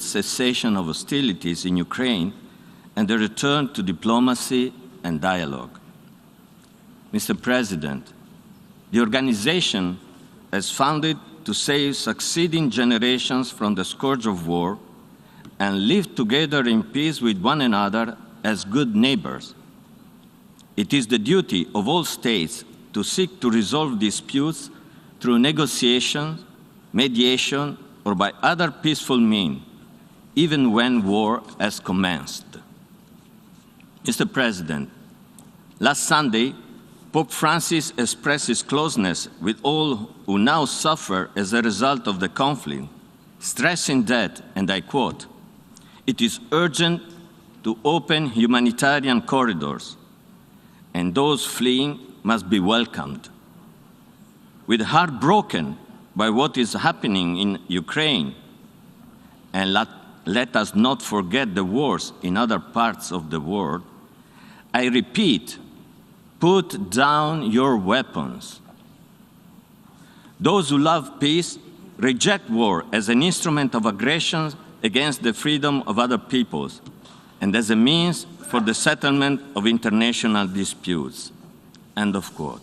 cessation of hostilities in Ukraine and the return to diplomacy and dialogue. Mr. President, the organization is founded to save succeeding generations from the scourge of war and live together in peace with one another as good neighbors. It is the duty of all states to seek to resolve disputes through negotiation, mediation, or by other peaceful means, even when war has commenced. Mr. President, last Sunday, Pope Francis expressed his closeness with all who now suffer as a result of the conflict, stressing that, and I quote, "It is urgent to open humanitarian corridors, and those fleeing must be welcomed." With heart broken by what is happening in Ukraine, and let us not forget the wars in other parts of the world, I repeat, put down your weapons. Those who love peace reject war as an instrument of aggression against the freedom of other peoples and as a means for the settlement of international disputes. End of quote.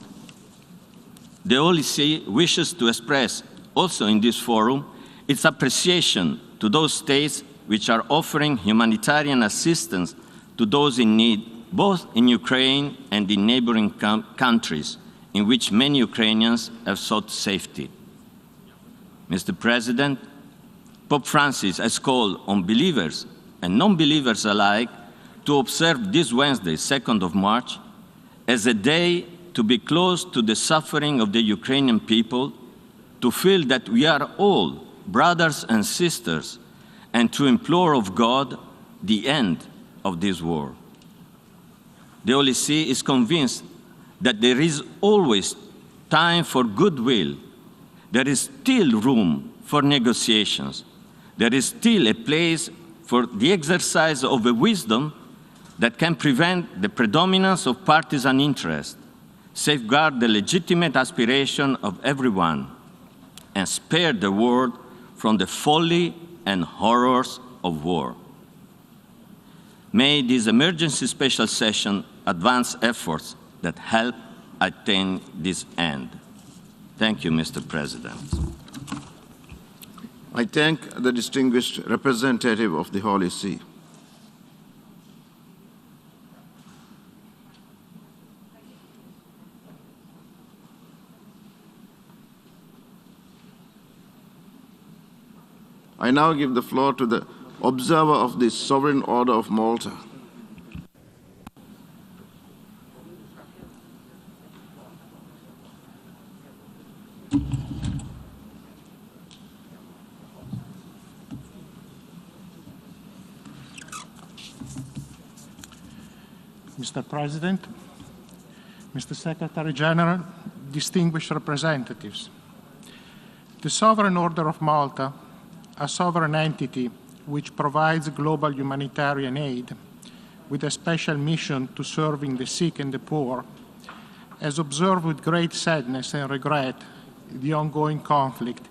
The Holy See wishes to express also in this forum its appreciation to those states which are offering humanitarian assistance to those in need, both in Ukraine and in neighboring countries in which many Ukrainians have sought safety. Mr. President, Pope Francis has called on believers and non-believers alike to observe this Wednesday, 2nd of March, as a day to be close to the suffering of the Ukrainian people, to feel that we are all brothers and sisters, and to implore of God the end of this war. The Holy See is convinced that there is always time for goodwill. There is still room for negotiations. There is still a place for the exercise of a wisdom that can prevent the predominance of partisan interest, safeguard the legitimate aspiration of everyone, and spare the world from the folly and horrors of war. May this emergency special session advance efforts that help attain this end. Thank you, Mr. President. I thank the distinguished representative of the Holy See. I now give the floor to the observer of the Sovereign Order of Malta. Mr. President, Mr. Secretary General, distinguished representatives, the Sovereign Order of Malta, a sovereign entity which provides global humanitarian aid with a special mission to serving the sick and the poor, has observed with great sadness and regret the ongoing conflict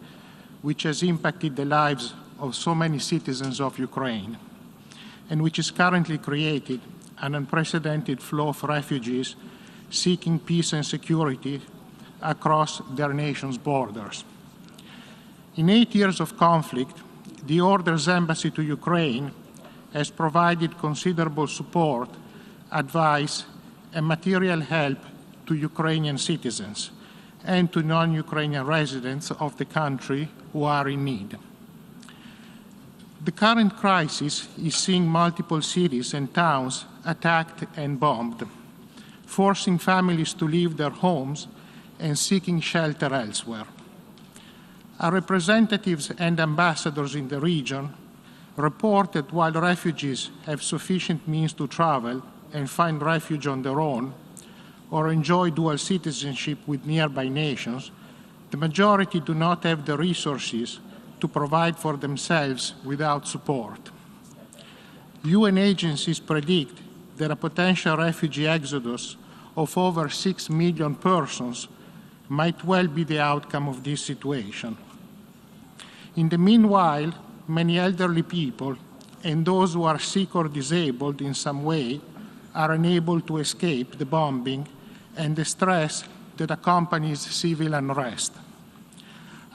which has impacted the lives of so many citizens of Ukraine and which is currently created an unprecedented flow of refugees seeking peace and security across their nation's borders. In 8 years of conflict, the Order's embassy to Ukraine has provided considerable support, advice, and material help to Ukrainian citizens and to non-Ukrainian residents of the country who are in need. The current crisis is seeing multiple cities and towns attacked and bombed, forcing families to leave their homes and seeking shelter elsewhere. Our representatives and ambassadors in the region report that while refugees have sufficient means to travel and find refuge on their own or enjoy dual citizenship with nearby nations, the majority do not have the resources to provide for themselves without support. UN agencies predict that a potential refugee exodus of over 6 million persons might well be the outcome of this situation. In the meanwhile, many elderly people and those who are sick or disabled in some way are unable to escape the bombing and the stress that accompanies civil unrest.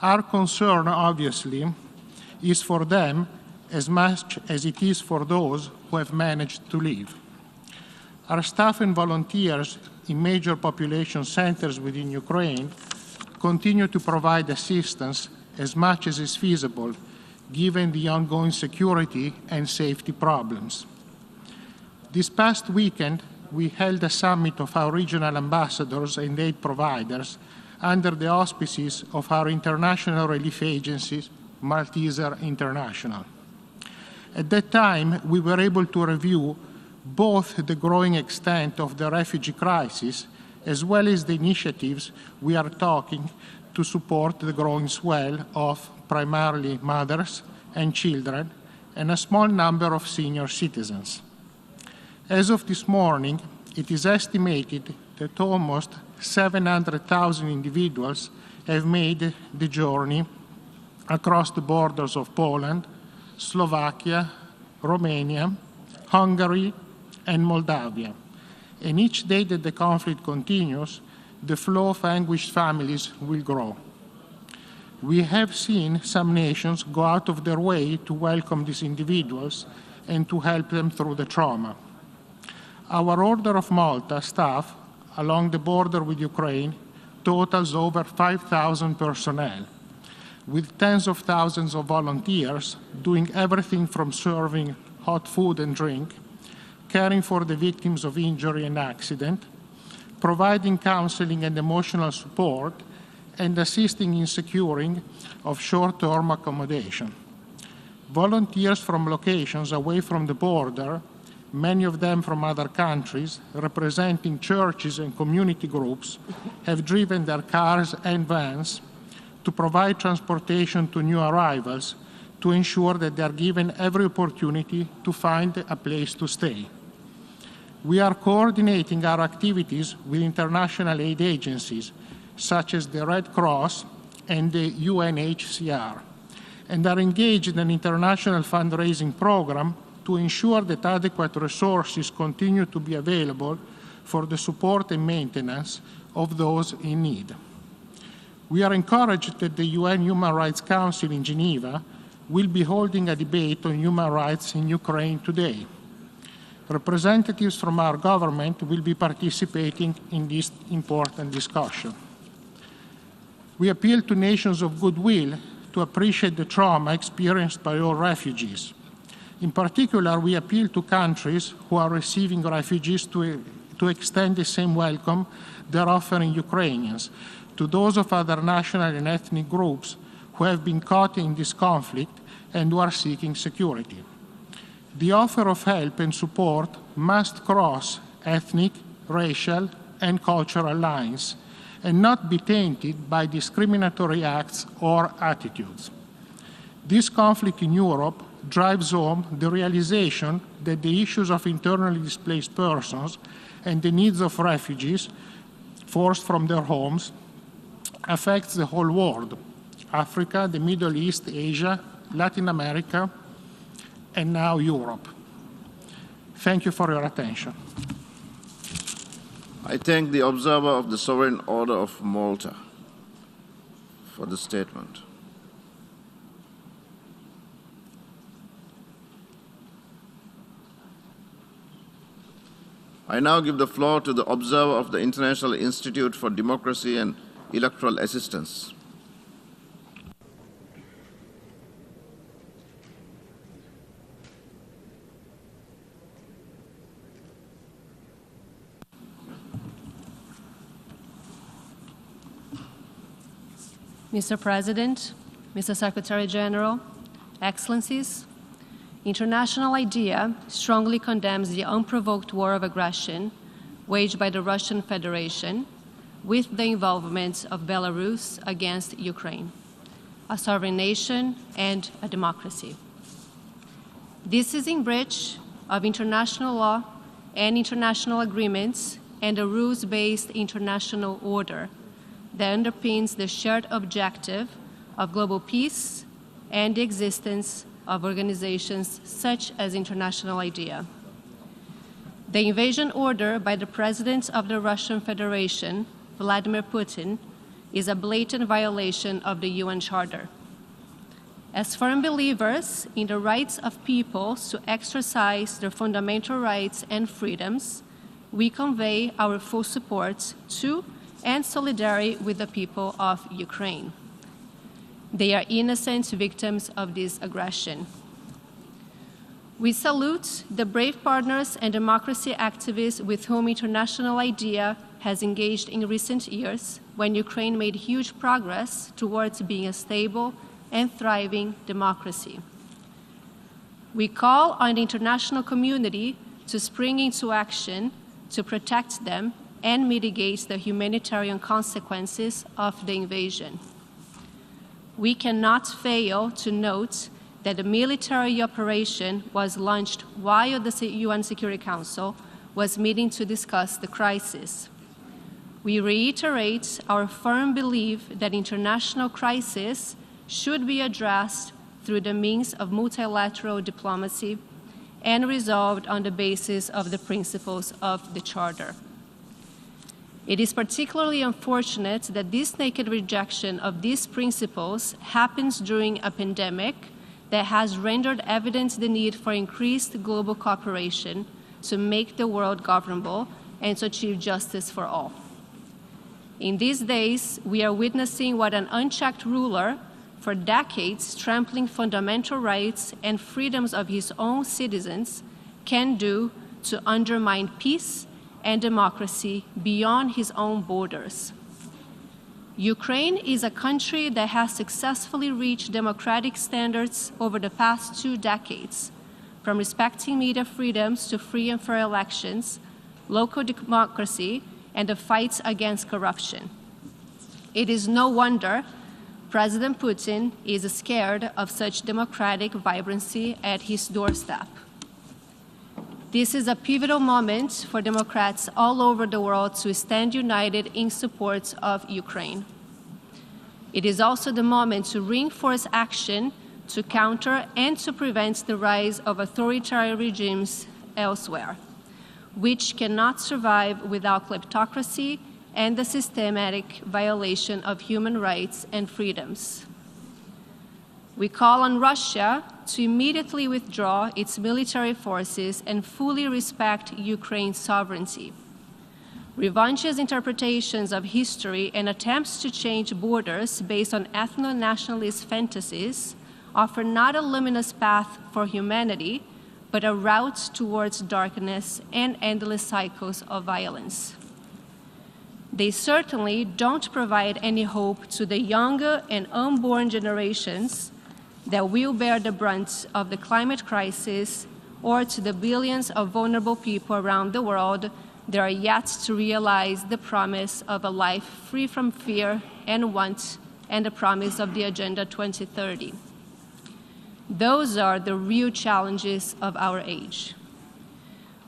Our concern, obviously, is for them as much as it is for those who have managed to leave. Our staff and volunteers in major population centers within Ukraine continue to provide assistance as much as is feasible, given the ongoing security and safety problems. This past weekend, we held a summit of our regional ambassadors and aid providers under the auspices of our international relief agency, Malteser International. At that time, we were able to review both the growing extent of the refugee crisis as well as the initiatives we are taking to support the growing swell of primarily mothers and children and a small number of senior citizens. As of this morning, it is estimated that almost 700,000 individuals have made the journey across the borders of Poland, Slovakia, Romania, Hungary, and Moldavia. And each day that the conflict continues, the flow of anguished families will grow. We have seen some nations go out of their way to welcome these individuals and to help them through the trauma. Our Order of Malta staff along the border with Ukraine totals over 5,000 personnel, with tens of thousands of volunteers doing everything from serving hot food and drink, caring for the victims of injury and accident, providing counseling and emotional support, and assisting in securing of short-term accommodation. Volunteers from locations away from the border, many of them from other countries, representing churches and community groups, have driven their cars and vans to provide transportation to new arrivals to ensure that they are given every opportunity to find a place to stay. We are coordinating our activities with international aid agencies, such as the Red Cross and the UNHCR, and are engaged in an international fundraising program to ensure that adequate resources continue to be available for the support and maintenance of those in need. We are encouraged that the UN Human Rights Council in Geneva will be holding a debate on human rights in Ukraine today. Representatives from our government will be participating in this important discussion. We appeal to nations of goodwill to appreciate the trauma experienced by all refugees. In particular, we appeal to countries who are receiving refugees to extend the same welcome they're offering Ukrainians to those of other national and ethnic groups who have been caught in this conflict and who are seeking security. The offer of help and support must cross ethnic, racial, and cultural lines and not be tainted by discriminatory acts or attitudes. This conflict in Europe drives home the realization that the issues of internally displaced persons and the needs of refugees forced from their homes affects the whole world: Africa, the Middle East, Asia, Latin America, and now Europe. Thank you for your attention. I thank the observer of the Sovereign Order of Malta for the statement. I now give the floor to the observer of the International Institute for Democracy and Electoral Assistance. Mr. President, Mr. Secretary General, Excellencies, International IDEA strongly condemns the unprovoked war of aggression waged by the Russian Federation with the involvement of Belarus against Ukraine, a sovereign nation and a democracy. This is in breach of international law and international agreements and a rules-based international order that underpins the shared objective of global peace and the existence of organizations such as International IDEA. The invasion order by the President of the Russian Federation, Vladimir Putin, is a blatant violation of the UN Charter. As firm believers in the rights of peoples to exercise their fundamental rights and freedoms, we convey our full support to and solidarity with the people of Ukraine. They are innocent victims of this aggression. We salute the brave partners and democracy activists with whom International IDEA has engaged in recent years when Ukraine made huge progress towards being a stable and thriving democracy. We call on the international community to spring into action to protect them and mitigate the humanitarian consequences of the invasion. We cannot fail to note that the military operation was launched while the UN Security Council was meeting to discuss the crisis. We reiterate our firm belief that international crisis should be addressed through the means of multilateral diplomacy and resolved on the basis of the principles of the Charter. It is particularly unfortunate that this naked rejection of these principles happens during a pandemic that has rendered evident the need for increased global cooperation to make the world governable and to achieve justice for all. In these days, we are witnessing what an unchecked ruler, for decades trampling fundamental rights and freedoms of his own citizens, can do to undermine peace and democracy beyond his own borders. Ukraine is a country that has successfully reached democratic standards over the past 2 decades, from respecting media freedoms to free and fair elections, local democracy, and the fight against corruption. It is no wonder President Putin is scared of such democratic vibrancy at his doorstep. This is a pivotal moment for Democrats all over the world to stand united in support of Ukraine. It is also the moment to reinforce action to counter and to prevent the rise of authoritarian regimes elsewhere, which cannot survive without kleptocracy and the systematic violation of human rights and freedoms. We call on Russia to immediately withdraw its military forces and fully respect Ukraine's sovereignty. Revanchist interpretations of history and attempts to change borders based on ethno-nationalist fantasies offer not a luminous path for humanity, but a route towards darkness and endless cycles of violence. They certainly don't provide any hope to the younger and unborn generations that will bear the brunt of the climate crisis, or to the billions of vulnerable people around the world that are yet to realize the promise of a life free from fear and want, and the promise of the Agenda 2030. Those are the real challenges of our age.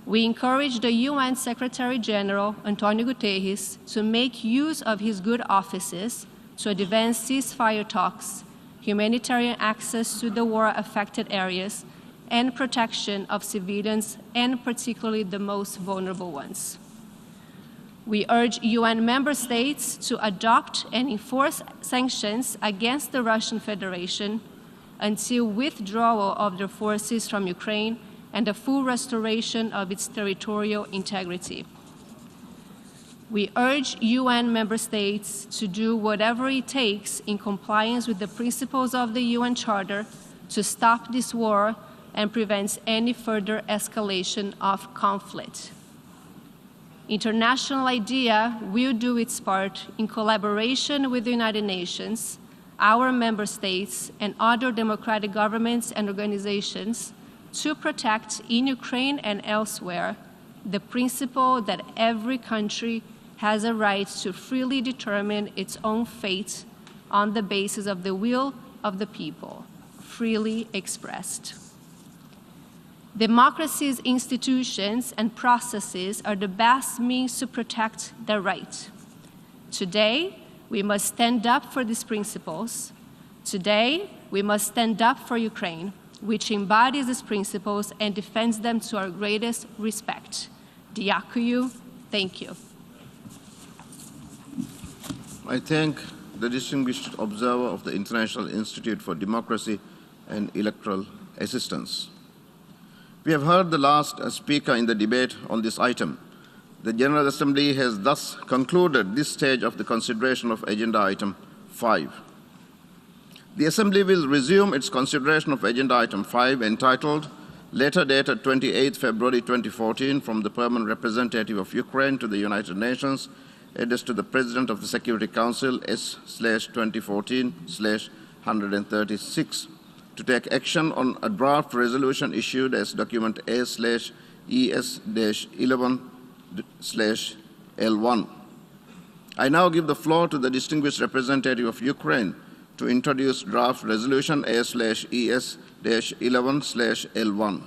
We encourage the UN Secretary General, Antonio Guterres, to make use of his good offices to advance ceasefire talks, humanitarian access to the war-affected areas, and protection of civilians, and particularly the most vulnerable ones. We urge UN member states to adopt and enforce sanctions against the Russian Federation until withdrawal of their forces from Ukraine and the full restoration of its territorial integrity. We urge UN member states to do whatever it takes in compliance with the principles of the UN Charter to stop this war and prevent any further escalation of conflict. International IDEA will do its part in collaboration with the United Nations, our member states, and other democratic governments and organizations to protect in Ukraine and elsewhere the principle that every country has a right to freely determine its own fate on the basis of the will of the people, freely expressed. Democracy's institutions and processes are the best means to protect their right. Today, we must stand up for these principles. Today, we must stand up for Ukraine. which embodies these principles and defends them to our greatest respect. Diakuyu, thank you. I thank the distinguished observer of the International Institute for Democracy and Electoral Assistance. We have heard the last speaker in the debate on this item. The General Assembly has thus concluded this stage of the consideration of Agenda Item 5. The Assembly will resume its consideration of Agenda Item 5, entitled Letter dated 28 February 2014 from the Permanent Representative of Ukraine to the United Nations, addressed to the President of the Security Council S/2014/136, to take action on a draft resolution issued as document A/ES-11/L1. I now give the floor to the distinguished representative of Ukraine to introduce draft resolution A/ES-11/L1.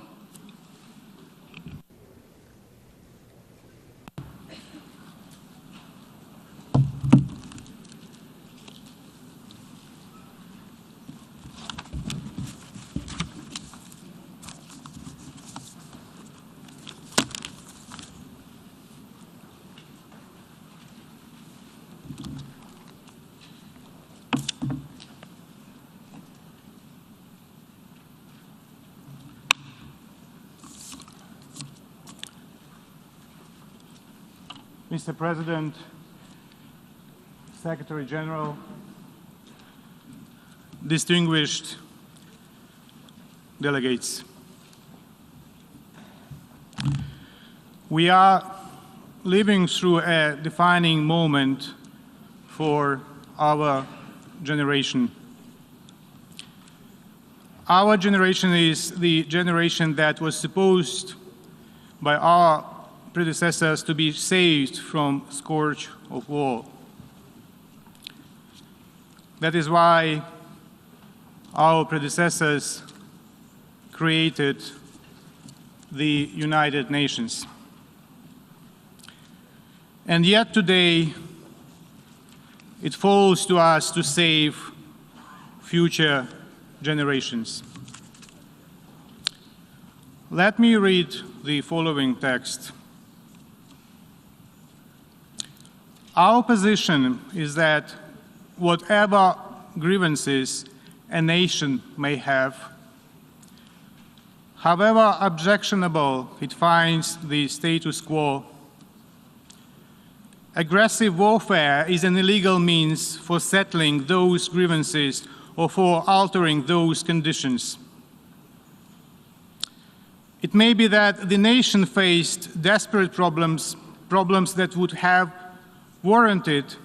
Mr. President, Secretary General, distinguished delegates. We are living through a defining moment for our generation. Our generation is the generation that was supposed by our predecessors to be saved from scourge of war. That is why our predecessors created the United Nations. And yet today, it falls to us to save future generations. Let me read the following text. Our position is that whatever grievances a nation may have, however objectionable it finds the status quo, aggressive warfare is an illegal means for settling those grievances or for altering those conditions. It may be that the nation faced desperate problems that would have warranted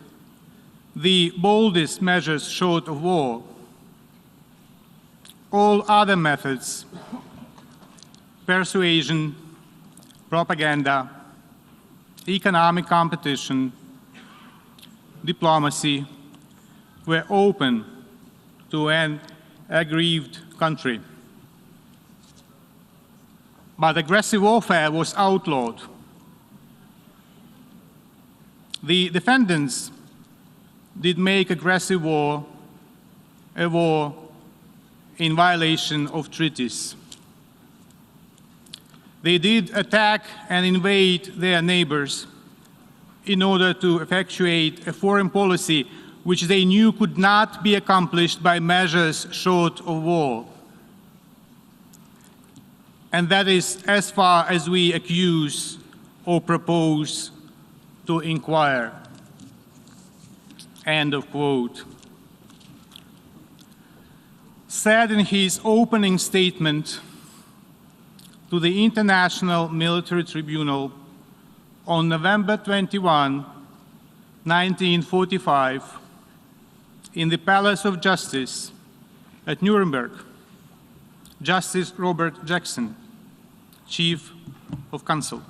the boldest measures short of war. All other methods, persuasion, propaganda, economic competition, diplomacy, were open to an aggrieved country. But aggressive warfare was outlawed. The defendants did make aggressive war a war in violation of treaties. They did attack and invade their neighbors in order to effectuate a foreign policy which they knew could not be accomplished by measures short of war. And that is as far as we accuse or propose to inquire. End of quote. Said in his opening statement to the International Military Tribunal on November 21, 1945, in the Palace of Justice at Nuremberg, Justice Robert Jackson, Chief of Counsel.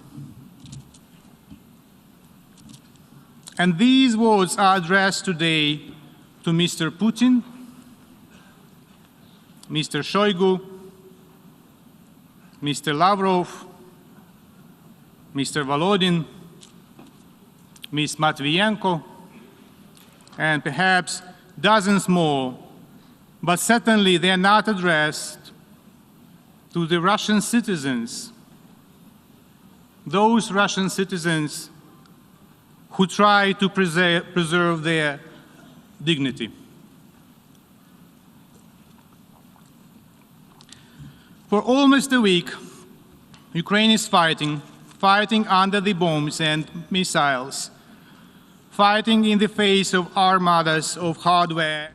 And these words are addressed today to Mr. Putin, Mr. Shoigu, Mr. Lavrov, Mr. Volodin, Ms. Matvienko, and perhaps dozens more, but certainly they are not addressed to the Russian citizens, those Russian citizens who try to preserve their dignity. For almost a week, Ukraine is fighting under the bombs and missiles, fighting in the face of armadas of hardware.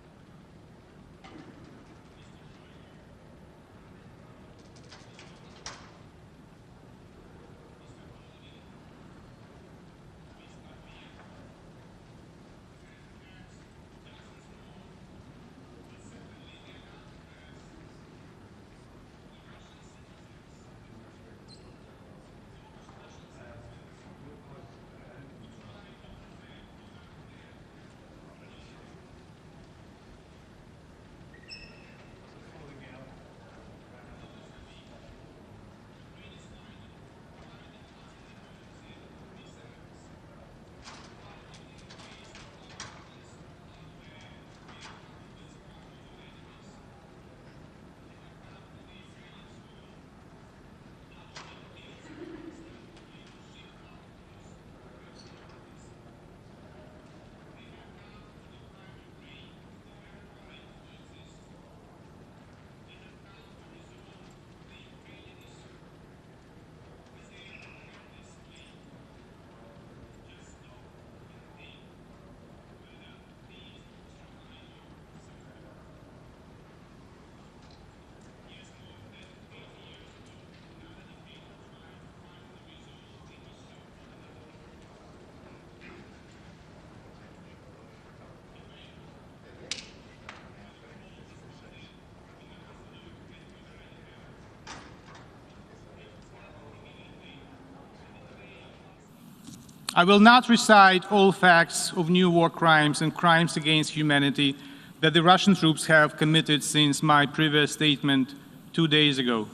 I will not recite all facts of new war crimes and crimes against humanity that the Russian troops have committed since my previous statement 2 days ago.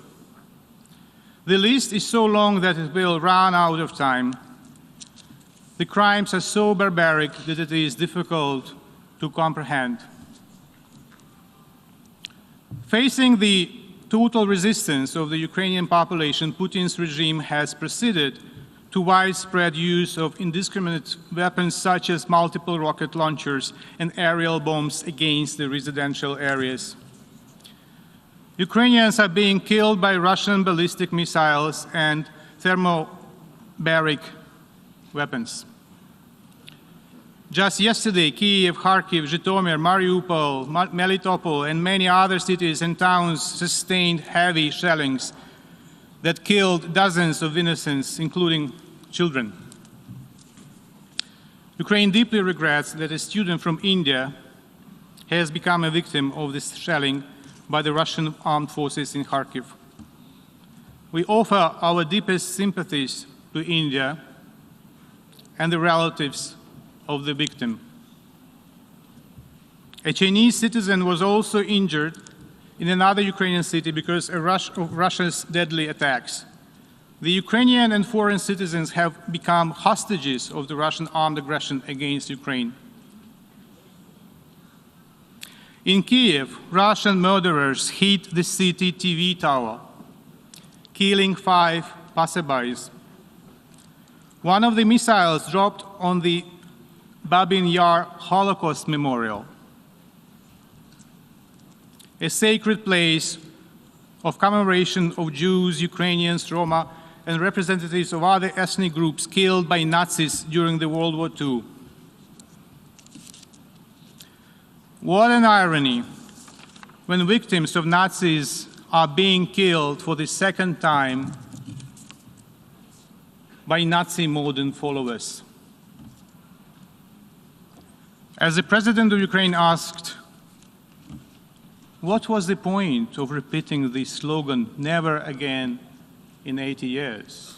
The list is so long that it will run out of time. The crimes are so barbaric that it is difficult to comprehend. Facing the total resistance of the Ukrainian population, Putin's regime has proceeded to widespread use of indiscriminate weapons such as multiple rocket launchers and aerial bombs against the residential areas. Ukrainians are being killed by Russian ballistic missiles and thermobaric weapons. Just yesterday, Kyiv, Kharkiv, Zhytomyr, Mariupol, Melitopol, and many other cities and towns sustained heavy shellings that killed dozens of innocents, including children. Ukraine deeply regrets that a student from India has become a victim of this shelling by the Russian armed forces in Kharkiv. We offer our deepest sympathies to India and the relatives of the victim. A Chinese citizen was also injured in another Ukrainian city because of Russia's deadly attacks. The Ukrainian and foreign citizens have become hostages of the Russian armed aggression against Ukraine. In Kyiv, Russian murderers hit the city TV tower, killing 5 passerbys. One of the missiles dropped on the Babin Yar Holocaust Memorial, a sacred place of commemoration of Jews, Ukrainians, Roma, and representatives of other ethnic groups killed by Nazis during the World War II. What an irony when victims of Nazis are being killed for the second time by Nazi modern followers. As the President of Ukraine asked, what was the point of repeating the slogan, never again in 80 years?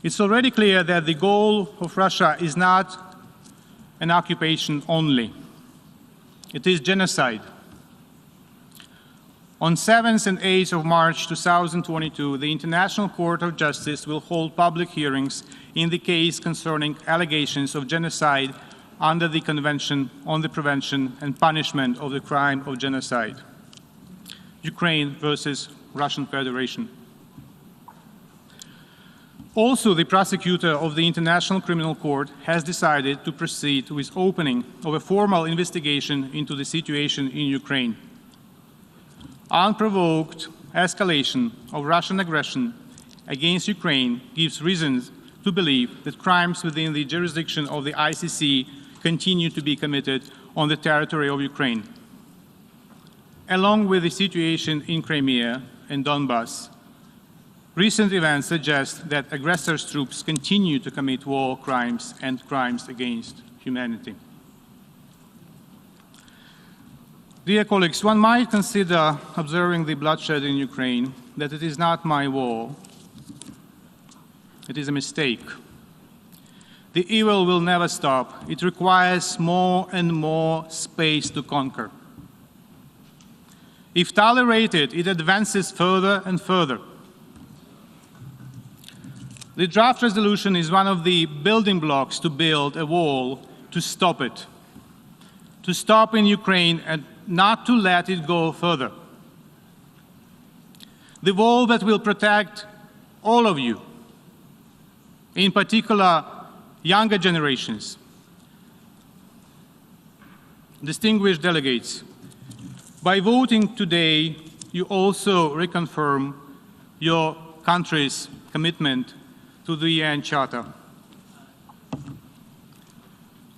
It's already clear that the goal of Russia is not an occupation only. It is genocide. On 7th and 8th of March 2022, the International Court of Justice will hold public hearings in the case concerning allegations of genocide under the Convention on the Prevention and Punishment of the Crime of Genocide. Ukraine versus Russian Federation. Also, the prosecutor of the International Criminal Court has decided to proceed with opening of a formal investigation into the situation in Ukraine. Unprovoked escalation of Russian aggression against Ukraine gives reasons to believe that crimes within the jurisdiction of the ICC continue to be committed on the territory of Ukraine. Along with the situation in Crimea and Donbass, recent events suggest that aggressors' troops continue to commit war crimes and crimes against humanity. Dear colleagues, one might consider observing the bloodshed in Ukraine that it is not my war. It is a mistake. The evil will never stop. It requires more and more space to conquer. If tolerated, it advances further and further. The draft resolution is one of the building blocks to build a wall to stop it, to stop in Ukraine and not to let it go further. The wall that will protect all of you, in particular younger generations. Distinguished delegates, by voting today, you also reconfirm your country's commitment to the UN Charter.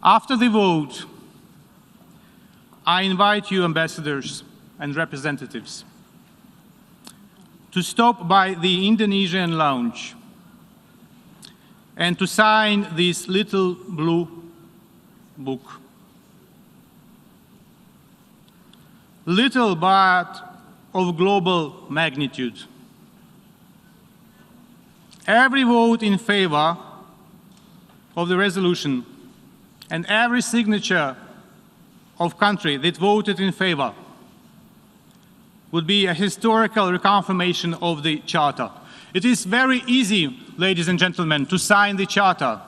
After the vote, I invite you, ambassadors and representatives, to stop by the Indonesian lounge and to sign this little blue book. Little but of global magnitude. Every vote in favor of the resolution and every signature of country that voted in favor would be a historical reconfirmation of the Charter. It is very easy, ladies and gentlemen, to sign the Charter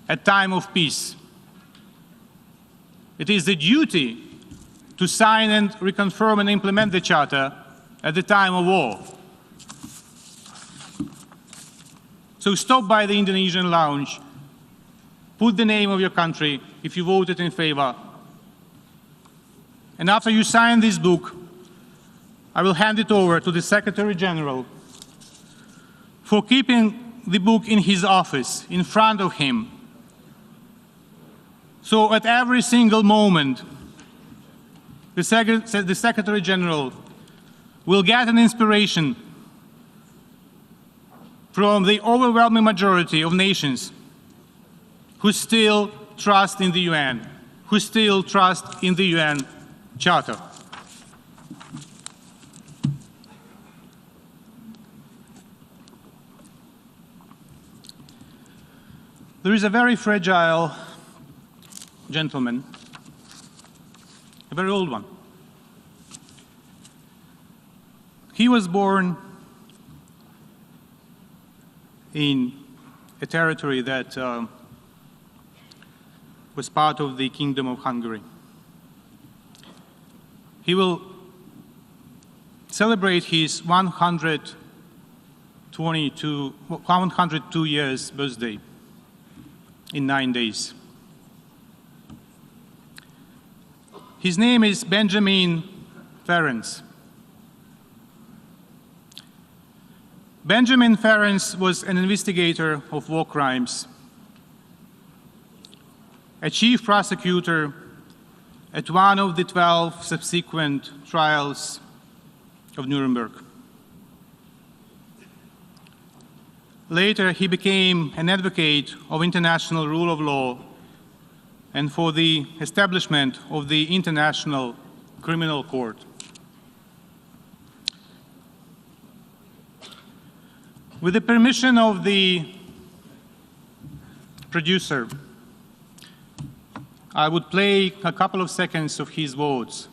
at time of peace. It is the duty to sign and reconfirm and implement the Charter at the time of war. So stop by the Indonesian lounge, put the name of your country if you voted in favor, and after you sign this book, I will hand it over to the Secretary General for keeping the book in his office, in front of him. So at every single moment, the Secretary General will get an inspiration from the overwhelming majority of nations who still trust in the UN, who still trust in the UN Charter. There is a very fragile gentleman, a very old one. He was born in a territory that was part of the Kingdom of Hungary. He will celebrate his 102 years birthday in 9 days. His name is Benjamin Ferenz. Benjamin Ferenz was an investigator of war crimes, a chief prosecutor at one of the 12 subsequent trials of Nuremberg. Later, he became an advocate of international rule of law and for the establishment of the International Criminal Court. With the permission of the producer, I would play a couple of seconds of his words,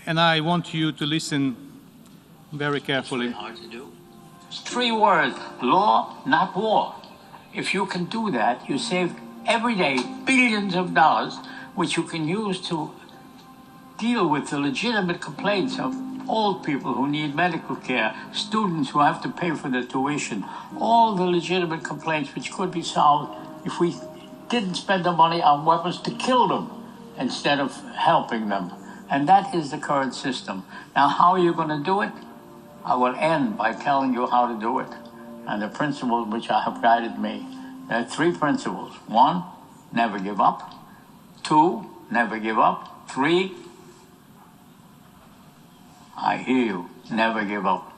and I want you to listen very carefully. Hard to do. 3 words: law, not war. If you can do that, you save every day billions of dollars, which you can use to deal with the legitimate complaints of old people who need medical care, students who have to pay for their tuition, all the legitimate complaints which could be solved if we didn't spend the money on weapons to kill them instead of helping them. And that is the current system. Now, how are you going to do it? I will end by telling you how to do it and the principles which have guided me. There are 3 principles. 1, never give up. 2, never give up. 3, I hear you, never give up.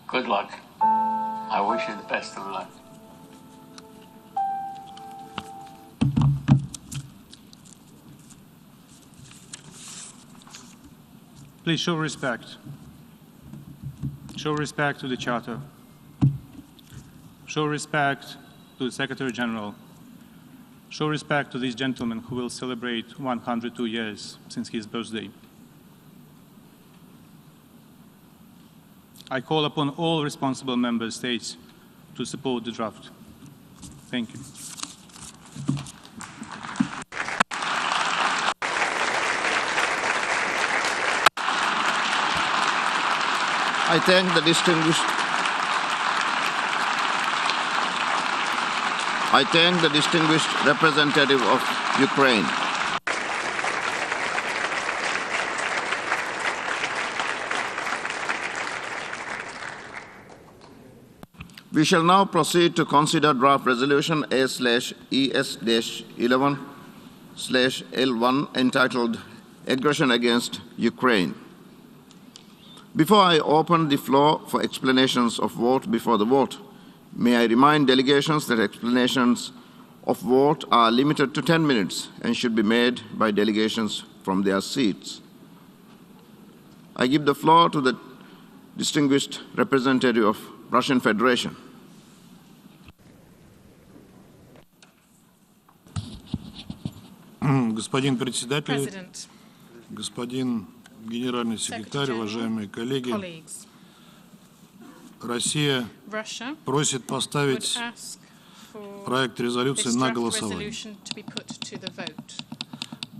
Good luck. I wish you the best of luck. Please show respect. Show respect to the Charter. Show respect to the Secretary General. Show respect to this gentleman who will celebrate 102 years since his birthday. I call upon all responsible member states to support the draft. Thank you. I thank the distinguished representative of Ukraine. We shall now proceed to consider draft resolution A/ES-11/L1 entitled Aggression Against Ukraine. Before I open the floor for explanations of vote before the vote, may I remind delegations that explanations of vote are limited to 10 minutes and should be made by delegations from their seats. I give the floor to the distinguished representative of Russian Federation. Господин председатель, господин генеральный секретарь, уважаемые коллеги, Россия просит поставить проект резолюции на голосование.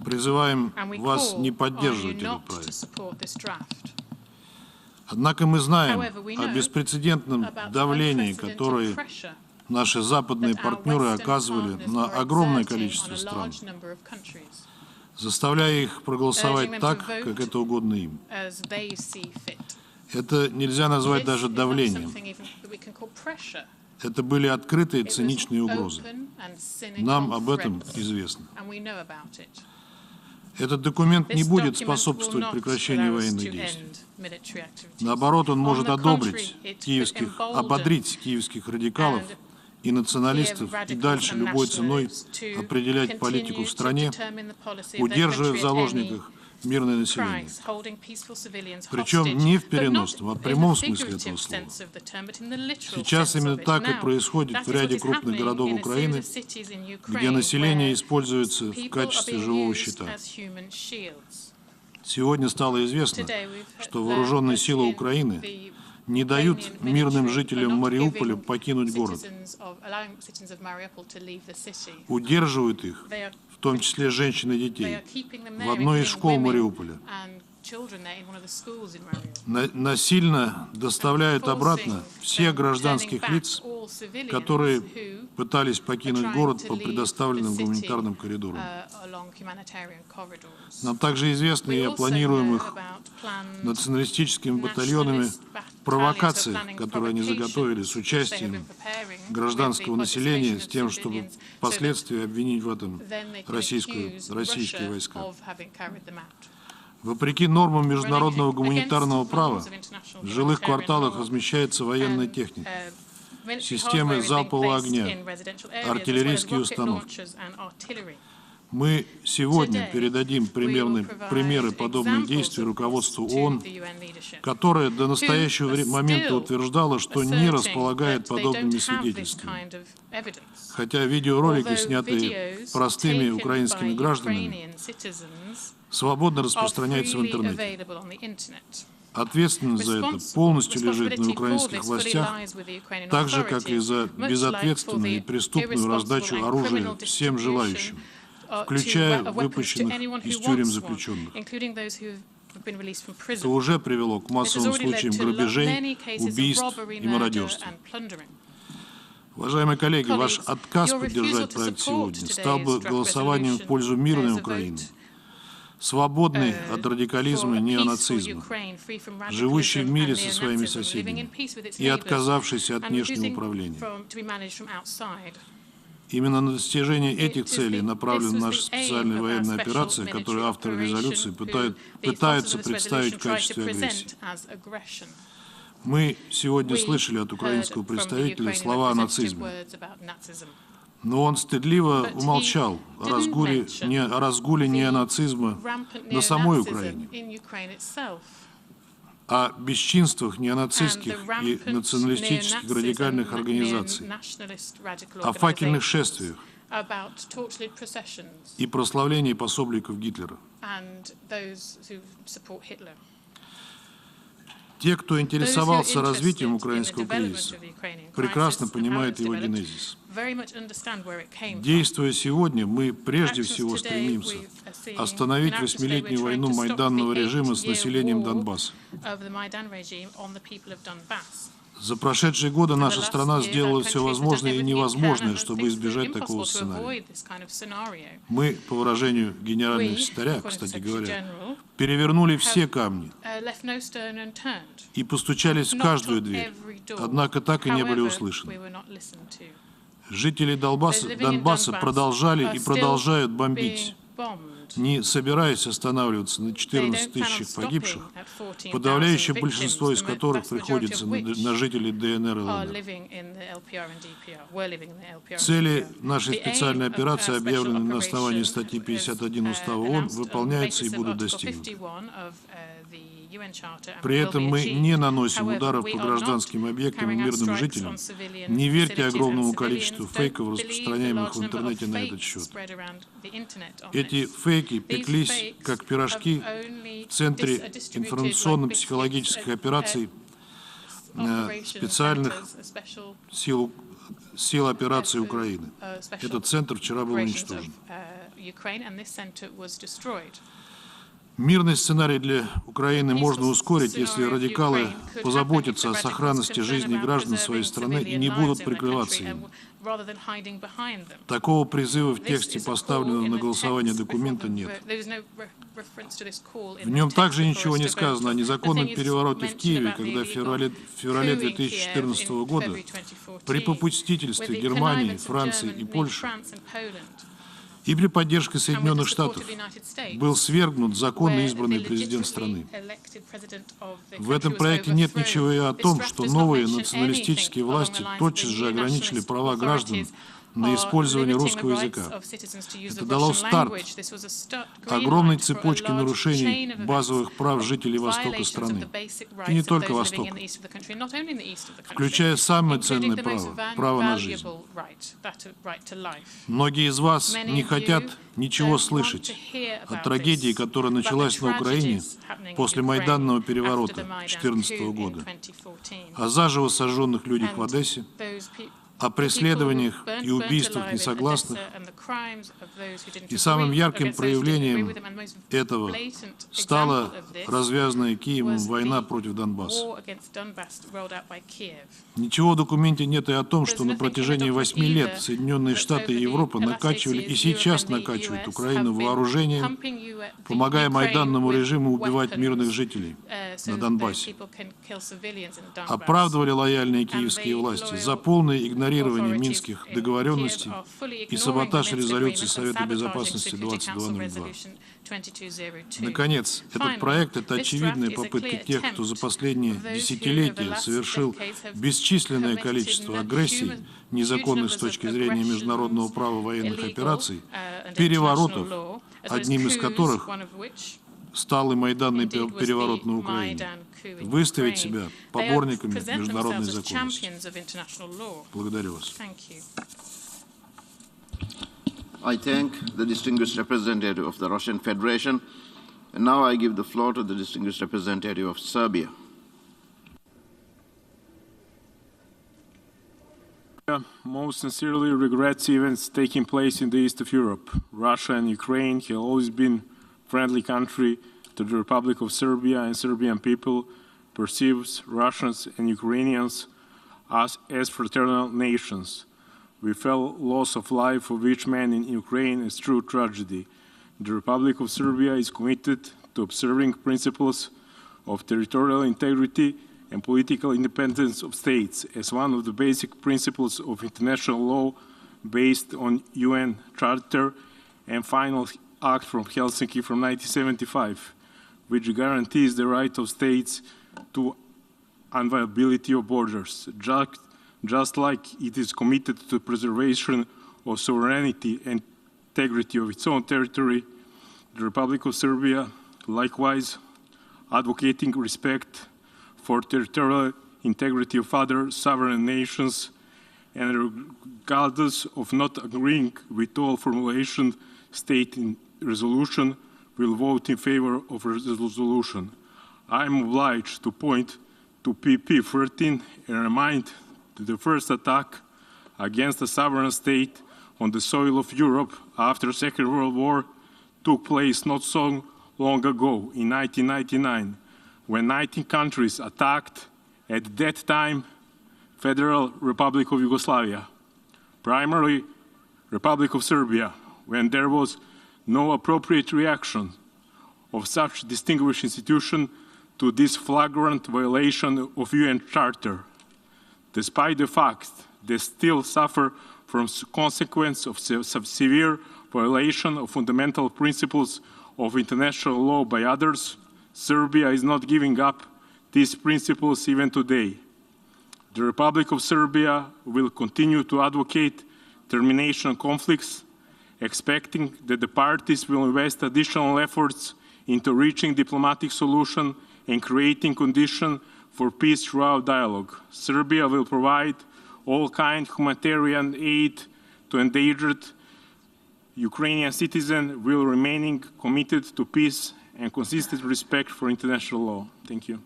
Призываем вас не поддерживать этот проект. Однако мы знаем о беспрецедентном давлении, которое наши западные партнеры оказывали на огромное количество стран, заставляя их проголосовать так, как это угодно им. Это нельзя назвать даже давлением. Это были открытые циничные угрозы. Нам об этом известно. Этот документ не будет способствовать прекращению военных действий. Наоборот, он может ободрить киевских радикалов и националистов и дальше любой ценой определять политику в стране, удерживая в заложниках мирное население. Причем не в переносном, а в прямом смысле этого слова. Сейчас именно так и происходит в ряде крупных городов Украины, где население используется в качестве живого щита. Сегодня стало известно, что вооруженные силы Украины не дают мирным жителям Мариуполя покинуть город. Удерживают их, в том числе женщин и детей, в одной из школ Мариуполя. Насильно доставляют обратно всех гражданских лиц, которые пытались покинуть город по предоставленным гуманитарным коридорам. Нам также известно и о планируемых националистическими батальонами провокациях, которые они заготовили с участием гражданского населения, с тем, чтобы впоследствии обвинить в этом российские войска. Вопреки нормам международного гуманитарного права, в жилых кварталах размещается военная техника, системы залпового огня, артиллерийские установки. Мы сегодня передадим примеры подобных действий руководству ООН, которое до настоящего момента утверждало, что не располагает подобными свидетельствами. Хотя видеоролики, снятые простыми украинскими гражданами, свободно распространяются в интернете. Ответственность за это полностью лежит на украинских властях, так же, как и за безответственную и преступную раздачу оружия всем желающим, включая выпущенных из тюрем заключенных. Это уже привело к массовым случаям грабежей, убийств и мародерства. Уважаемые коллеги, ваш отказ поддержать проект сегодня стал бы голосованием в пользу мирной Украины, свободной от радикализма и неонацизма, живущей в мире со своими соседями и отказавшейся от внешнего управления. Именно на достижение этих целей направлена наша специальная военная операция, которую авторы резолюции пытаются представить в качестве агрессии. Мы сегодня слышали от украинского представителя слова о нацизме, но он стыдливо умолчал о разгуле неонацизма на самой Украине, о бесчинствах неонацистских и националистических радикальных организаций, о факельных шествиях и прославлении пособников Гитлера. Те, кто интересовался развитием украинского кризиса, прекрасно понимают его генезис. Действуя сегодня, мы прежде всего стремимся остановить 8-летнюю войну майданного режима с населением Донбасса. За прошедшие годы наша страна сделала все возможное и невозможное, чтобы избежать такого сценария. Мы, по выражению генерального секретаря, кстати говоря, перевернули все камни и постучались в каждую дверь, однако так и не были услышаны. Жители Донбасса продолжали и продолжают бомбить, не собираясь останавливаться на 14 тысячах погибших, подавляющее большинство из которых приходится на жителей ДНР и ЛНР. Цели нашей специальной операции, объявленные на основании статьи 51 Устава ООН, выполняются и будут достигнуты. При этом мы не наносим ударов по гражданским объектам и мирным жителям. Не верьте огромному количеству фейков, распространяемых в интернете на этот счет. Эти фейки пеклись, как пирожки, в Центре информационно-психологических операций специальных сил операции Украины. Этот центр вчера был уничтожен. Мирный сценарий для Украины можно ускорить, если радикалы позаботятся о сохранности жизни граждан своей страны и не будут прикрываться им. Такого призыва в тексте поставленного на голосование документа нет. В нем также ничего не сказано о незаконном перевороте в Киеве, когда в феврале 2014 года при попустительстве Германии, Франции и Польши и при поддержке Соединенных Штатов был свергнут законно избранный президент страны. В этом проекте нет ничего и о том, что новые националистические власти тотчас же ограничили права граждан на использование русского языка. Это дало старт огромной цепочке нарушений базовых прав жителей Востока страны, и не только Востока, включая самое ценное право – право на жизнь. Многие из вас не хотят ничего слышать о трагедии, которая началась на Украине после майданного переворота 2014 года, о заживо сожженных людях в Одессе, о преследованиях и убийствах несогласных, и самым ярким проявлением этого стала развязанная Киевом война против Донбасса. Ничего в документе нет и о том, что на протяжении 8 лет Соединенные Штаты и Европа накачивали и сейчас накачивают Украину вооружением, помогая майданному режиму убивать мирных жителей на Донбассе. Оправдывали лояльные киевские власти за полное игнорирование минских договоренностей и саботаж резолюции Совета Безопасности 2202. Наконец, этот проект — это очевидная попытка тех, кто за последние десятилетия совершил бесчисленное количество агрессий, незаконных с точки зрения международного права военных операций, переворотов, одним из которых стал и майданный переворот на Украине, выставить себя поборниками международной законности. Благодарю вас. I thank the distinguished representative of the Russian Federation, and now I give the floor to the distinguished representative of Serbia. Most sincerely regrets events taking place in the east of Europe. Russia and Ukraine have always been friendly country to the Republic of Serbia, and Serbian people perceives Russians and Ukrainians as fraternal nations. We felt loss of life of each man in Ukraine is true tragedy. The Republic of Serbia is committed to observing principles of territorial integrity and political independence of states as one of the basic principles of international law based on UN Charter and Final Act from Helsinki from 1975, which guarantees the right of states to inviolability of borders, just like it is committed to the preservation of sovereignty and integrity of its own territory. The Republic of Serbia, likewise, advocating respect for territorial integrity of other sovereign nations, and regardless of not agreeing with all formulation stated in resolution, will vote in favor of the resolution. I am obliged to point to PP 13 and remind that the first attack against a sovereign state on the soil of Europe after the Second World War took place not so long ago, in 1999, when 19 countries attacked, at that time, Federal Republic of Yugoslavia, primarily Republic of Serbia, when there was no appropriate reaction of such distinguished institution to this flagrant violation of UN Charter, despite the fact they still suffer from consequence of severe violation of fundamental principles of international law by others, Serbia is not giving up these principles even today. The Republic of Serbia will continue to advocate termination of conflicts, expecting that the parties will invest additional efforts into reaching diplomatic solution and creating conditions for peace throughout dialogue. Serbia will provide all kinds of humanitarian aid to endangered Ukrainian citizens while remaining committed to peace and consistent respect for international law. Thank you.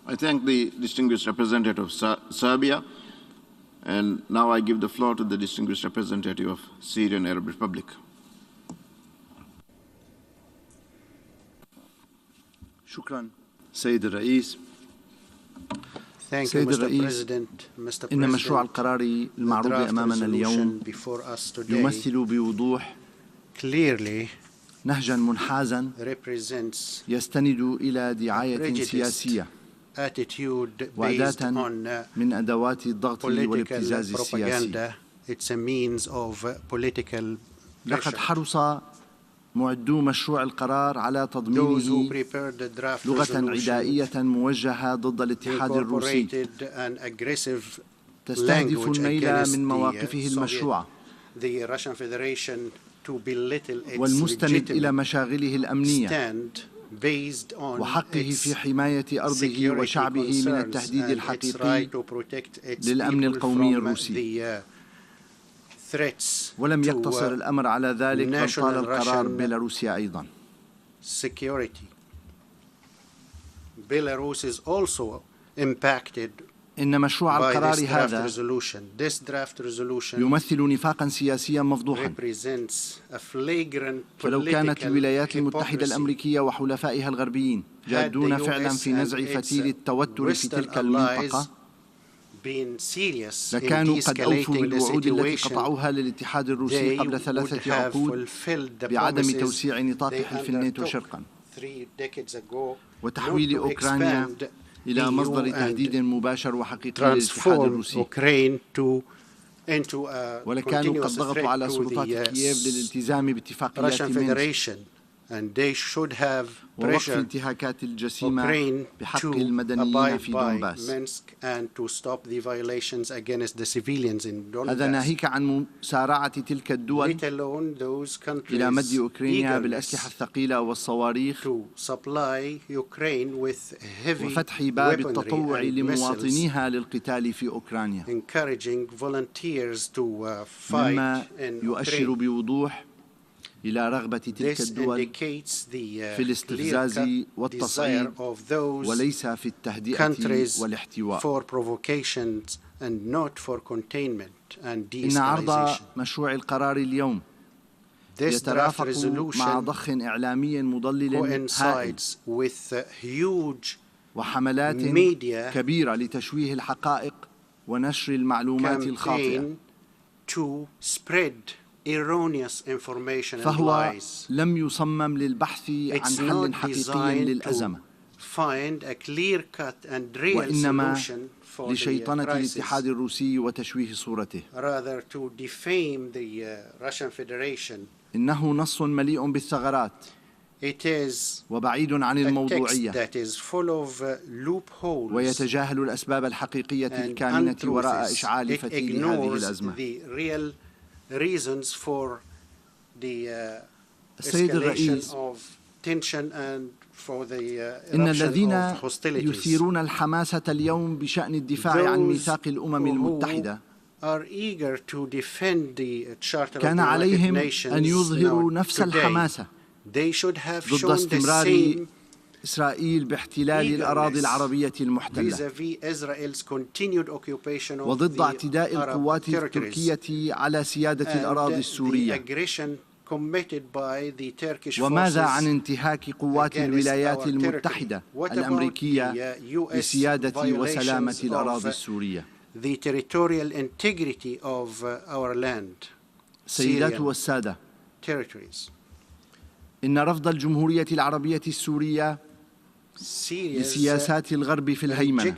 I thank the distinguished representative of Serbia, and now I give the floor to the distinguished representative of Syrian Arab Republic. شكرا سيد الرئيس. سيد الرئيس، إن مشروع القرار المعروض أمامنا اليوم يمثل بوضوح نهجا منحازا يستند إلى دعاية سياسية وأداة من أدوات الضغط والابتزاز السياسي. لقد حرص معدو مشروع القرار على تضمينه لغة عدائية موجهة ضد الاتحاد الروسي تستهدف الميل من مواقفه المشروعة والمستند إلى مشاغله الأمنية وحقه في حماية أرضه وشعبه من التهديد الحقيقي للأمن القومي الروسي. ولم يقتصر الأمر على ذلك، بل طال القرار بيلاروسيا أيضا. إن مشروع القرار هذا يمثل نفاقا سياسيا مفضوحا، فلو كانت الولايات المتحدة الأمريكية وحلفائها الغربيين جادون فعلا في نزع فتيل التوتر في تلك المنطقة لكانوا قد أوفوا بالوعود التي قطعوها للاتحاد الروسي قبل 3 عقود بعدم توسيع نطاق حلف الناتو شرقا وتحويل أوكرانيا إلى مصدر تهديد مباشر وحقيقي للاتحاد الروسي، ولكانوا قد ضغطوا على سلطات كييف للالتزام باتفاقيات مينسك ووقف الانتهاكات الجسيمة بحق المدنيين في دونباس. هذا ناهيك عن مسارعة تلك الدول إلى مد أوكرانيا بالأسلحة الثقيلة والصواريخ وفتح باب التطوع لمواطنيها للقتال في أوكرانيا، مما يؤشر بوضوح إلى رغبة تلك الدول في الاستفزاز والتصعيد وليس في التهدئة والاحتواء. إن عرض مشروع القرار اليوم يترافق مع ضخ إعلامي مضلل هائل وحملات كبيرة لتشويه الحقائق ونشر المعلومات الخاطئة، فهو لم يصمم للبحث عن حل حقيقي للأزمة، وإنما لشيطنة الاتحاد الروسي وتشويه صورته. إنه نص مليء بالثغرات وبعيد عن الموضوعية، ويتجاهل الأسباب الحقيقية الكامنة وراء إشعال فتيل هذه الأزمة. السيد الرئيس، إن الذين يثيرون الحماسة اليوم بشأن الدفاع عن ميثاق الأمم المتحدة كان عليهم أن يظهروا نفس الحماسة ضد استمرار إسرائيل باحتلال الأراضي العربية المحتلة وضد اعتداء القوات التركية على سيادة الأراضي السورية. وماذا عن انتهاك قوات الولايات المتحدة الأمريكية لسيادة وسلامة الأراضي السورية؟ سيدات والسادة، إن رفض الجمهورية العربية السورية لسياسات الغرب في الهيمنة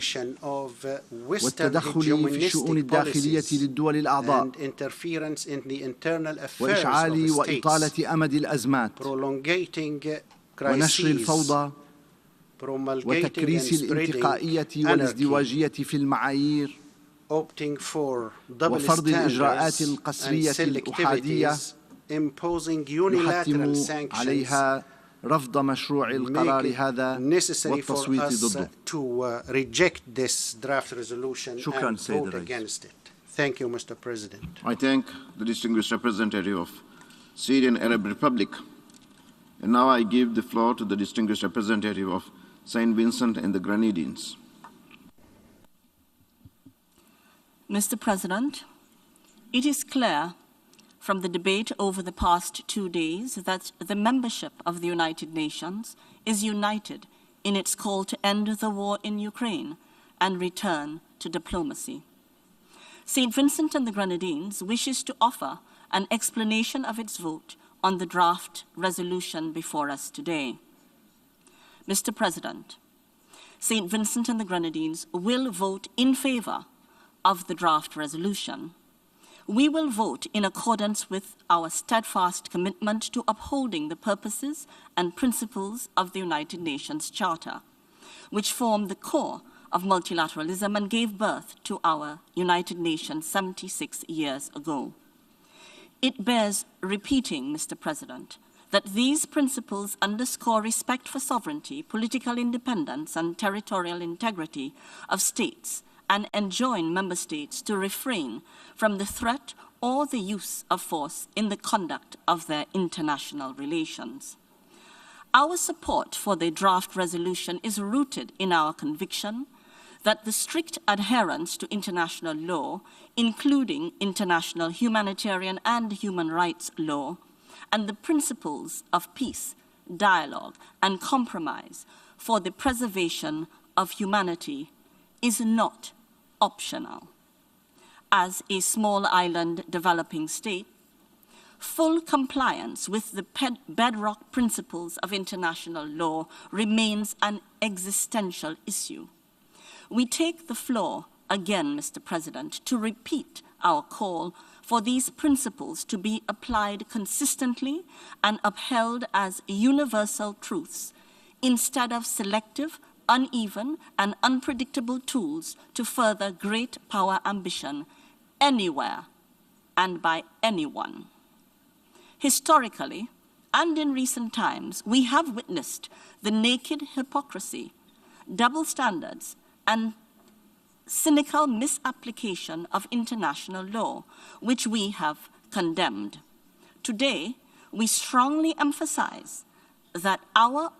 والتدخل في الشؤون الداخلية للدول الأعضاء وإشعال وإطالة أمد الأزمات ونشر الفوضى وتكريس الانتقائية والازدواجية في المعايير وفرض الإجراءات القسرية الأحادية يحتم عليها رفض مشروع القرار هذا والتصويت ضده. شكرا سيد الرئيس. Thank you, Mr. President. I thank the distinguished representative of Syrian Arab Republic. And now I give the floor to the distinguished representative of St. Vincent and the Grenadines. Mr. President, it is clear from the debate over the past 2 days that the membership of the United Nations is united in its call to end the war in Ukraine and return to diplomacy. St. Vincent and the Grenadines wishes to offer an explanation of its vote on the draft resolution before us today. Mr. President, St. Vincent and the Grenadines will vote in favor of the draft resolution. We will vote in accordance with our steadfast commitment to upholding the purposes and principles of the United Nations Charter, which form the core of multilateralism and gave birth to our United Nations 76 years ago. It bears repeating, Mr. President, that these principles underscore respect for sovereignty, political independence, and territorial integrity of states and enjoin member states to refrain from the threat or the use of force in the conduct of their international relations. Our support for the draft resolution is rooted in our conviction that the strict adherence to international law, including international humanitarian and human rights law, and the principles of peace, dialogue, and compromise for the preservation of humanity is not optional. As a small island developing state, full compliance with the bedrock principles of international law remains an existential issue. We take the floor again, Mr. President, to repeat our call for these principles to be applied consistently and upheld as universal truths instead of selective, uneven, and unpredictable tools to further great power ambition anywhere and by anyone. Historically, and in recent times, we have witnessed the naked hypocrisy, double standards, and cynical misapplication of international law, which we have condemned. Today, we strongly emphasize that our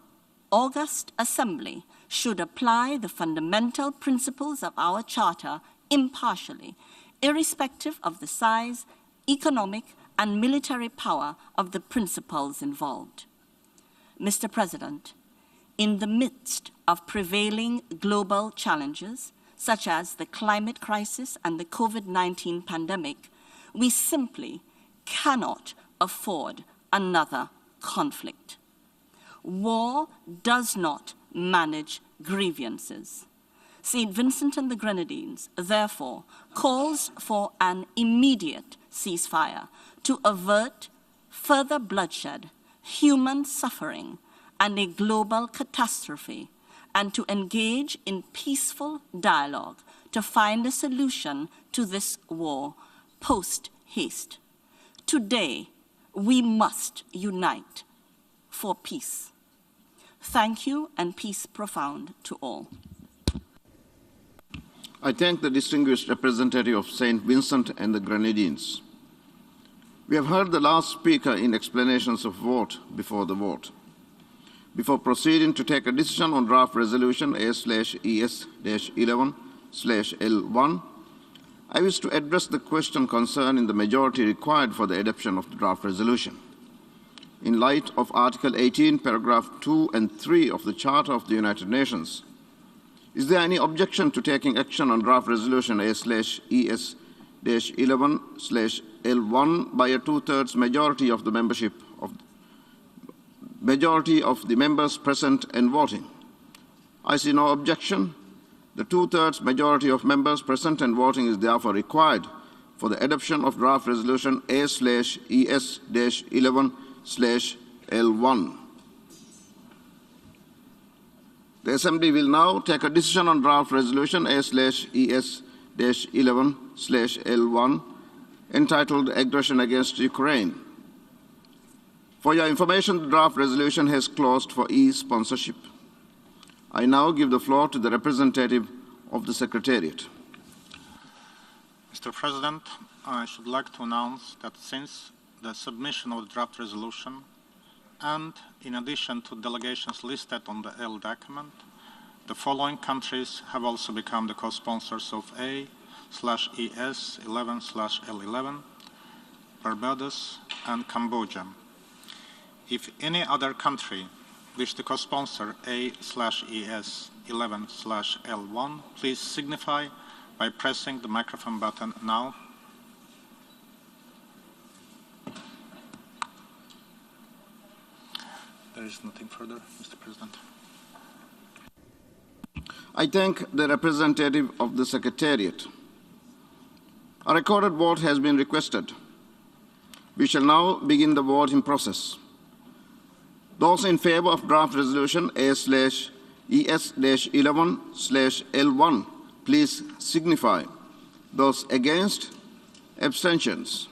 august assembly should apply the fundamental principles of our charter impartially, irrespective of the size, economic, and military power of the principles involved. Mr. President, in the midst of prevailing global challenges, such as the climate crisis and the COVID-19 pandemic, we simply cannot afford another conflict. War does not manage grievances. St. Vincent and the Grenadines, therefore, calls for an immediate ceasefire to avert further bloodshed, human suffering, and a global catastrophe, and to engage in peaceful dialogue to find a solution to this war post-haste. Today, we must unite for peace. Thank you, and peace profound to all. I thank the distinguished representative of St. Vincent and the Grenadines. We have heard the last speaker in explanations of vote before the vote. Before proceeding to take a decision on draft resolution A/ES-11/L1, I wish to address the question concerning the majority required for the adoption of the draft resolution. In light of Article 18, paragraph 2 and 3 of the Charter of the United Nations, is there any objection to taking action on draft resolution A/ES-11/L1 by a two-thirds majority of the members present and voting? I see no objection. The two-thirds majority of members present and voting is therefore required for the adoption of draft resolution A/ES-11/L1. The Assembly will now take a decision on draft resolution A/ES-11/L1 entitled Aggression Against Ukraine. For your information, the draft resolution has closed for e-sponsorship. I now give the floor to the representative of the Secretariat. Mr. President, I should like to announce that since the submission of the draft resolution, and in addition to delegations listed on the L document, the following countries have also become the co-sponsors of A/ES-11/L11, Barbados and Cambodia. If any other country wish to co-sponsor A/ES-11/L1, please signify by pressing the microphone button now. There is nothing further, Mr. President. I thank the representative of the Secretariat. A recorded vote has been requested. We shall now begin the voting process. Those in favor of draft resolution A/ES-11/L1, please signify. Those against, abstentions.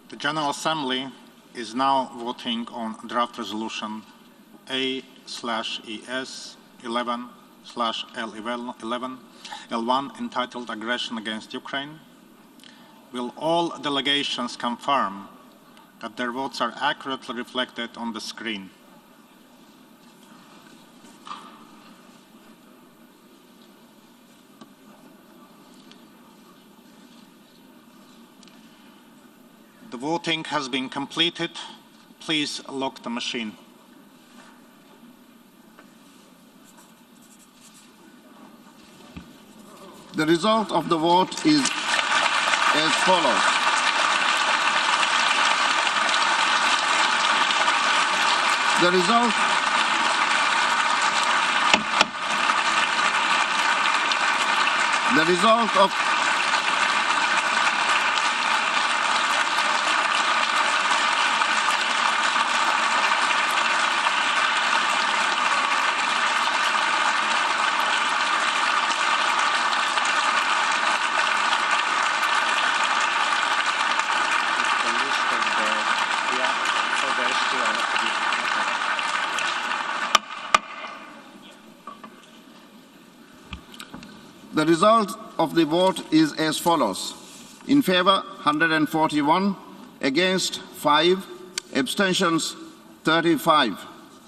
The General Assembly is now voting on draft resolution A/ES-11/L1 entitled Aggression Against Ukraine. Will all delegations confirm that their votes are accurately reflected on the screen? The voting has been completed. Please lock the machine. The result of the vote is as follows. The result of The result of the vote is as follows. In favor, 141. Against, 5. Abstentions, 35.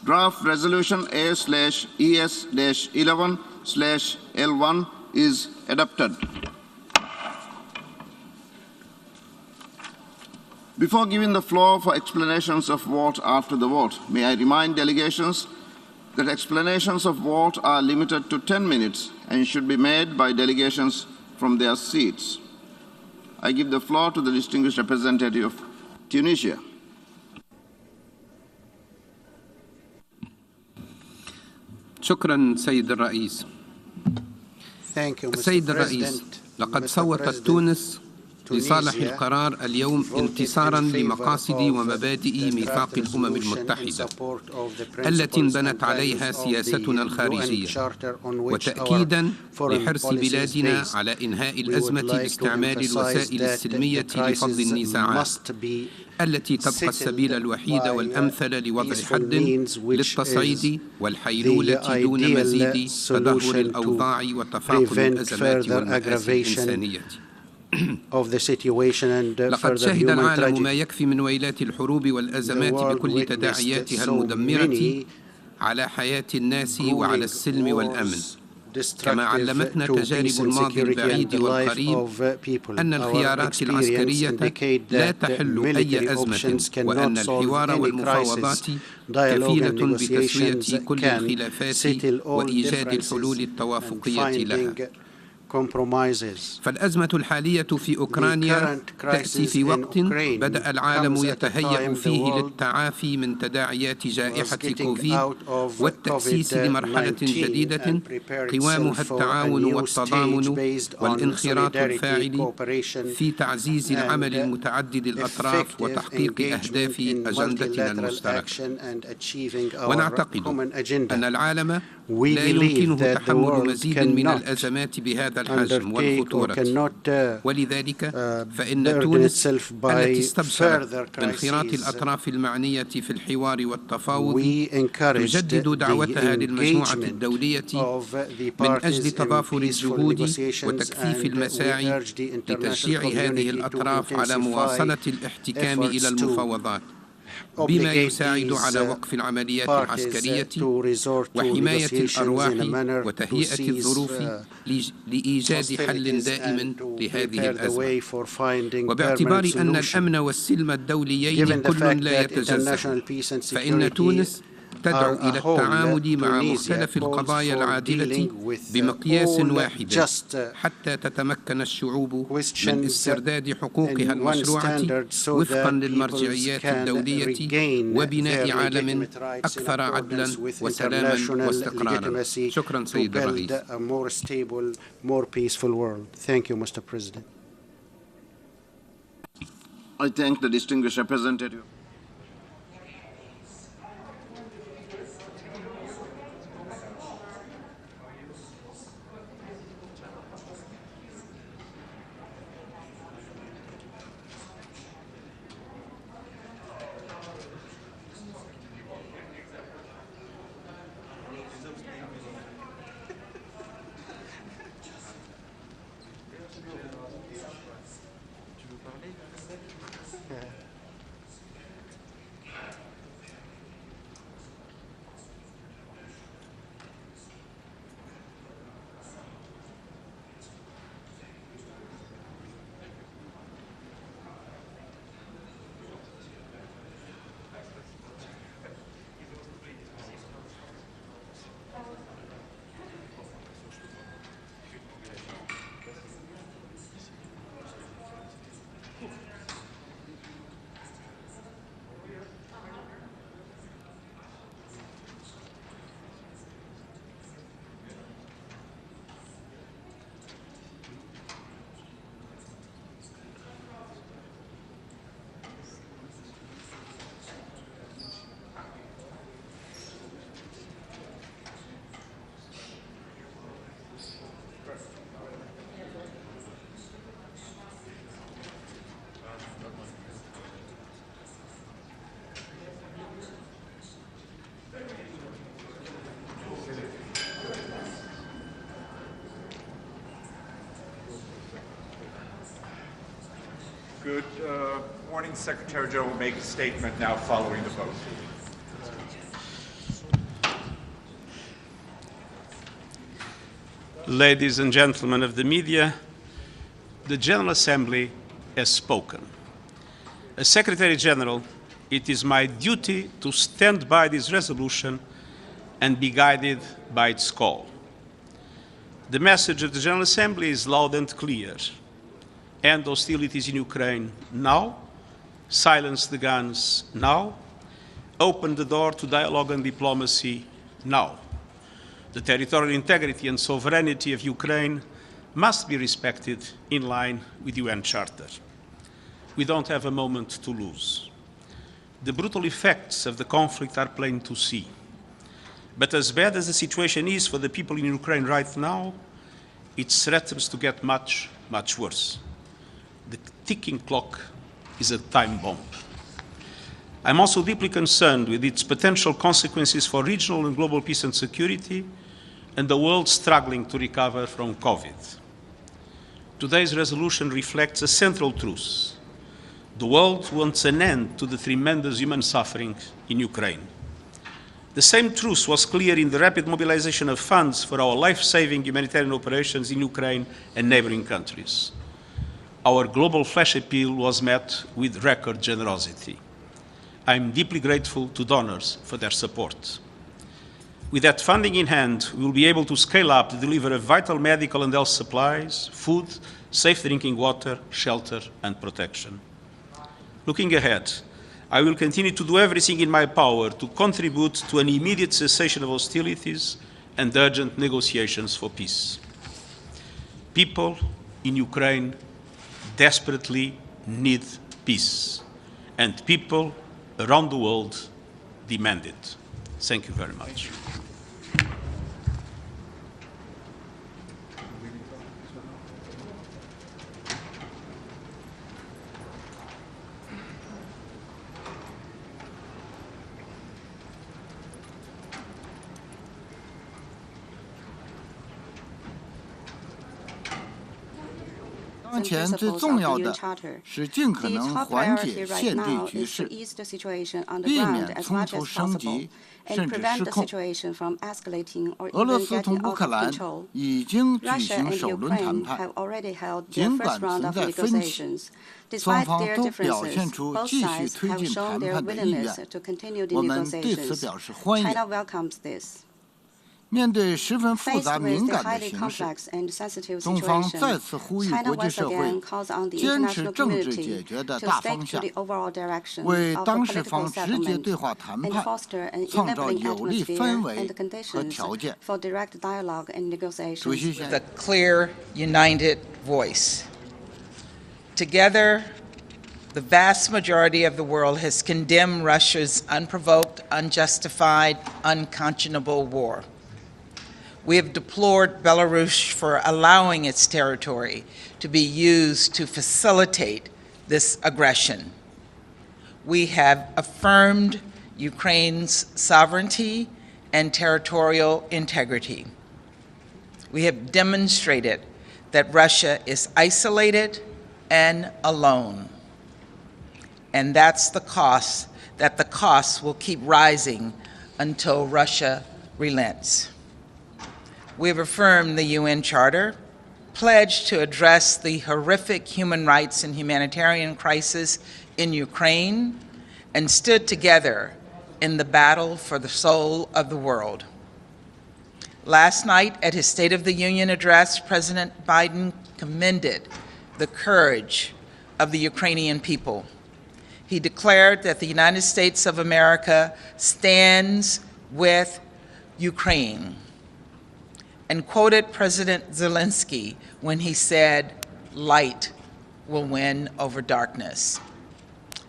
Draft Resolution A/ES/11/L1 is adopted. Before giving the floor for explanations of vote after the vote, may I remind delegations that explanations of vote are limited to 10 minutes and should be made by delegations from their seats. I give the floor to the distinguished representative of Tunisia. شكرا سيد الرئيس. السيد الرئيس، لقد صوتت تونس لصالح القرار اليوم انتصارا لمقاصد ومبادئ ميثاق الأمم المتحدة التي انبنت عليها سياستنا الخارجية، وتأكيدا لحرص بلادنا على إنهاء الأزمة باستعمال الوسائل السلمية لفض النزاعات التي تبقى السبيل الوحيد والأمثل لوضع حد للتصعيد والحيلولة دون مزيد تدهور الأوضاع وتفاقم الأزمات والمآسي الإنسانية. لقد شهد العالم ما يكفي من ويلات الحروب والأزمات بكل تداعياتها المدمرة على حياة الناس وعلى السلم والأمن. كما علمتنا تجارب الماضي البعيد والقريب أن الخيارات العسكرية لا تحل أي أزمة، وأن الحوار والمفاوضات كفيلة بتسوية كل الخلافات وإيجاد الحلول التوافقية لها. فالأزمة الحالية في أوكرانيا تأتي في وقت بدأ العالم يتهيأ فيه للتعافي من تداعيات جائحة كوفيد والتأسيس لمرحلة جديدة قوامها التعاون والتضامن والانخراط الفاعل في تعزيز العمل المتعدد الأطراف وتحقيق أهداف أجندتنا المشتركة. ونعتقد أن العالم لا يمكنه تحمل مزيد من الأزمات بهذا الحجم والخطورة، ولذلك فإن تونس التي استبشرت بانخراط الأطراف المعنية في الحوار والتفاوض تجدد دعوتها للمجموعة الدولية من أجل تضافر الجهود وتكثيف المساعي لتشجيع هذه الأطراف على مواصلة الاحتكام إلى المفاوضات، بما يساعد على وقف العمليات العسكرية وحماية الأرواح وتهيئة الظروف لإيجاد حل دائم لهذه الأزمة. وباعتبار أن الأمن والسلم الدوليين كل لا يتجزأ، فإن تونس تدعو إلى التعامل مع مختلف القضايا العادلة بمقياس واحد حتى تتمكن الشعوب من استرداد حقوقها المشروعة وفقا للمرجعيات الدولية وبناء عالم أكثر عدلا وسلاما واستقرارا. شكرا سيد الرئيس. I thank the distinguished representative. Good morning. Secretary General will make a statement now following the vote. Ladies and gentlemen of the media, the General Assembly has spoken. As Secretary General, it is my duty to stand by this resolution and be guided by its call. The message of the General Assembly is loud and clear. End hostilities in Ukraine now, silence the guns now, open the door to dialogue and diplomacy now. The territorial integrity and sovereignty of Ukraine must be respected in line with the UN Charter. We don't have a moment to lose. The brutal effects of the conflict are plain to see. But as bad as the situation is for the people in Ukraine right now, it threatens to get much, much worse. The ticking clock is a time bomb. I'm also deeply concerned with its potential consequences for regional and global peace and security, and the world struggling to recover from COVID. Today's resolution reflects a central truth. The world wants an end to the tremendous human suffering in Ukraine. The same truth was clear in the rapid mobilization of funds for our life-saving humanitarian operations in Ukraine and neighboring countries. Our global flash appeal was met with record generosity. I'm deeply grateful to donors for their support. With that funding in hand, we will be able to scale up the delivery of vital medical and health supplies, food, safe drinking water, shelter, and protection. Looking ahead, I will continue to do everything in my power to contribute to an immediate cessation of hostilities and urgent negotiations for peace. People in Ukraine desperately need peace, and people around the world demand it. Thank you very much.当前最重要的是尽可能缓解现地局势，避免冲突升级甚至失控。俄罗斯同乌克兰已经举行首轮谈判，尽管存在分歧，双方都表现出继续推进谈判的意愿，我们对此表示欢迎。面对十分复杂敏感的形势，中方再次呼吁国际社会坚持政治解决的大方向，为当事方直接对话谈判创造有利氛围和条件。主席先生。 The clear, united voice. Together, the vast majority of the world has condemned Russia's unprovoked, unjustified, unconscionable war. We have deplored Belarus for allowing its territory to be used to facilitate this aggression. We have affirmed Ukraine's sovereignty and territorial integrity. We have demonstrated that Russia is isolated and alone. And that's the cost, that the costs will keep rising until Russia relents. We have affirmed the UN Charter, pledged to address the horrific human rights and humanitarian crisis in Ukraine, and stood together in the battle for the soul of the world. Last night, at his State of the Union address, President Biden commended the courage of the Ukrainian people. He declared that the United States of America stands with Ukraine, and quoted President Zelensky when he said, "Light will win over darkness."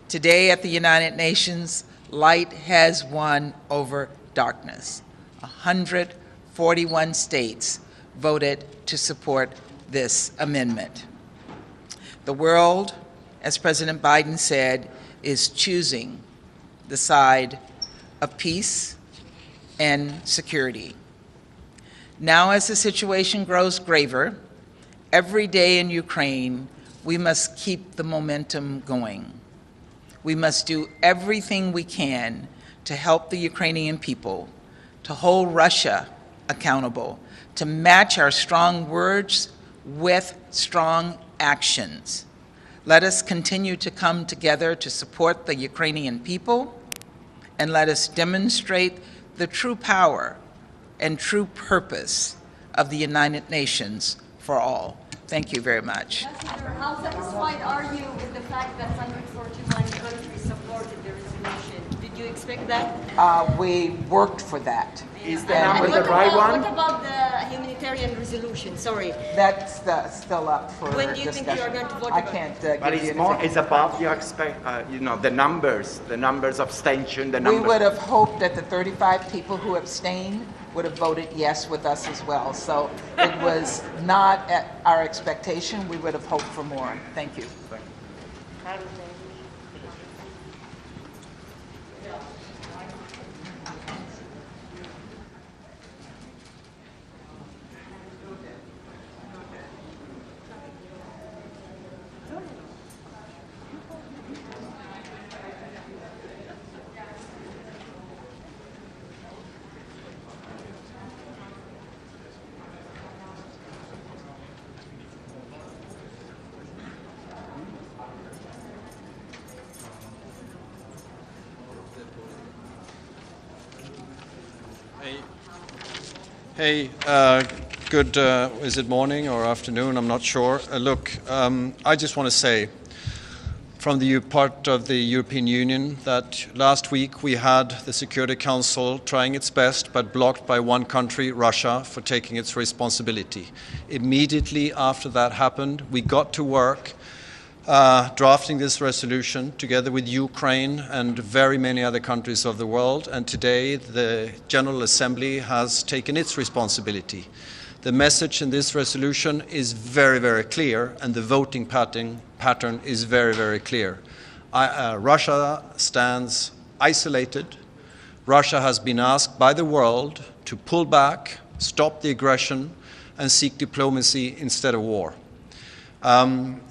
Today at the United Nations, light has won over darkness. 141 states voted to support this amendment. The world, as President Biden said, is choosing the side of peace and security. Now, as the situation grows graver, every day in Ukraine, we must keep the momentum going. We must do everything we can to help the Ukrainian people, to hold Russia accountable, to match our strong words with strong actions. Let us continue to come together to support the Ukrainian people, and let us demonstrate the true power and true purpose of the United Nations for all. Thank you very much. Ambassador, how satisfied are you with the fact that 141 countries supported the resolution? Did you expect that? We worked for that. Is the number the right one? What about the humanitarian resolution? Sorry. That's still up for when do you discussion. think you are going to vote I about can't but give you it's more, anything. it's about your the numbers of abstention, the numbers. We would have hoped that the 35 people who abstained would have voted yes with us as well. So it was not at our expectation. We would have hoped for more. Thank you. Hey, good, is it morning or afternoon? I'm not sure. Look, I just want to say from the part of the European Union that last week we had the Security Council trying its best but blocked by one country, Russia, for taking its responsibility. Immediately after that happened, we got to work drafting this resolution together with Ukraine and very many other countries of the world, and today the General Assembly has taken its responsibility. The message in this resolution is very, very clear, and the voting pattern is very, very clear. Russia stands isolated. Russia has been asked by the world to pull back, stop the aggression, and seek diplomacy instead of war.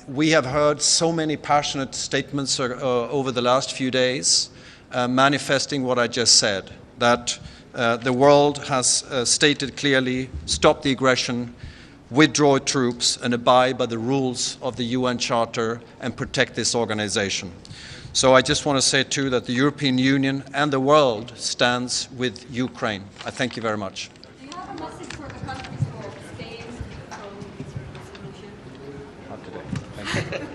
We have heard so many passionate statements over the last few days manifesting what I just said, that the world has stated clearly, stop the aggression, withdraw troops, and abide by the rules of the UN Charter and protect this organization. So I just want to say, too, that the European Union and the world stands with Ukraine. I thank you very much. Do you have a message for the countries who are abstaining from this resolution? Not today. Thank you.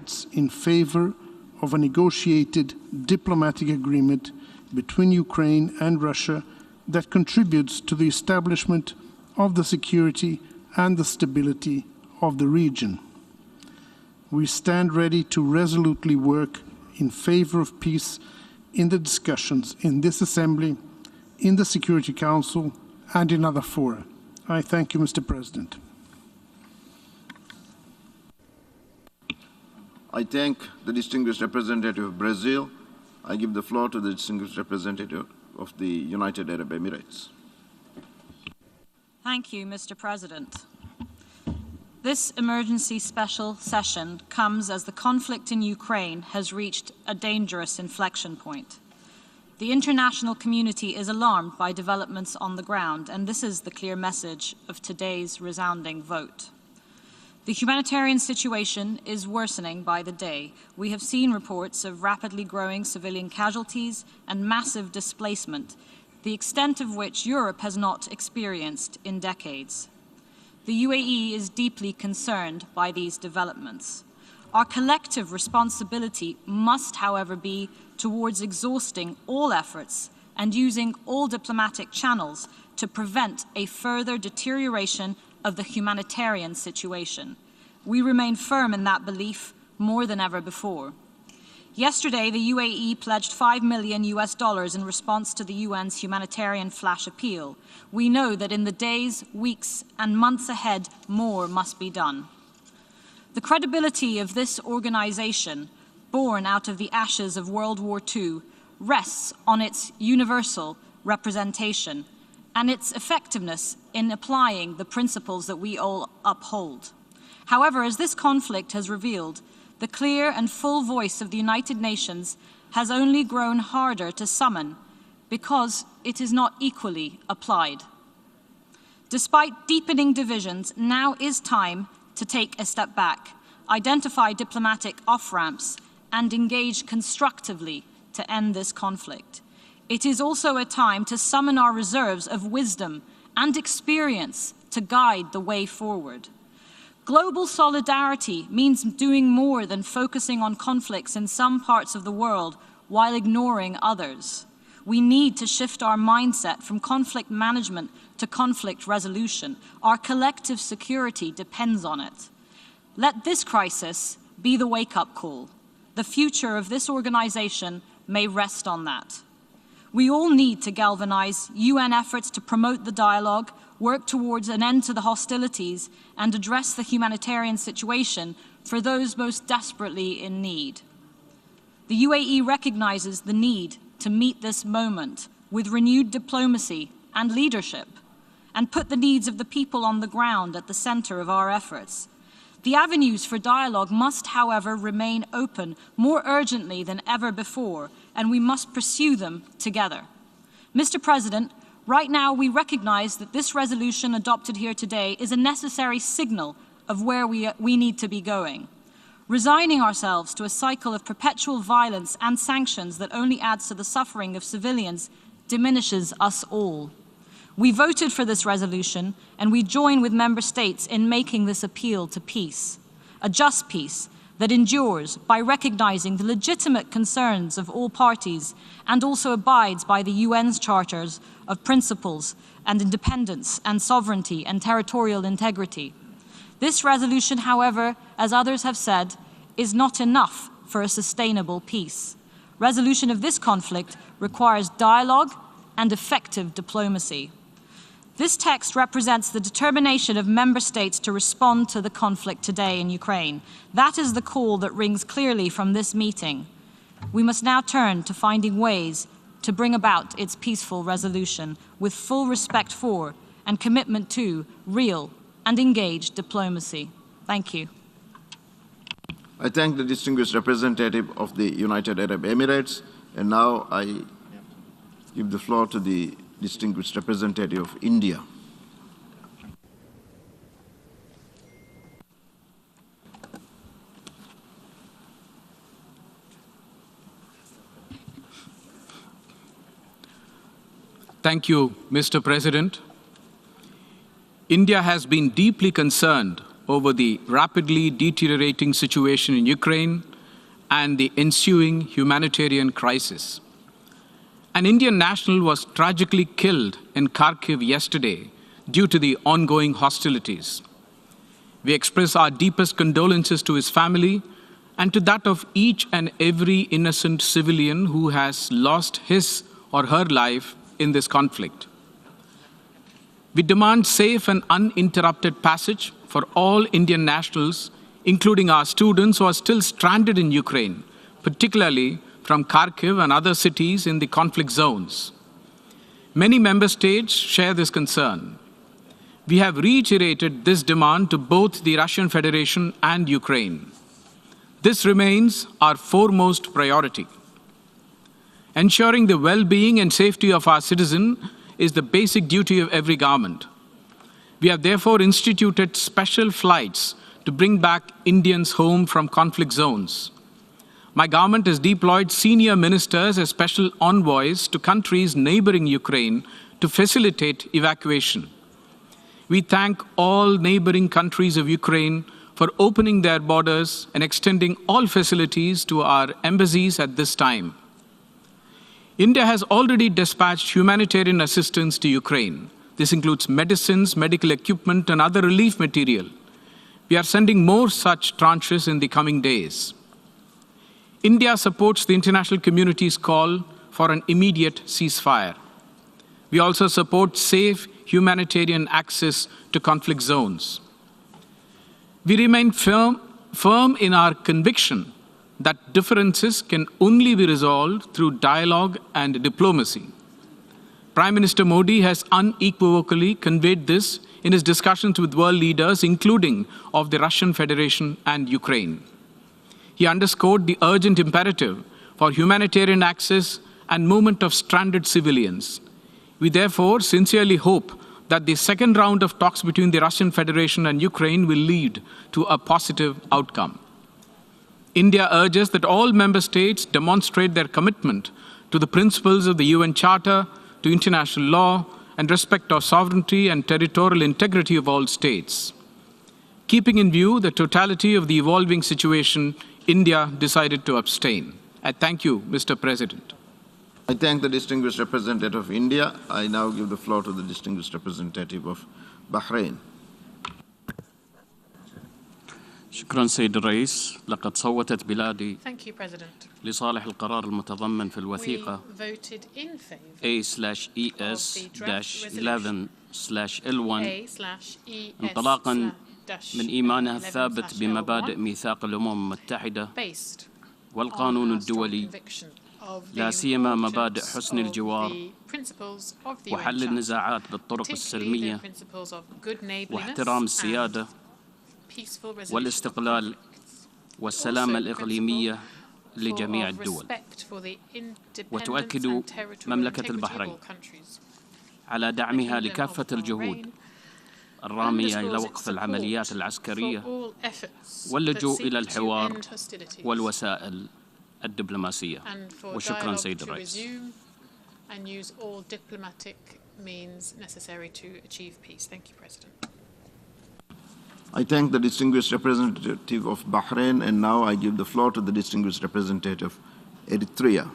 efforts in favor of a negotiated diplomatic agreement between Ukraine and Russia that contributes to the establishment of the security and the stability of the region. We stand ready to resolutely work in favor of peace in the discussions in this Assembly, in the Security Council, and in other fora. I thank you, Mr. President. I thank the distinguished representative of Brazil. I give the floor to the distinguished representative of the United Arab Emirates. Thank you, Mr. President. This emergency special session comes as the conflict in Ukraine has reached a dangerous inflection point. The international community is alarmed by developments on the ground, and this is the clear message of today's resounding vote. The humanitarian situation is worsening by the day. We have seen reports of rapidly growing civilian casualties and massive displacement, the extent of which Europe has not experienced in decades. The UAE is deeply concerned by these developments. Our collective responsibility must, however, be towards exhausting all efforts and using all diplomatic channels to prevent a further deterioration of the humanitarian situation. We remain firm in that belief more than ever before. Yesterday, the UAE pledged $5 million in response to the UN's humanitarian flash appeal. We know that in the days, weeks, and months ahead, more must be done. The credibility of this organization, born out of the ashes of World War II, rests on its universal representation and its effectiveness in applying the principles that we all uphold. However, as this conflict has revealed, the clear and full voice of the United Nations has only grown harder to summon because it is not equally applied. Despite deepening divisions, now is time to take a step back, identify diplomatic off-ramps, and engage constructively to end this conflict. It is also a time to summon our reserves of wisdom and experience to guide the way forward. Global solidarity means doing more than focusing on conflicts in some parts of the world while ignoring others. We need to shift our mindset from conflict management to conflict resolution. Our collective security depends on it. Let this crisis be the wake-up call. The future of this organization may rest on that. We all need to galvanize UN efforts to promote the dialogue, work towards an end to the hostilities, and address the humanitarian situation for those most desperately in need. The UAE recognizes the need to meet this moment with renewed diplomacy and leadership, and put the needs of the people on the ground at the center of our efforts. The avenues for dialogue must, however, remain open more urgently than ever before, and we must pursue them together. Mr. President, right now we recognize that this resolution adopted here today is a necessary signal of where we need to be going. Resigning ourselves to a cycle of perpetual violence and sanctions that only adds to the suffering of civilians diminishes us all. We voted for this resolution, and we join with member states in making this appeal to peace, a just peace that endures by recognizing the legitimate concerns of all parties and also abides by the UN's charters of principles and independence and sovereignty and territorial integrity. This resolution, however, as others have said, is not enough for a sustainable peace. Resolution of this conflict requires dialogue and effective diplomacy. This text represents the determination of member states to respond to the conflict today in Ukraine. That is the call that rings clearly from this meeting. We must now turn to finding ways to bring about its peaceful resolution with full respect for and commitment to real and engaged diplomacy. Thank you. I thank the distinguished representative of the United Arab Emirates, and now I give the floor to the distinguished representative of India. Thank you, Mr. President. India has been deeply concerned over the rapidly deteriorating situation in Ukraine and the ensuing humanitarian crisis. An Indian national was tragically killed in Kharkiv yesterday due to the ongoing hostilities. We express our deepest condolences to his family and to that of each and every innocent civilian who has lost his or her life in this conflict. We demand safe and uninterrupted passage for all Indian nationals, including our students who are still stranded in Ukraine, particularly from Kharkiv and other cities in the conflict zones. Many member states share this concern. We have reiterated this demand to both the Russian Federation and Ukraine. This remains our foremost priority. Ensuring the well-being and safety of our citizens is the basic duty of every government. We have therefore instituted special flights to bring back Indians home from conflict zones. My government has deployed senior ministers as special envoys to countries neighboring Ukraine to facilitate evacuation. We thank all neighboring countries of Ukraine for opening their borders and extending all facilities to our embassies at this time. India has already dispatched humanitarian assistance to Ukraine. This includes medicines, medical equipment, and other relief material. We are sending more such tranches in the coming days. India supports the international community's call for an immediate ceasefire. We also support safe humanitarian access to conflict zones. We remain firm in our conviction that differences can only be resolved through dialogue and diplomacy. Prime Minister Modi has unequivocally conveyed this in his discussions with world leaders, including of the Russian Federation and Ukraine. He underscored the urgent imperative for humanitarian access and movement of stranded civilians. We therefore sincerely hope that the second round of talks between the Russian Federation and Ukraine will lead to a positive outcome. India urges that all member states demonstrate their commitment to the principles of the UN Charter, to international law, and respect of sovereignty and territorial integrity of all states. Keeping in view the totality of the evolving situation, India decided to abstain. I thank you, Mr. President. I thank the distinguished representative of India. I now give the floor to the distinguished representative of Bahrain. شكرا سيد الرئيس. لقد صوتت بلادي لصالح القرار المتضمن في الوثيقة A/ES-11/L1 انطلاقا من إيمانها الثابت بمبادئ ميثاق الأمم المتحدة والقانون الدولي، لا سيما مبادئ حسن الجوار وحل النزاعات بالطرق السلمية واحترام السيادة والاستقلال والسلامة الإقليمية لجميع الدول. وتؤكد مملكة البحرين على دعمها لكافة الجهود الرامية إلى وقف العمليات العسكرية واللجوء إلى الحوار والوسائل الدبلوماسية. وشكرا سيد الرئيس. I thank the distinguished representative of Bahrain, and now I give the floor to the distinguished representative of Eritrea.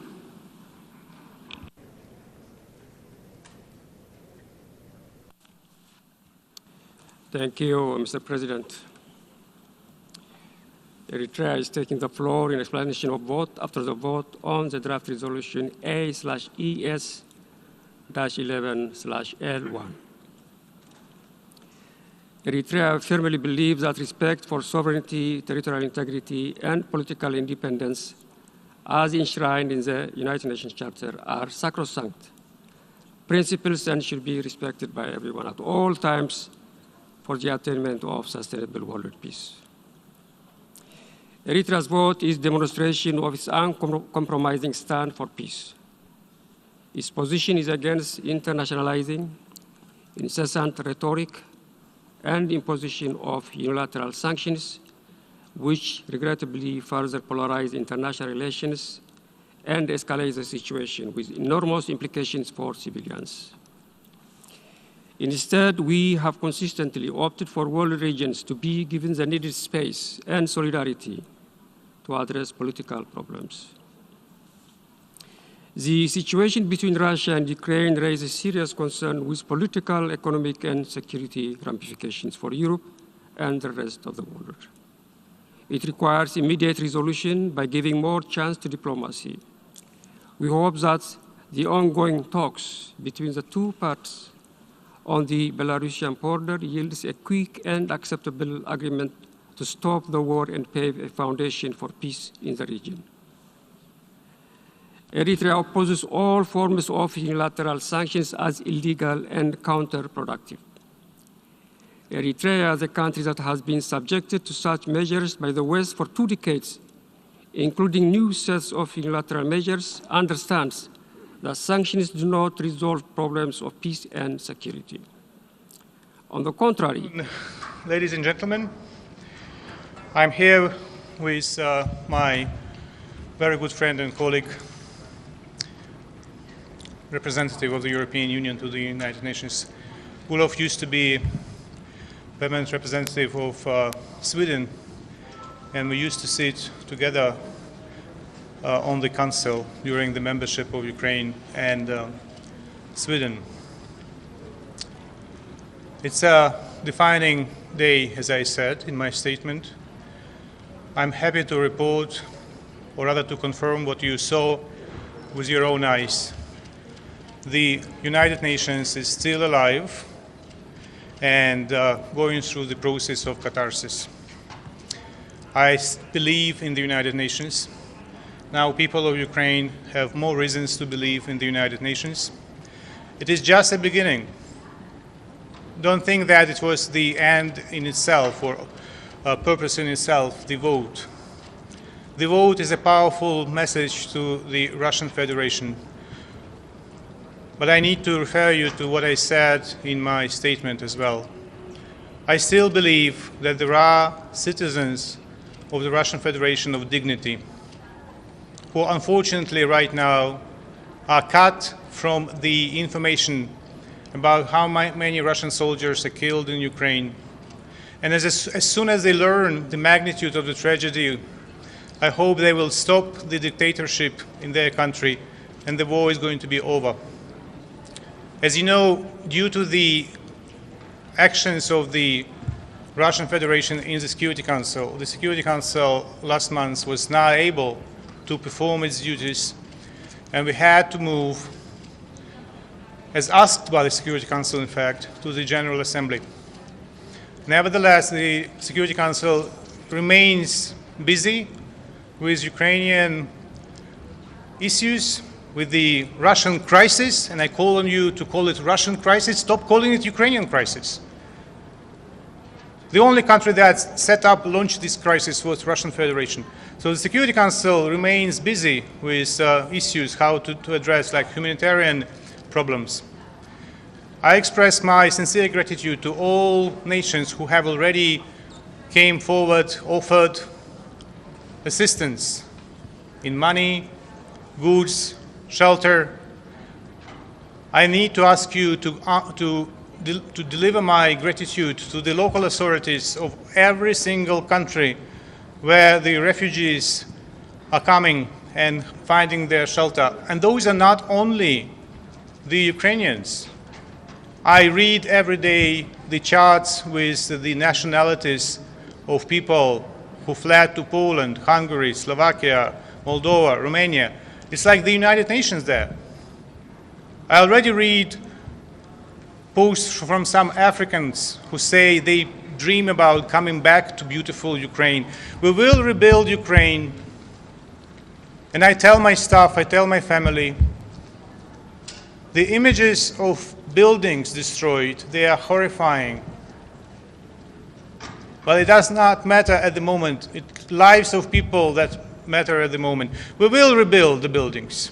Thank you, Mr. President. Eritrea is taking the floor in explanation of vote after the vote on the draft resolution A/ES-11/L1. Eritrea firmly believes that respect for sovereignty, territorial integrity, and political independence, as enshrined in the United Nations Charter, are sacrosanct principles and should be respected by everyone at all times for the attainment of sustainable world peace. Eritrea's vote is demonstration of its uncompromising stand for peace. Its position is against internationalizing, incessant rhetoric, and imposition of unilateral sanctions, which regrettably further polarize international relations and escalate the situation with enormous implications for civilians. Instead, we have consistently opted for world regions to be given the needed space and solidarity to address political problems. The situation between Russia and Ukraine raises serious concern with political, economic, and security ramifications for Europe and the rest of the world. It requires immediate resolution by giving more chance to diplomacy. We hope that the ongoing talks between the two parties on the Belarusian border yields a quick and acceptable agreement to stop the war and pave a foundation for peace in the region. Eritrea opposes all forms of unilateral sanctions as illegal and counterproductive. Eritrea, the country that has been subjected to such measures by the West for 2 decades, including new sets of unilateral measures, understands that sanctions do not resolve problems of peace and security. On the contrary, ladies and gentlemen, I'm here with my very good friend and colleague, representative of the European Union to the United Nations. Olof used to be permanent representative of Sweden, and we used to sit together on the Council during the membership of Ukraine and Sweden. It's a defining day, as I said in my statement. I'm happy to report, or rather to confirm what you saw with your own eyes. The United Nations is still alive and going through the process of catharsis. I believe in the United Nations. Now people of Ukraine have more reasons to believe in the United Nations. It is just a beginning. Don't think that it was the end in itself or a purpose in itself, the vote. The vote is a powerful message to the Russian Federation. But I need to refer you to what I said in my statement as well. I still believe that there are citizens of the Russian Federation of dignity who unfortunately right now are cut from the information about how many Russian soldiers are killed in Ukraine. And as soon as they learn the magnitude of the tragedy, I hope they will stop the dictatorship in their country and the war is going to be over. As you know, due to the actions of the Russian Federation in the Security Council last month was not able to perform its duties, and we had to move, as asked by the Security Council, in fact, to the General Assembly. Nevertheless, the Security Council remains busy with Ukrainian issues, with the Russian crisis, and I call on you to call it Russian crisis. Stop calling it Ukrainian crisis. The only country that launched this crisis was Russian Federation. So the Security Council remains busy with issues, how to address like humanitarian problems. I express my sincere gratitude to all nations who have already came forward, offered assistance in money, goods, shelter. I need to ask you to deliver my gratitude to the local authorities of every single country where the refugees are coming and finding their shelter. And those are not only the Ukrainians. I read every day the charts with the nationalities of people who fled to Poland, Hungary, Slovakia, Moldova, Romania. It's like the United Nations there. I already read posts from some Africans who say they dream about coming back to beautiful Ukraine. We will rebuild Ukraine. And I tell my staff, I tell my family, the images of buildings destroyed, they are horrifying. But it does not matter at the moment. It's lives of people that matter at the moment. We will rebuild the buildings.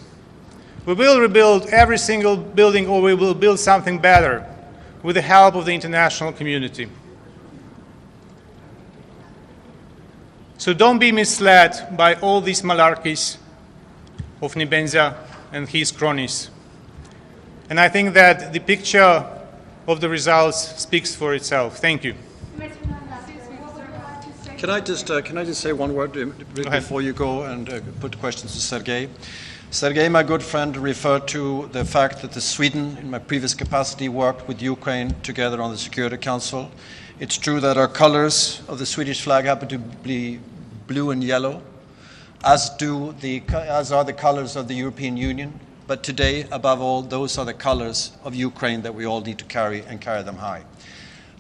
We will rebuild every single building, or we will build something better with the help of the international community. So don't be misled by all these malarkeys of Nebenza and his cronies. And I think that the picture of the results speaks for itself. Thank you. Can I just say one word before you go and put questions to Sergei? Sergei, my good friend, referred to the fact that Sweden, in my previous capacity, worked with Ukraine together on the Security Council. It's true that our colors of the Swedish flag happen to be blue and yellow, as are the colors of the European Union. But today, above all, those are the colors of Ukraine that we all need to carry and carry them high.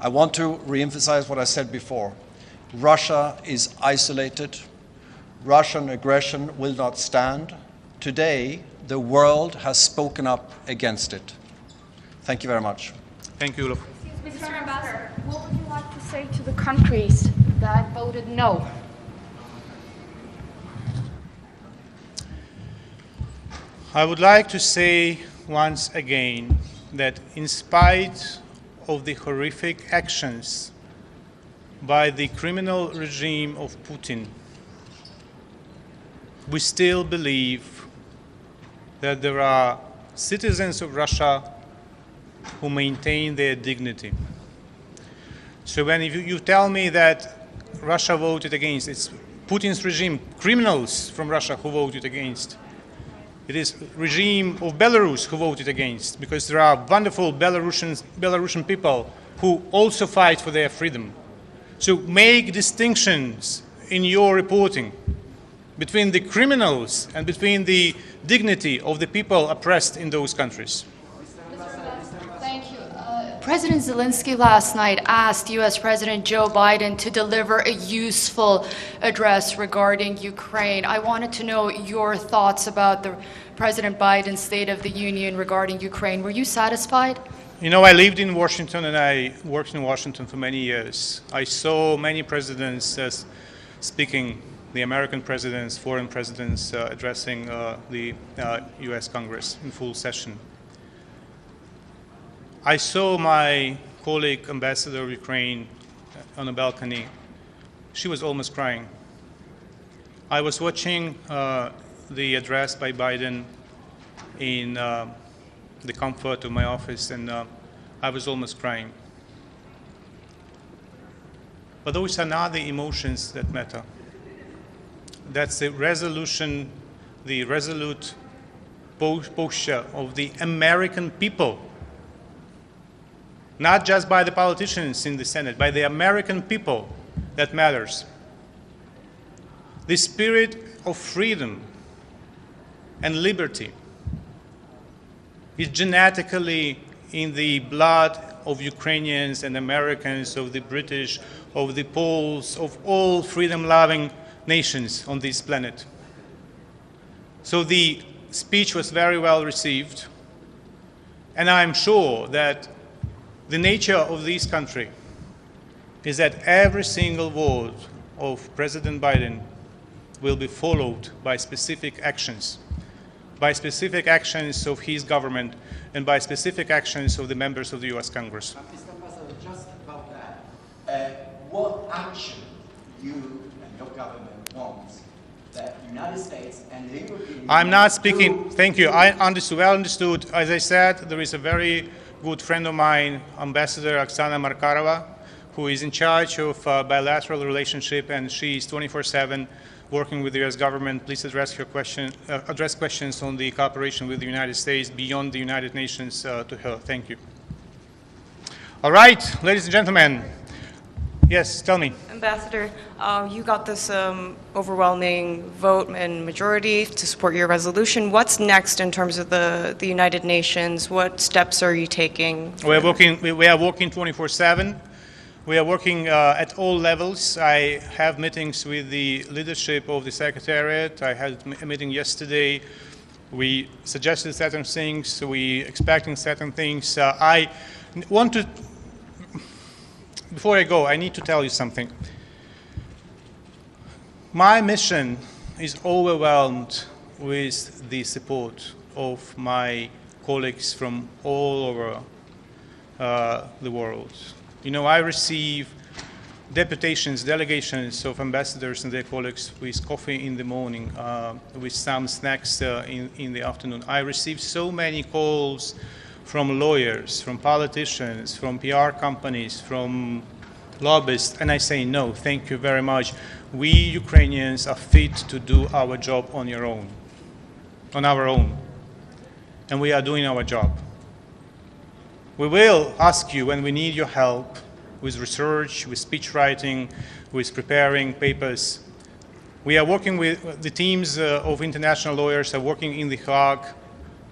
I want to re-emphasize what I said before. Russia is isolated. Russian aggression will not stand. Today, the world has spoken up against it. Thank you very much. Thank you, Olof. Mr. Ambassador, what would you like to say to the countries that voted no? I would like to say once again that in spite of the horrific actions by the criminal regime of Putin, we still believe that there are citizens of Russia who maintain their dignity. So when you tell me that Russia voted against, it's Putin's regime, criminals from Russia who voted against. It is regime of Belarus who voted against, because there are wonderful Belarusian people who also fight for their freedom. So make distinctions in your reporting between the criminals and between the dignity of the people oppressed in those countries. Thank you. President Zelensky last night asked U.S. President Joe Biden to deliver a useful address regarding Ukraine. I wanted to know your thoughts about the President Biden's State of the Union regarding Ukraine. Were you satisfied? You know, I lived in Washington and I worked in Washington for many years. I saw many presidents speaking, the American presidents, foreign presidents addressing the U.S. Congress in full session. I saw my colleague, Ambassador of Ukraine, on a balcony. She was almost crying. I was watching the address by Biden in the comfort of my office, and I was almost crying. But those are not the emotions that matter. That's the resolution, the resolute posture of the American people, not just by the politicians in the Senate, by the American people that matters. The spirit of freedom and liberty is genetically in the blood of Ukrainians and Americans, of the British, of the Poles, of all freedom-loving nations on this planet. So the speech was very well received, and I'm sure that the nature of this country is that every single word of President Biden will be followed by specific actions of his government and by specific actions of the members of the U.S. Congress. Mr. President, just about that, what action you and your government wants that the United States and the European Union... I'm not speaking, thank you, I understood, well understood. As I said, there is a very good friend of mine, Ambassador Oksana Markarova, who is in charge of bilateral relationship, and she is 24/7 working with the U.S. government. Please address questions on the cooperation with the United States beyond the United Nations to her. Thank you. All right, ladies and gentlemen. Yes, tell me. Ambassador, you got this overwhelming vote and majority to support your resolution. What's next in terms of the United Nations? What steps are you taking? We are working 24/7. We are working at all levels. I have meetings with the leadership of the Secretariat. I had a meeting yesterday. We suggested certain things. We expecting certain things. I want to, before I go, I need to tell you something. My mission is overwhelmed with the support of my colleagues from all over the world. You know, I receive delegations of ambassadors and their colleagues with coffee in the morning, with some snacks in the afternoon. I receive so many calls from lawyers, from politicians, from PR companies, from lobbyists, and I say no, thank you very much. We Ukrainians are fit to do our job on our own, and we are doing our job. We will ask you when we need your help with research, with speech writing, with preparing papers. We are working with the teams of international lawyers are working in The Hague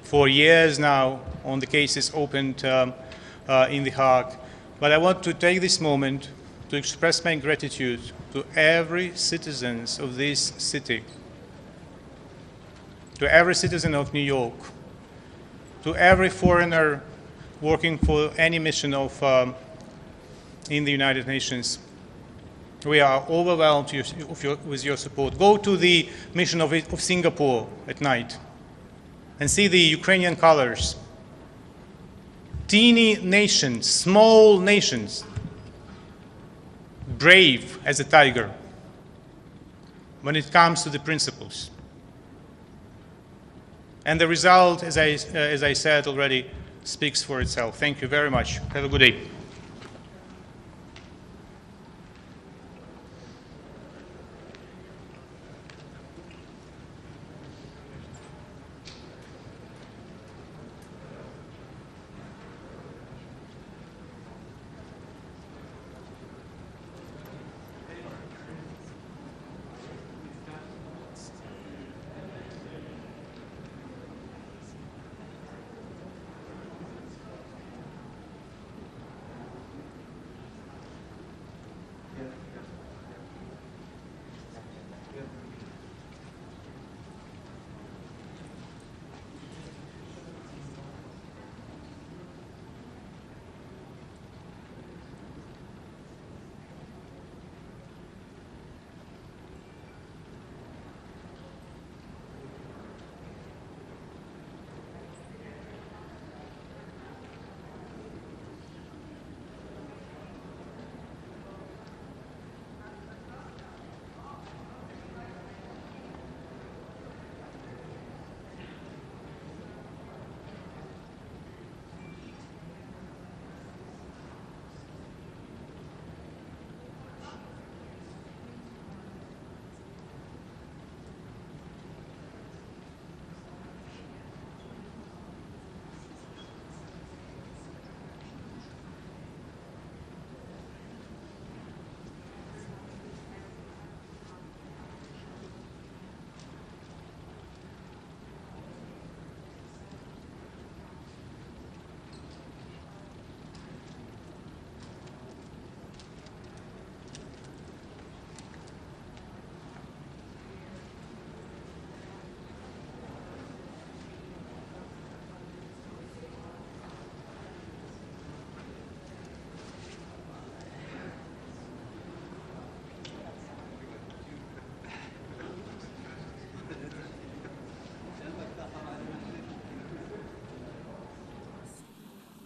for years now on the cases opened in The Hague. But I want to take this moment to express my gratitude to every citizen of this city, to every citizen of New York, to every foreigner working for any mission of in the United Nations. We are overwhelmed with your support. Go to the mission of Singapore at night. and see the Ukrainian colors. Teeny nations, small nations, brave as a tiger when it comes to the principles. And the result, as I said already, speaks for itself. Thank you very much. Have a good day.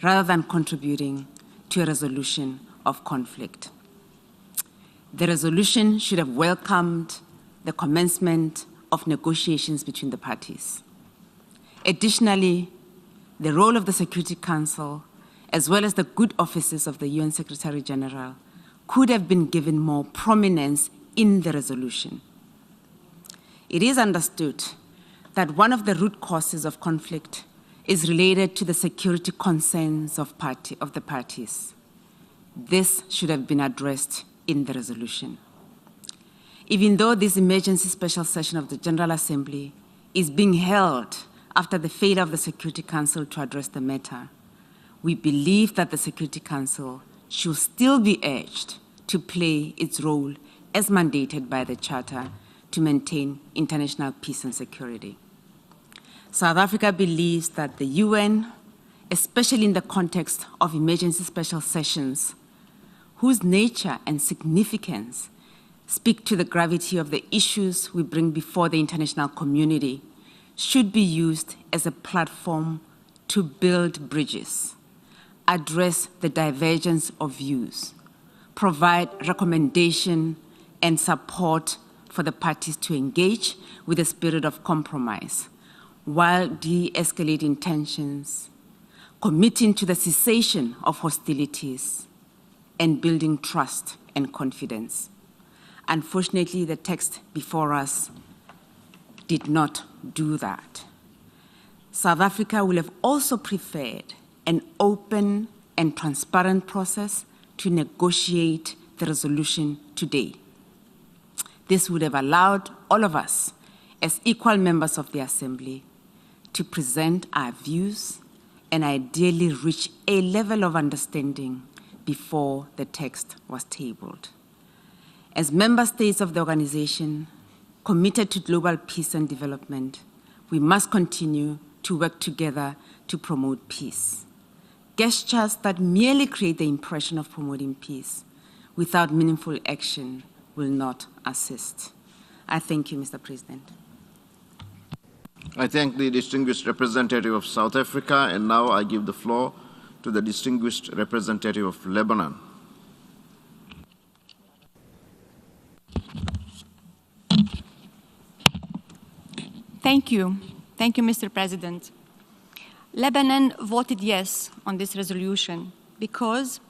rather than contributing to a resolution of conflict. The resolution should have welcomed the commencement of negotiations between the parties. Additionally, the role of the Security Council, as well as the good offices of the UN Secretary General, could have been given more prominence in the resolution. It is understood that one of the root causes of conflict is related to the security concerns of the parties. This should have been addressed in the resolution. Even though this emergency special session of the General Assembly is being held after the failure of the Security Council to address the matter, we believe that the Security Council should still be urged to play its role as mandated by the Charter to maintain international peace and security. South Africa believes that the UN, especially in the context of emergency special sessions, whose nature and significance speak to the gravity of the issues we bring before the international community, should be used as a platform to build bridges, address the divergence of views, provide recommendation and support for the parties to engage with a spirit of compromise, while de-escalating tensions, committing to the cessation of hostilities, and building trust and confidence. Unfortunately, the text before us did not do that. South Africa will have also preferred an open and transparent process to negotiate the resolution today. This would have allowed all of us, as equal members of the Assembly, to present our views and ideally reach a level of understanding before the text was tabled. As member states of the organization committed to global peace and development, we must continue to work together to promote peace. Gestures that merely create the impression of promoting peace without meaningful action will not assist. I thank you, Mr. President. I thank the distinguished representative of South Africa, and now I give the floor to the distinguished representative of Lebanon. Thank you. Thank you, Mr. President. Lebanon voted yes on this resolution because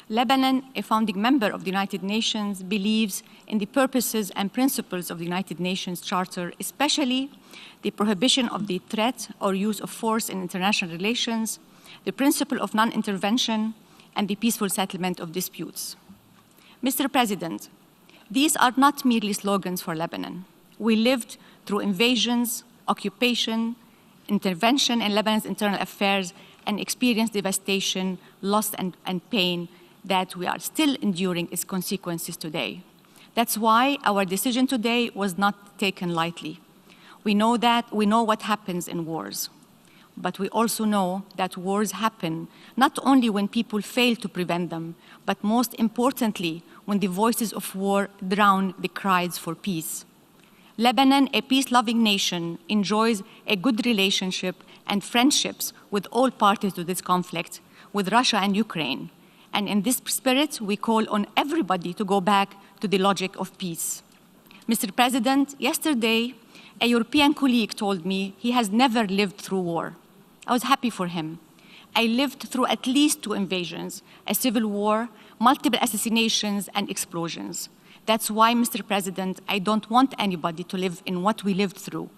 Lebanon, a founding member of the United Nations, believes in the purposes and principles of the United Nations Charter, especially the prohibition of the threat or use of force in international relations, the principle of non-intervention, and the peaceful settlement of disputes. Mr. President, these are not merely slogans for Lebanon. We lived through invasions, occupation, intervention in Lebanon's internal affairs, and experienced devastation, loss, and pain that we are still enduring its consequences today. That's why our decision today was not taken lightly. We know what happens in wars, but we also know that wars happen not only when people fail to prevent them, but most importantly, when the voices of war drown the cries for peace. Lebanon, a peace-loving nation, enjoys a good relationship and friendships with all parties to this conflict, with Russia and Ukraine. And in this spirit, we call on everybody to go back to the logic of peace. Mr. President, yesterday, a European colleague told me he has never lived through war. I was happy for him. I lived through at least 2 invasions, a civil war, multiple assassinations, and explosions. That's why, Mr. President, I don't want anybody to live in what we lived through.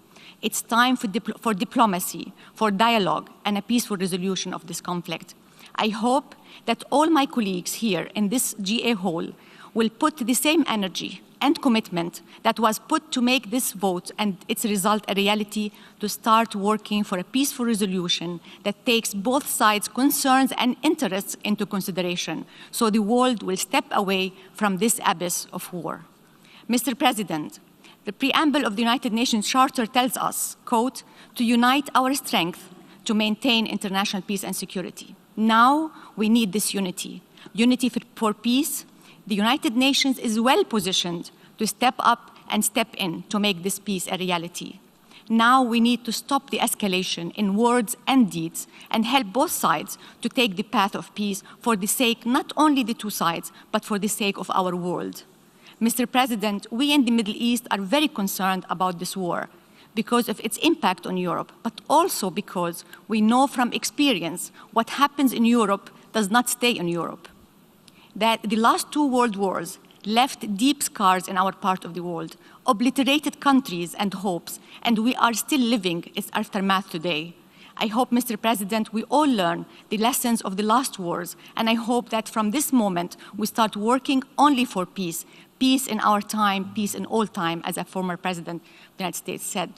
It's time for diplomacy, for dialogue, and a peaceful resolution of this conflict. I hope that all my colleagues here in this GA hall will put the same energy and commitment that was put to make this vote and its result a reality, to start working for a peaceful resolution that takes both sides' concerns and interests into consideration, so the world will step away from this abyss of war. Mr. President, the preamble of the United Nations Charter tells us, quote, to unite our strength to maintain international peace and security. Now we need this unity. Unity for peace. The United Nations is well positioned to step up and step in to make this peace a reality. Now we need to stop the escalation in words and deeds and help both sides to take the path of peace for the sake not only the 2 sides, but for the sake of our world. Mr. President, we in the Middle East are very concerned about this war because of its impact on Europe, but also because we know from experience what happens in Europe does not stay in Europe. That the last 2 world wars left deep scars in our part of the world, obliterated countries and hopes, and we are still living its aftermath today. I hope, Mr. President, we all learn the lessons of the last wars, and I hope that from this moment we start working only for peace. Peace in our time, peace in all time, as a former president of the United States said.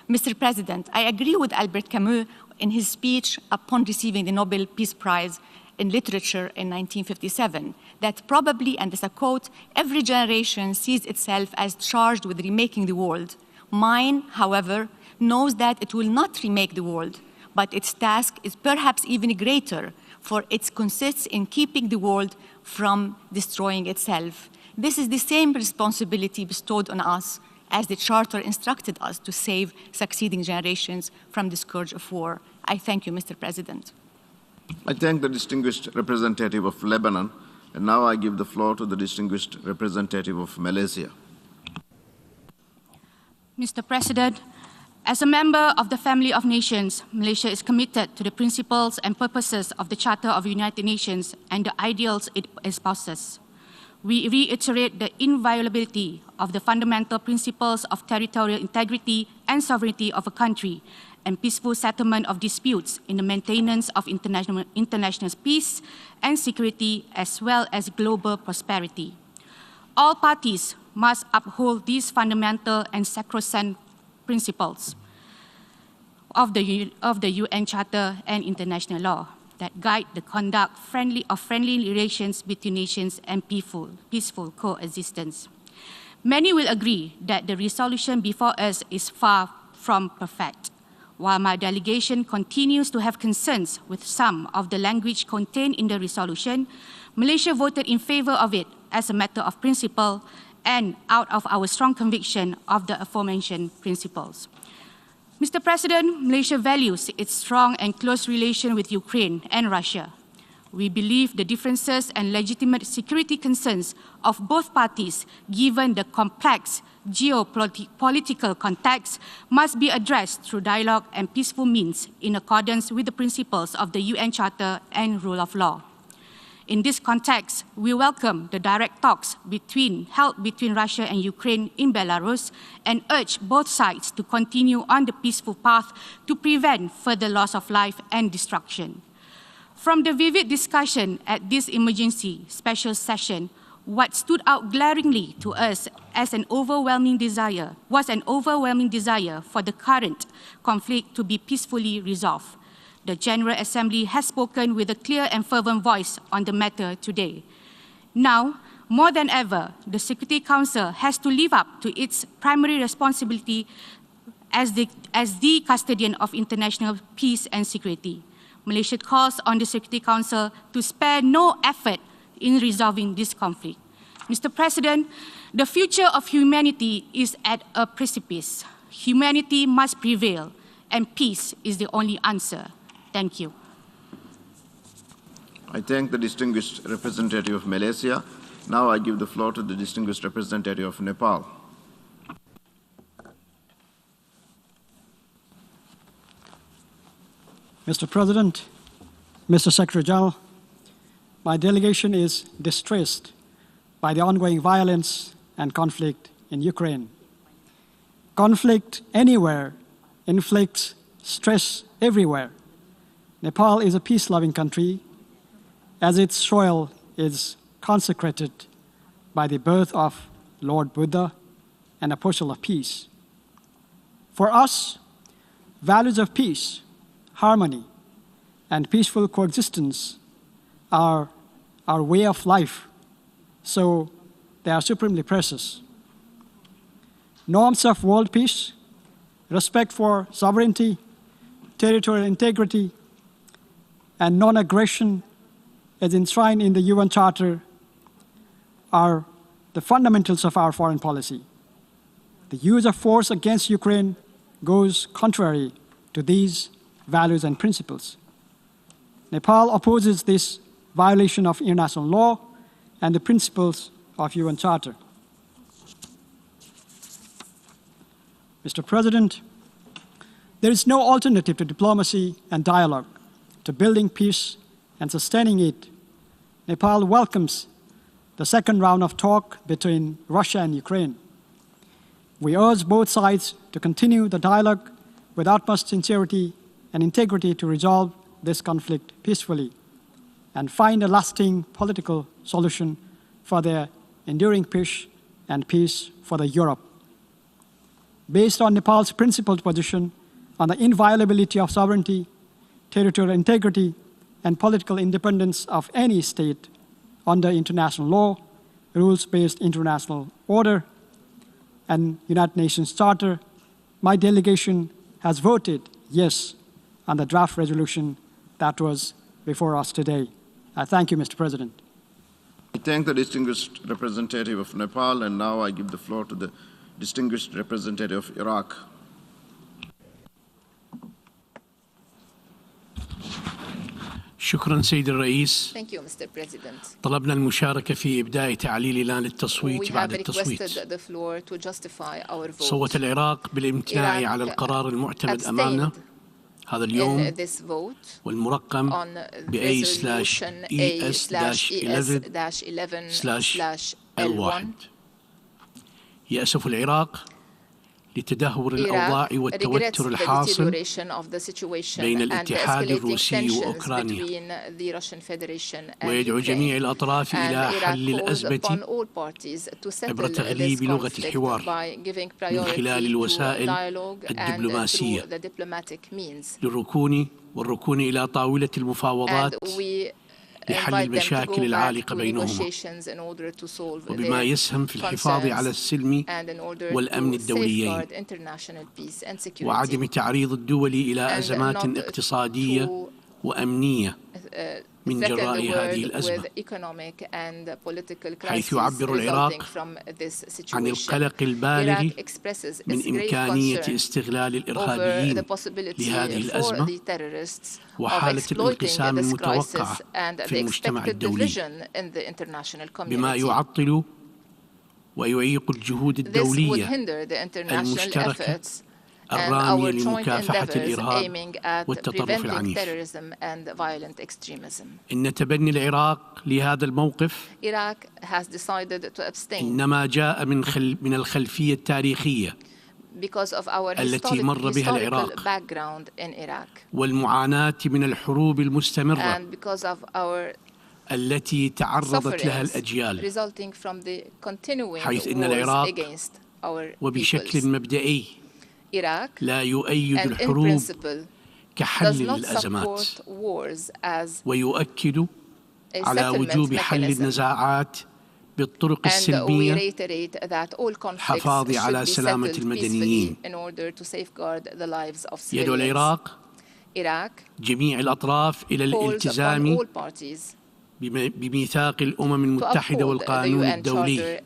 Mr. President, I agree with Albert Camus in his speech upon receiving the Nobel Peace Prize in Literature in 1957, that probably, and as a quote, every generation sees itself as charged with remaking the world. Mine, however, knows that it will not remake the world, but its task is perhaps even greater, for it consists in keeping the world from destroying itself. This is the same responsibility bestowed on us as the Charter instructed us to save succeeding generations from the scourge of war. I thank you, Mr. President. I thank the distinguished representative of Lebanon, and now I give the floor to the distinguished representative of Malaysia. Mr. President, as a member of the family of nations, Malaysia is committed to the principles and purposes of the Charter of the United Nations and the ideals it espouses. We reiterate the inviolability of the fundamental principles of territorial integrity and sovereignty of a country, and peaceful settlement of disputes in the maintenance of international peace and security, as well as global prosperity. All parties must uphold these fundamental and sacrosanct principles of the UN Charter and international law that guide the conduct of friendly relations between nations and peaceful coexistence. Many will agree that the resolution before us is far from perfect. While my delegation continues to have concerns with some of the language contained in the resolution, Malaysia voted in favor of it as a matter of principle and out of our strong conviction of the aforementioned principles. Mr. President, Malaysia values its strong and close relation with Ukraine and Russia. We believe the differences and legitimate security concerns of both parties, given the complex geopolitical context, must be addressed through dialogue and peaceful means in accordance with the principles of the UN Charter and rule of law. In this context, we welcome the direct talks held between Russia and Ukraine in Belarus and urge both sides to continue on the peaceful path to prevent further loss of life and destruction. From the vivid discussion at this emergency special session, what stood out glaringly to us as was an overwhelming desire for the current conflict to be peacefully resolved. The General Assembly has spoken with a clear and fervent voice on the matter today. Now, more than ever, the Security Council has to live up to its primary responsibility as the custodian of international peace and security. Malaysia calls on the Security Council to spare no effort in resolving this conflict. Mr. President, the future of humanity is at a precipice. Humanity must prevail, and peace is the only answer. Thank you. I thank the distinguished representative of Malaysia. Now I give the floor to the distinguished representative of Nepal. Mr. President, Mr. Secretary General, my delegation is distressed by the ongoing violence and conflict in Ukraine. Conflict anywhere inflicts stress everywhere. Nepal is a peace-loving country, as its soil is consecrated by the birth of Lord Buddha, an apostle of peace. For us, values of peace, harmony, and peaceful coexistence are our way of life, so they are supremely precious. Norms of world peace, respect for sovereignty, territorial integrity, and non-aggression as enshrined in the UN Charter are the fundamentals of our foreign policy. The use of force against Ukraine goes contrary to these values and principles. Nepal opposes this violation of international law and the principles of UN Charter. Mr. President, there is no alternative to diplomacy and dialogue, to building peace and sustaining it. Nepal welcomes the second round of talk between Russia and Ukraine. We urge both sides to continue the dialogue with utmost sincerity and integrity to resolve this conflict peacefully and find a lasting political solution for their enduring peace and peace for the Europe. Based on Nepal's principled position on the inviolability of sovereignty, territorial integrity, and political independence of any state under international law, rules-based international order, and United Nations Charter, my delegation has voted yes on the draft resolution that was before us today. I thank you, Mr. President. I thank the distinguished representative of Nepal, and now I give the floor to the distinguished representative of Iraq. شكرا سيد الرئيس. Thank you, Mr. President. طلبنا المشاركة في إبداء تعليل إعلان التصويت بعد التصويت. صوت العراق بالامتناع على القرار المعتمد أمامنا هذا اليوم والمرقم ب A/ES-11/L1. يأسف العراق لتدهور الأوضاع والتوتر الحاصل بين الاتحاد الروسي وأوكرانيا، ويدعو جميع الأطراف إلى حل الأزمة عبر تغليب لغة الحوار من خلال الوسائل الدبلوماسية والركون إلى طاولة المفاوضات لحل المشاكل العالقة بينهما، وبما يسهم في الحفاظ على السلم والأمن الدوليين وعدم تعريض الدول إلى أزمات اقتصادية وأمنية من جراء هذه الأزمة، حيث يعبر العراق عن القلق البالغ من إمكانية استغلال الإرهابيين لهذه الأزمة وحالة الانقسام المتوقعة في المجتمع الدولي، بما يعطل ويعيق الجهود الدولية المشتركة الرامية لمكافحة الإرهاب والتطرف العنيف. إن تبني العراق لهذا الموقف إنما جاء من الخلفية التاريخية التي مر بها العراق والمعاناة من الحروب المستمرة التي تعرضت لها الأجيال، حيث إن العراق وبشكل مبدئي لا يؤيد الحروب كحل للأزمات، ويؤكد على وجوب حل النزاعات بالطرق السلمية حفاظ على سلامة المدنيين. يدعو العراق جميع الأطراف إلى الالتزام بميثاق الأمم المتحدة والقانون الدولي،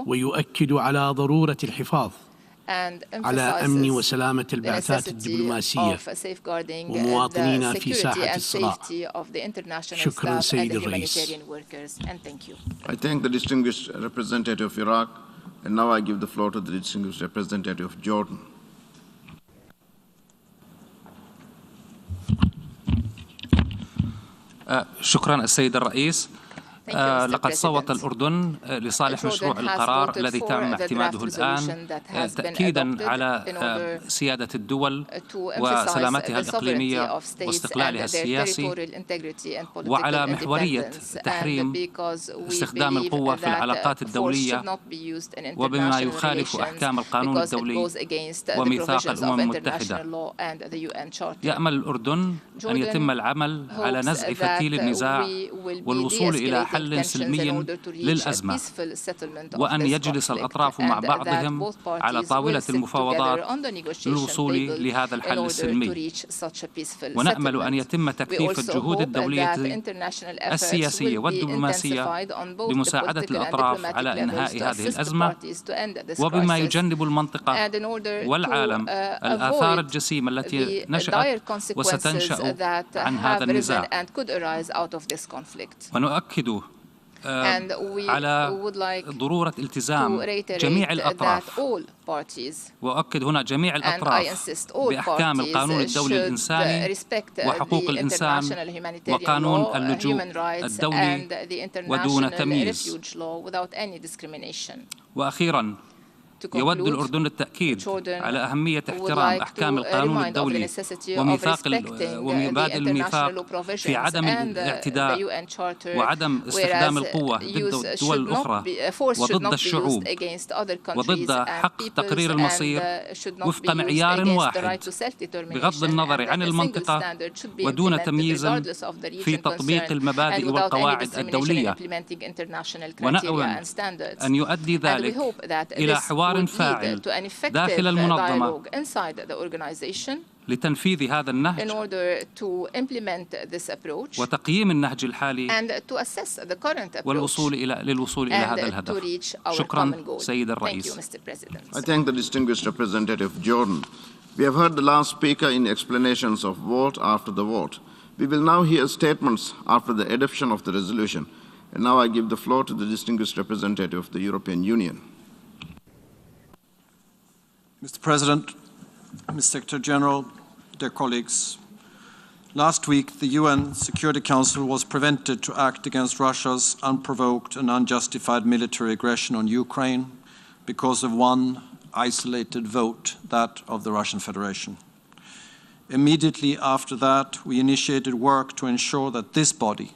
ويؤكد على ضرورة الحفاظ على أمن وسلامة البعثات الدبلوماسية ومواطنينا في ساحة الصراع. شكرا سيد الرئيس. I thank the distinguished representative of Iraq, and now I give the floor to the distinguished representative of Jordan. شكرا السيد الرئيس. لقد صوت الأردن لصالح مشروع القرار الذي تم اعتماده الآن تأكيدا على سيادة الدول وسلامتها الإقليمية واستقلالها السياسي، وعلى محورية تحريم استخدام القوة في العلاقات الدولية وبما يخالف أحكام القانون الدولي وميثاق الأمم المتحدة. يأمل الأردن أن يتم العمل على نزع فتيل النزاع والوصول إلى حل سلمي للأزمة، وأن يجلس الأطراف مع بعضهم على طاولة المفاوضات للوصول لهذا الحل السلمي. ونأمل أن يتم تكثيف الجهود الدولية السياسية والدبلوماسية لمساعدة الأطراف على إنهاء هذه الأزمة، وبما يجنب المنطقة والعالم الآثار الجسيمة التي نشأت وستنشأ عن هذا النزاع. ونؤكد على ضرورة التزام جميع الأطراف، وأؤكد هنا جميع الأطراف بأحكام القانون الدولي الإنساني وحقوق الإنسان وقانون اللجوء الدولي ودون تمييز. وأخيراً، يود الأردن التأكيد على أهمية احترام أحكام القانون الدولي وميثاق ومبادئ الميثاق في عدم الاعتداء وعدم استخدام القوة ضد الدول الأخرى وضد الشعوب وضد حق تقرير المصير وفق معيار واحد بغض النظر عن المنطقة ودون تمييز في تطبيق المبادئ والقواعد الدولية. ونأمل أن يؤدي ذلك إلى حوار فاعل داخل المنظمة لتنفيذ هذا النهج وتقييم النهج الحالي والوصول إلى هذا الهدف. شكرا سيد الرئيس. I thank the distinguished representative of Jordan. We have heard the last speaker in explanations of vote after the vote. We will now hear statements after the adoption of the resolution. And now I give the floor to the distinguished representative of the European Union. Mr. President, Mr. Secretary General, dear colleagues, last week the UN Security Council was prevented to act against Russia's unprovoked and unjustified military aggression on Ukraine because of one isolated vote, that of the Russian Federation. Immediately after that, we initiated work to ensure that this body,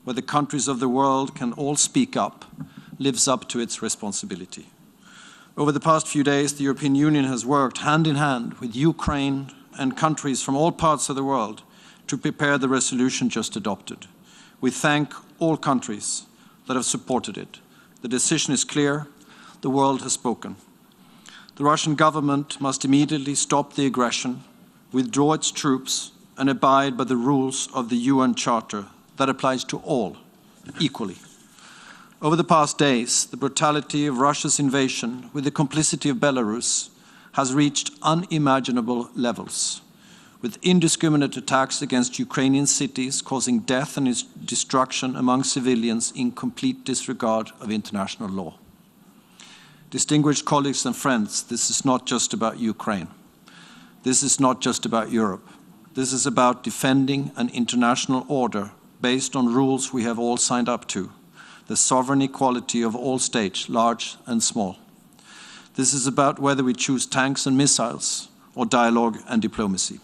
where the countries of the world can all speak up, lives up to its responsibility. Over the past few days, the European Union has worked hand in hand with Ukraine and countries from all parts of the world to prepare the resolution just adopted. We thank all countries that have supported it. The decision is clear. The world has spoken. The Russian government must immediately stop the aggression, withdraw its troops, and abide by the rules of the UN Charter that applies to all equally. Over the past days, the brutality of Russia's invasion with the complicity of Belarus has reached unimaginable levels, with indiscriminate attacks against Ukrainian cities causing death and destruction among civilians in complete disregard of international law. Distinguished colleagues and friends, this is not just about Ukraine. This is not just about Europe. This is about defending an international order based on rules we have all signed up to, the sovereign equality of all states, large and small. This is about whether we choose tanks and missiles or dialogue and diplomacy.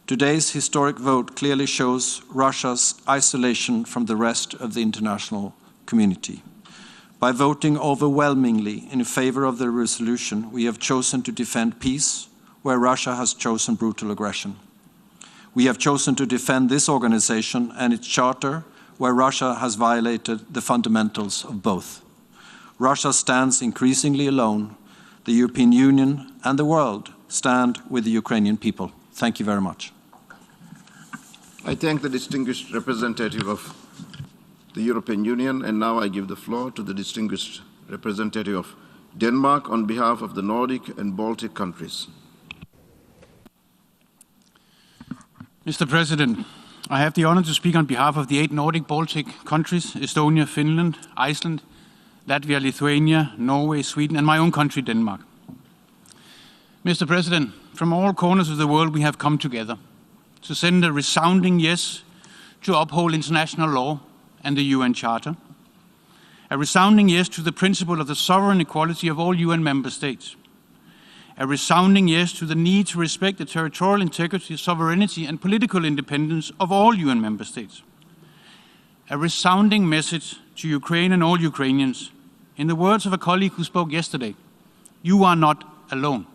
Today's historic vote clearly shows Russia's isolation from the rest of the international community. By voting overwhelmingly in favor of the resolution, we have chosen to defend peace where Russia has chosen brutal aggression. We have chosen to defend this organization and its charter where Russia has violated the fundamentals of both. Russia stands increasingly alone. The European Union and the world stand with the Ukrainian people. Thank you very much. I thank the distinguished representative of the European Union, and now I give the floor to the distinguished representative of Denmark on behalf of the Nordic and Baltic countries. Mr. President, I have the honor to speak on behalf of the 8 Nordic Baltic countries, Estonia, Finland, Iceland, Latvia, Lithuania, Norway, Sweden, and my own country, Denmark. Mr. President, from all corners of the world we have come together to send a resounding yes to uphold international law and the UN Charter, a resounding yes to the principle of the sovereign equality of all UN member states, a resounding yes to the need to respect the territorial integrity, sovereignty and political independence of all UN member states, a resounding message to Ukraine and all Ukrainians. In the words of a colleague who spoke yesterday, you are not alone.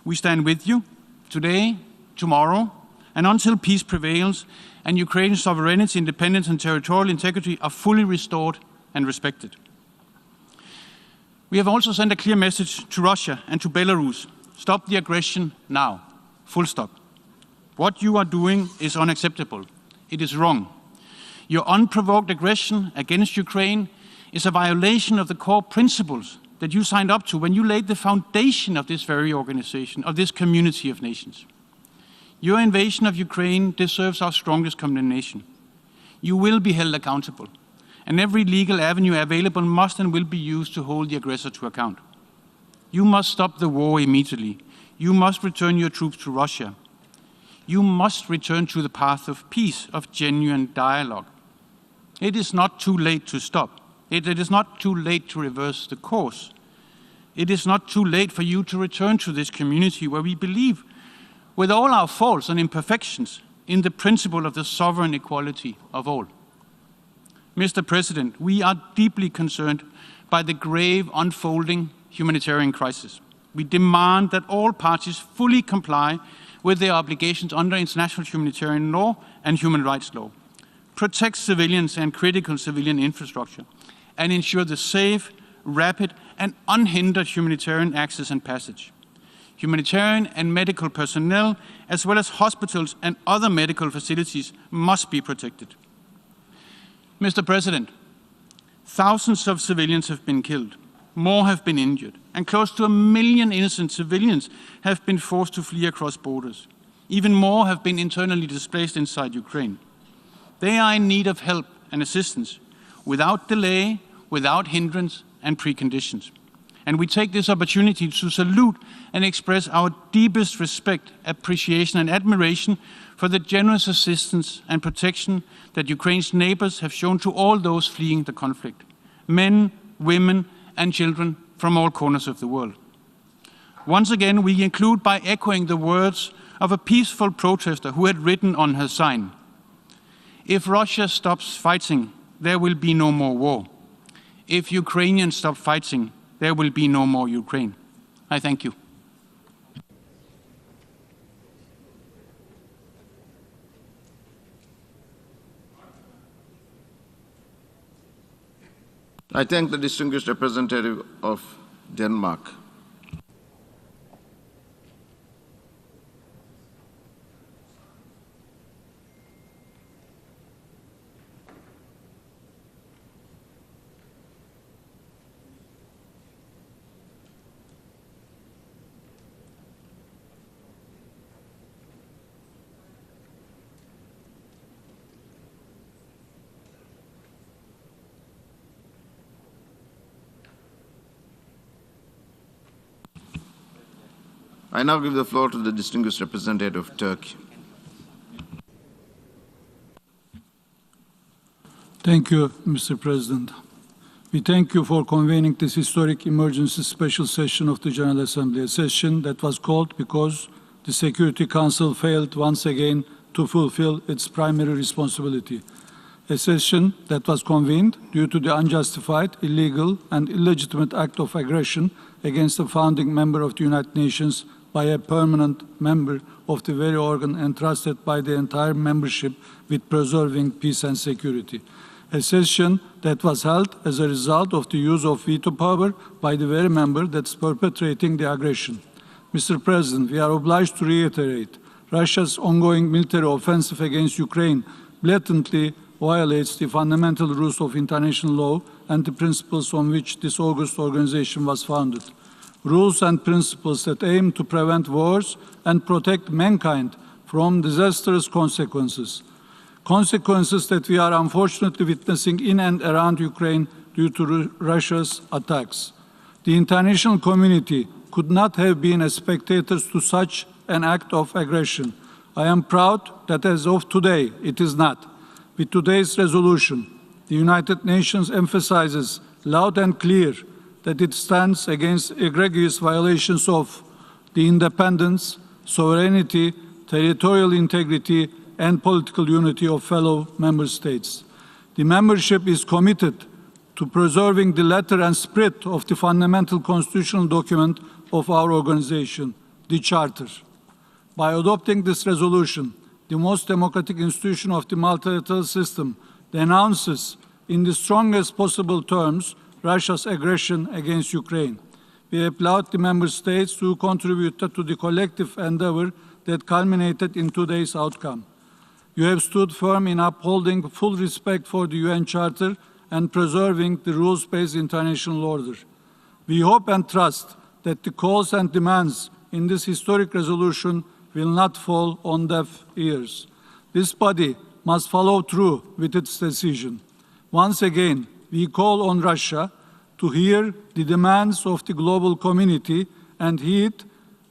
We stand with you today, tomorrow, and until peace prevails and Ukraine's sovereignty, independence and territorial integrity are fully restored and respected. We have also sent a clear message to Russia and to Belarus. Stop the aggression now. Full stop. What you are doing is unacceptable. It is wrong. Your unprovoked aggression against Ukraine is a violation of the core principles that you signed up to when you laid the foundation of this very organization, of this community of nations. Your invasion of Ukraine deserves our strongest condemnation. You will be held accountable, and every legal avenue available must and will be used to hold the aggressor to account. You must stop the war immediately. You must return your troops to Russia. You must return to the path of peace, of genuine dialogue. It is not too late to stop. It is not too late to reverse the course. It is not too late for you to return to this community where we believe, with all our faults and imperfections, in the principle of the sovereign equality of all. Mr. President, we are deeply concerned by the grave unfolding humanitarian crisis. We demand that all parties fully comply with their obligations under international humanitarian law and human rights law, protect civilians and critical civilian infrastructure, and ensure the safe, rapid, and unhindered humanitarian access and passage. Humanitarian and medical personnel, as well as hospitals and other medical facilities, must be protected. Mr. President, thousands of civilians have been killed, more have been injured, and close to 1 million innocent civilians have been forced to flee across borders. Even more have been internally displaced inside Ukraine. They are in need of help and assistance, without delay, without hindrance and preconditions. And we take this opportunity to salute and express our deepest respect, appreciation and admiration for the generous assistance and protection that Ukraine's neighbors have shown to all those fleeing the conflict, men, women and children from all corners of the world. Once again, we conclude by echoing the words of a peaceful protester who had written on her sign, "If Russia stops fighting, there will be no more war. If Ukrainians stop fighting, there will be no more Ukraine." I thank you. I thank the distinguished representative of Denmark. I now give the floor to the distinguished representative of Turkey. Thank you, Mr. President. We thank you for convening this historic emergency special session of the General Assembly, a session that was called because the Security Council failed once again to fulfill its primary responsibility. A session that was convened due to the unjustified, illegal, and illegitimate act of aggression against a founding member of the United Nations by a permanent member of the very organ entrusted by the entire membership with preserving peace and security. A session that was held as a result of the use of veto power by the very member that's perpetrating the aggression. Mr. President, we are obliged to reiterate Russia's ongoing military offensive against Ukraine blatantly violates the fundamental rules of international law and the principles on which this august organization was founded. Rules and principles that aim to prevent wars and protect mankind from disastrous consequences. Consequences that we are unfortunately witnessing in and around Ukraine due to Russia's attacks. The international community could not have been as spectators to such an act of aggression. I am proud that as of today, it is not. With today's resolution, the United Nations emphasizes loud and clear that it stands against egregious violations of the independence, sovereignty, territorial integrity, and political unity of fellow member states. The membership is committed to preserving the letter and spirit of the fundamental constitutional document of our organization, the Charter. By adopting this resolution, the most democratic institution of the multilateral system denounces in the strongest possible terms Russia's aggression against Ukraine. We applaud the member states who contributed to the collective endeavor that culminated in today's outcome. You have stood firm in upholding full respect for the UN Charter and preserving the rules-based international order. We hope and trust that the calls and demands in this historic resolution will not fall on deaf ears. This body must follow through with its decision. Once again, we call on Russia to hear the demands of the global community and heed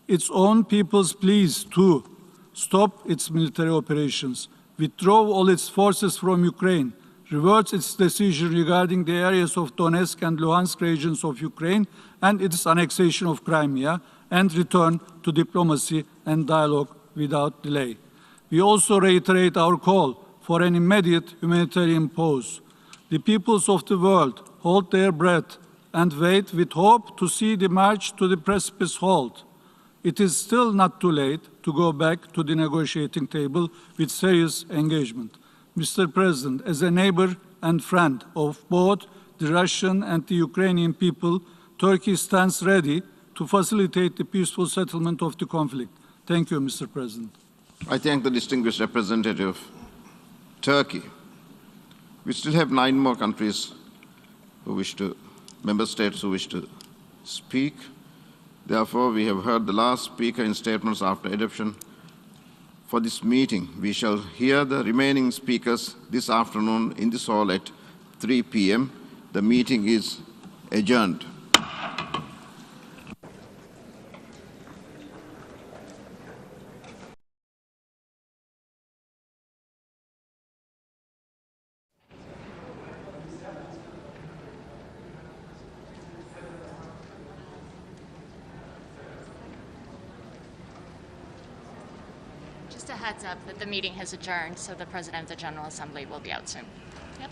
its own people's pleas to stop its military operations, withdraw all its forces from Ukraine, reverse its decision regarding the areas of Donetsk and Luhansk regions of Ukraine and its annexation of Crimea, and return to diplomacy and dialogue without delay. We also reiterate our call for an immediate humanitarian pause. The peoples of the world hold their breath and wait with hope to see the march to the precipice halt. It is still not too late to go back to the negotiating table with serious engagement. Mr. President, as a neighbor and friend of both the Russian and the Ukrainian people, Turkey stands ready to facilitate the peaceful settlement of the conflict. Thank you, Mr. President. I thank the distinguished representative of Turkey. We still have 9 more countries member states who wish to speak. Therefore, we have heard the last speaker in statements after adoption. For this meeting, we shall hear the remaining speakers this afternoon in this hall at 3 p.m. The meeting is adjourned. Just a heads up that the meeting has adjourned, so the President of the General Assembly will be out soon. Yep.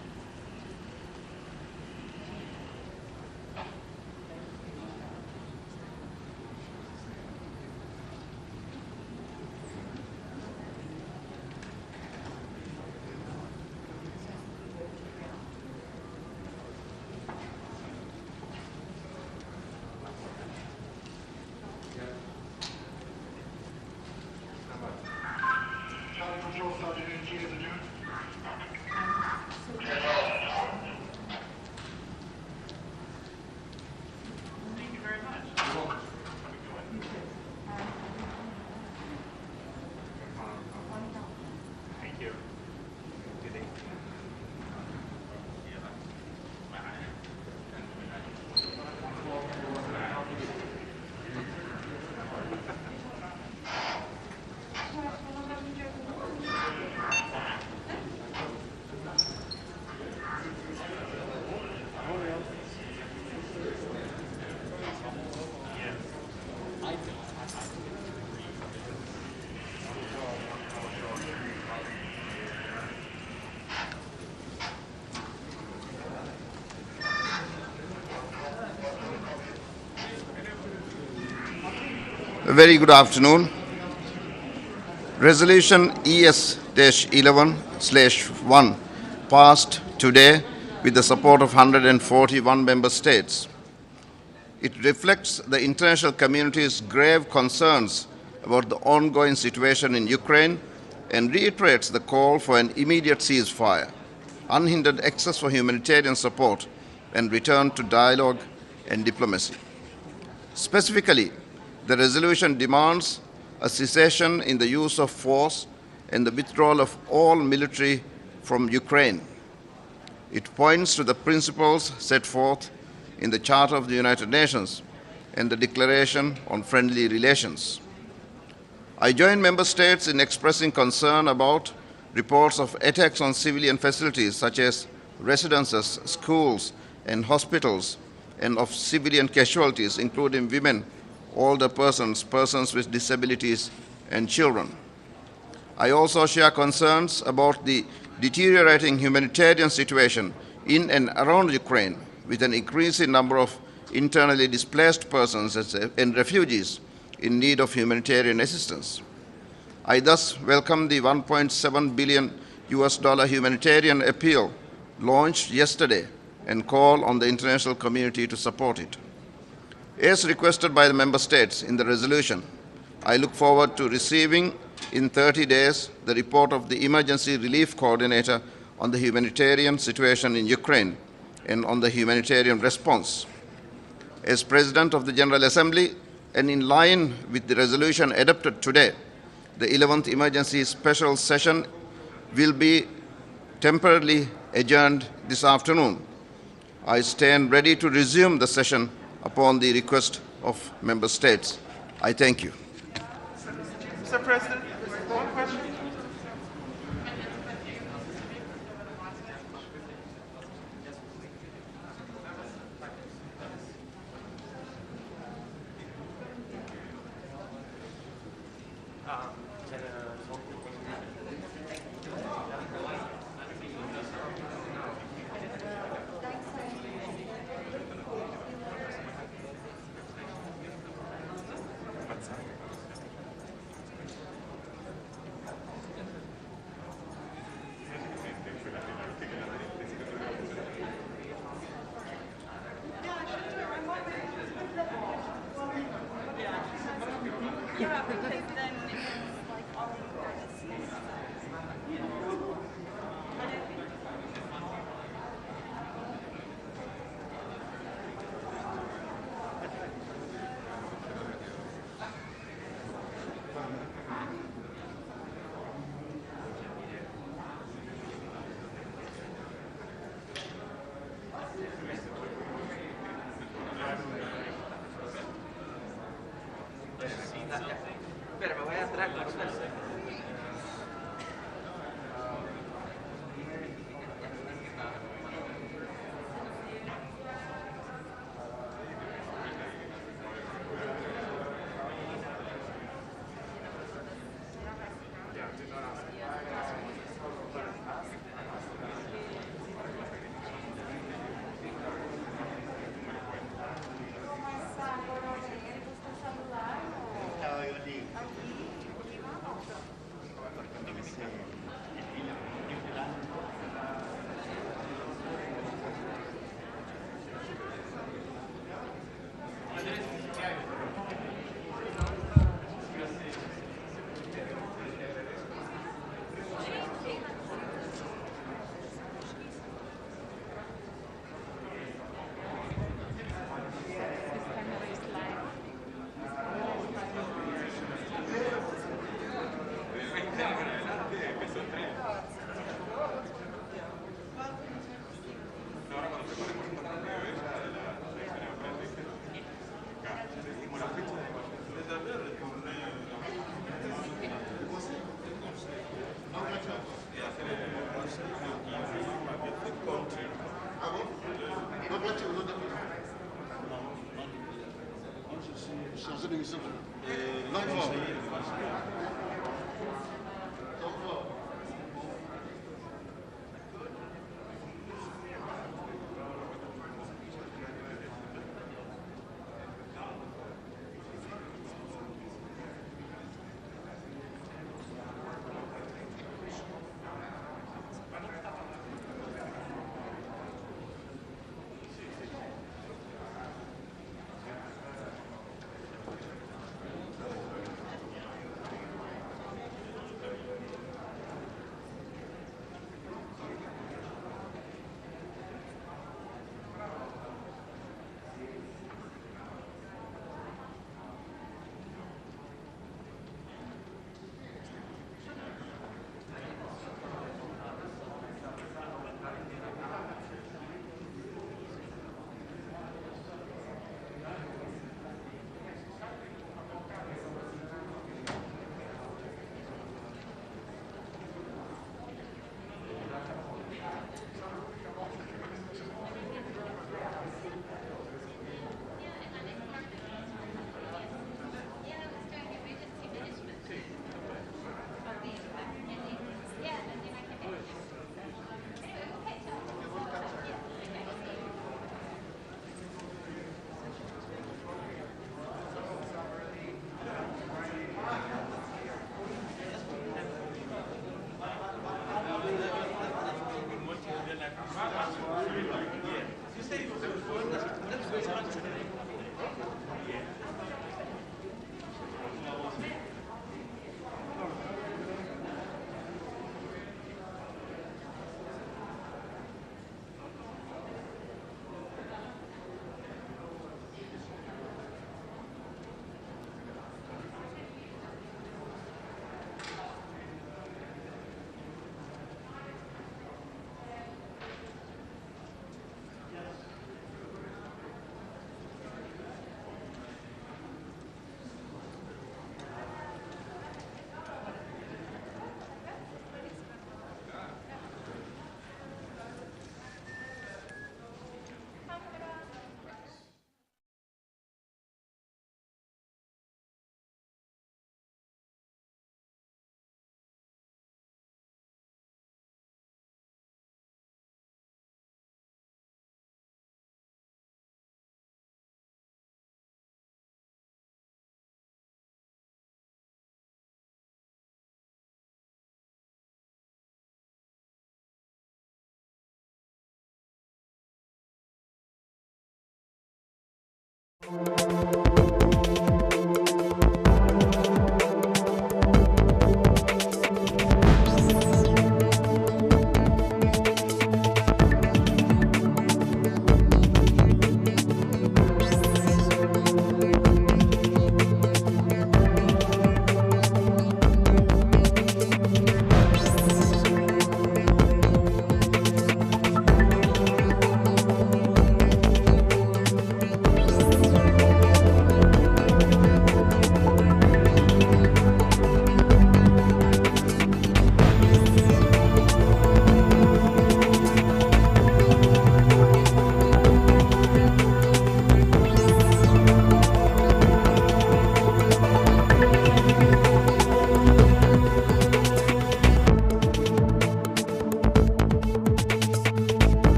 A very good afternoon. Resolution ES-11/1 passed today with the support of 141 member states. It reflects the international community's grave concerns about the ongoing situation in Ukraine and reiterates the call for an immediate ceasefire, unhindered access for humanitarian support, and return to dialogue and diplomacy. Specifically, the resolution demands a cessation in the use of force and the withdrawal of all military from Ukraine. It points to the principles set forth in the Charter of the United Nations and the Declaration on Friendly Relations. I join member states in expressing concern about reports of attacks on civilian facilities such as residences, schools, and hospitals, and of civilian casualties, including women, older persons, persons with disabilities, and children. I also share concerns about the deteriorating humanitarian situation in and around Ukraine, with an increasing number of internally displaced persons and refugees in need of humanitarian assistance. I thus welcome the $1.7 billion humanitarian appeal launched yesterday and call on the international community to support it. As requested by the member states in the resolution, I look forward to receiving in 30 days the report of the Emergency Relief Coordinator on the humanitarian situation in Ukraine and on the humanitarian response. As President of the General Assembly, and in line with the resolution adopted today, the 11th Emergency Special Session will be temporarily adjourned this afternoon. I stand ready to resume the session upon the request of member states. I thank you. Mr. President, one question.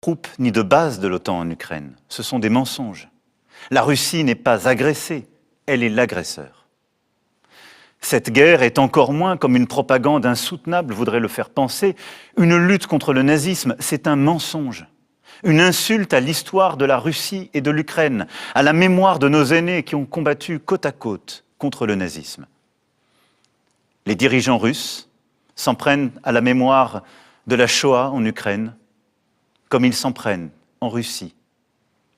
troupes ni de base de l'OTAN en Ukraine. Ce sont des mensonges. La Russie n'est pas agressée, elle est l'agresseur. Cette guerre est encore moins, comme une propagande insoutenable voudrait le faire penser, une lutte contre le nazisme, c'est un mensonge. Une insulte à l'histoire de la Russie et de l'Ukraine, à la mémoire de nos aînés qui ont combattu côte à côte contre le nazisme. Les dirigeants russes s'en prennent à la mémoire de la Shoah en Ukraine, comme ils s'en prennent en Russie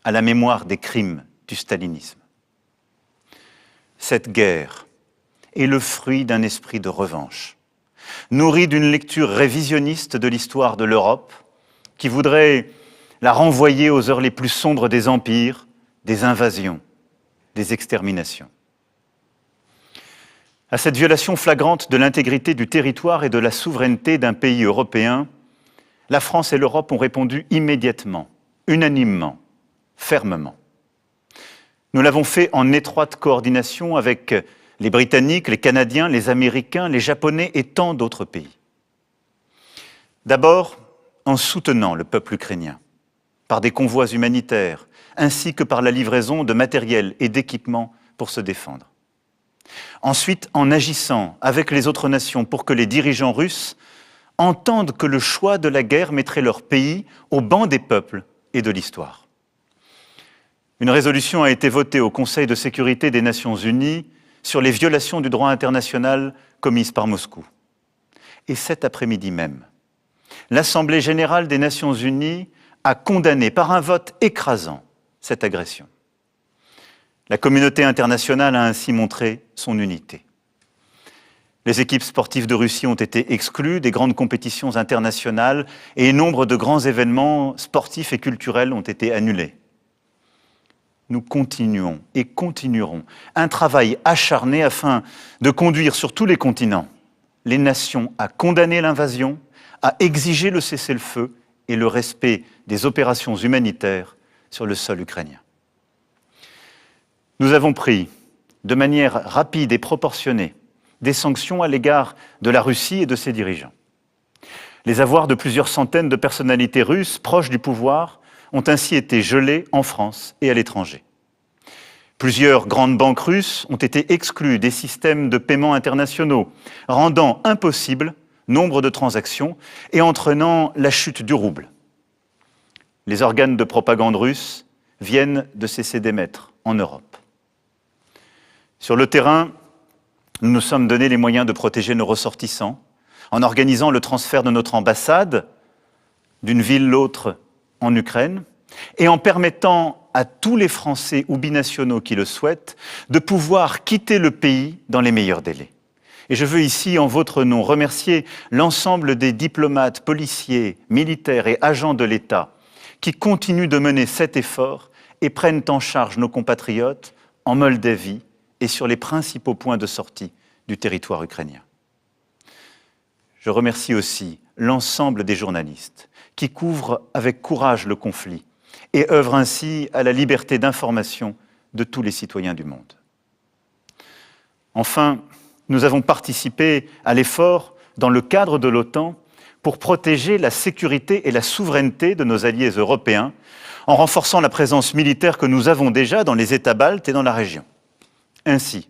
à la mémoire des crimes du stalinisme. Cette guerre est le fruit d'un esprit de revanche, nourri d'une lecture révisionniste de l'histoire de l'Europe, qui voudrait la renvoyer aux heures les plus sombres des empires, des invasions, des exterminations. À cette violation flagrante de l'intégrité du territoire et de la souveraineté d'un pays européen, la France et l'Europe ont répondu immédiatement, unanimement, fermement. Nous l'avons fait en étroite coordination avec les Britanniques, les Canadiens, les Américains, les Japonais et tant d'autres pays. D'abord, en soutenant le peuple ukrainien, par des convois humanitaires, ainsi que par la livraison de matériel et d'équipements pour se défendre. Ensuite, en agissant avec les autres nations pour que les dirigeants russes entendent que le choix de la guerre mettrait leur pays au banc des peuples et de l'histoire. Une résolution a été votée au Conseil de sécurité des Nations Unies sur les violations du droit international commises par Moscou. Et cet après-midi même, l'Assemblée générale des Nations Unies a condamné par un vote écrasant cette agression. La communauté internationale a ainsi montré son unité. Les équipes sportives de Russie ont été exclues des grandes compétitions internationales et nombre de grands événements sportifs et culturels ont été annulés. Nous continuons et continuerons un travail acharné afin de conduire sur tous les continents les nations à condamner l'invasion, à exiger le cessez-le-feu et le respect des opérations humanitaires sur le sol ukrainien. Nous avons pris, de manière rapide et proportionnée, des sanctions à l'égard de la Russie et de ses dirigeants. Les avoirs de plusieurs centaines de personnalités russes proches du pouvoir ont ainsi été gelés en France et à l'étranger. Plusieurs grandes banques russes ont été exclues des systèmes de paiement internationaux, rendant impossible nombre de transactions et entraînant la chute du rouble. Les organes de propagande russes viennent de cesser d'émettre en Europe. Sur le terrain, nous nous sommes donné les moyens de protéger nos ressortissants en organisant le transfert de notre ambassade d'une ville à l'autre en Ukraine et en permettant à tous les Français ou binationaux qui le souhaitent de pouvoir quitter le pays dans les meilleurs délais. Et je veux ici, en votre nom, remercier l'ensemble des diplomates, policiers, militaires et agents de l'État qui continuent de mener cet effort et prennent en charge nos compatriotes en Moldavie et sur les principaux points de sortie du territoire ukrainien. Je remercie aussi l'ensemble des journalistes qui couvrent avec courage le conflit et œuvrent ainsi à la liberté d'information de tous les citoyens du monde. Enfin, nous avons participé à l'effort dans le cadre de l'OTAN pour protéger la sécurité et la souveraineté de nos alliés européens en renforçant la présence militaire que nous avons déjà dans les États baltes et dans la région. Ainsi,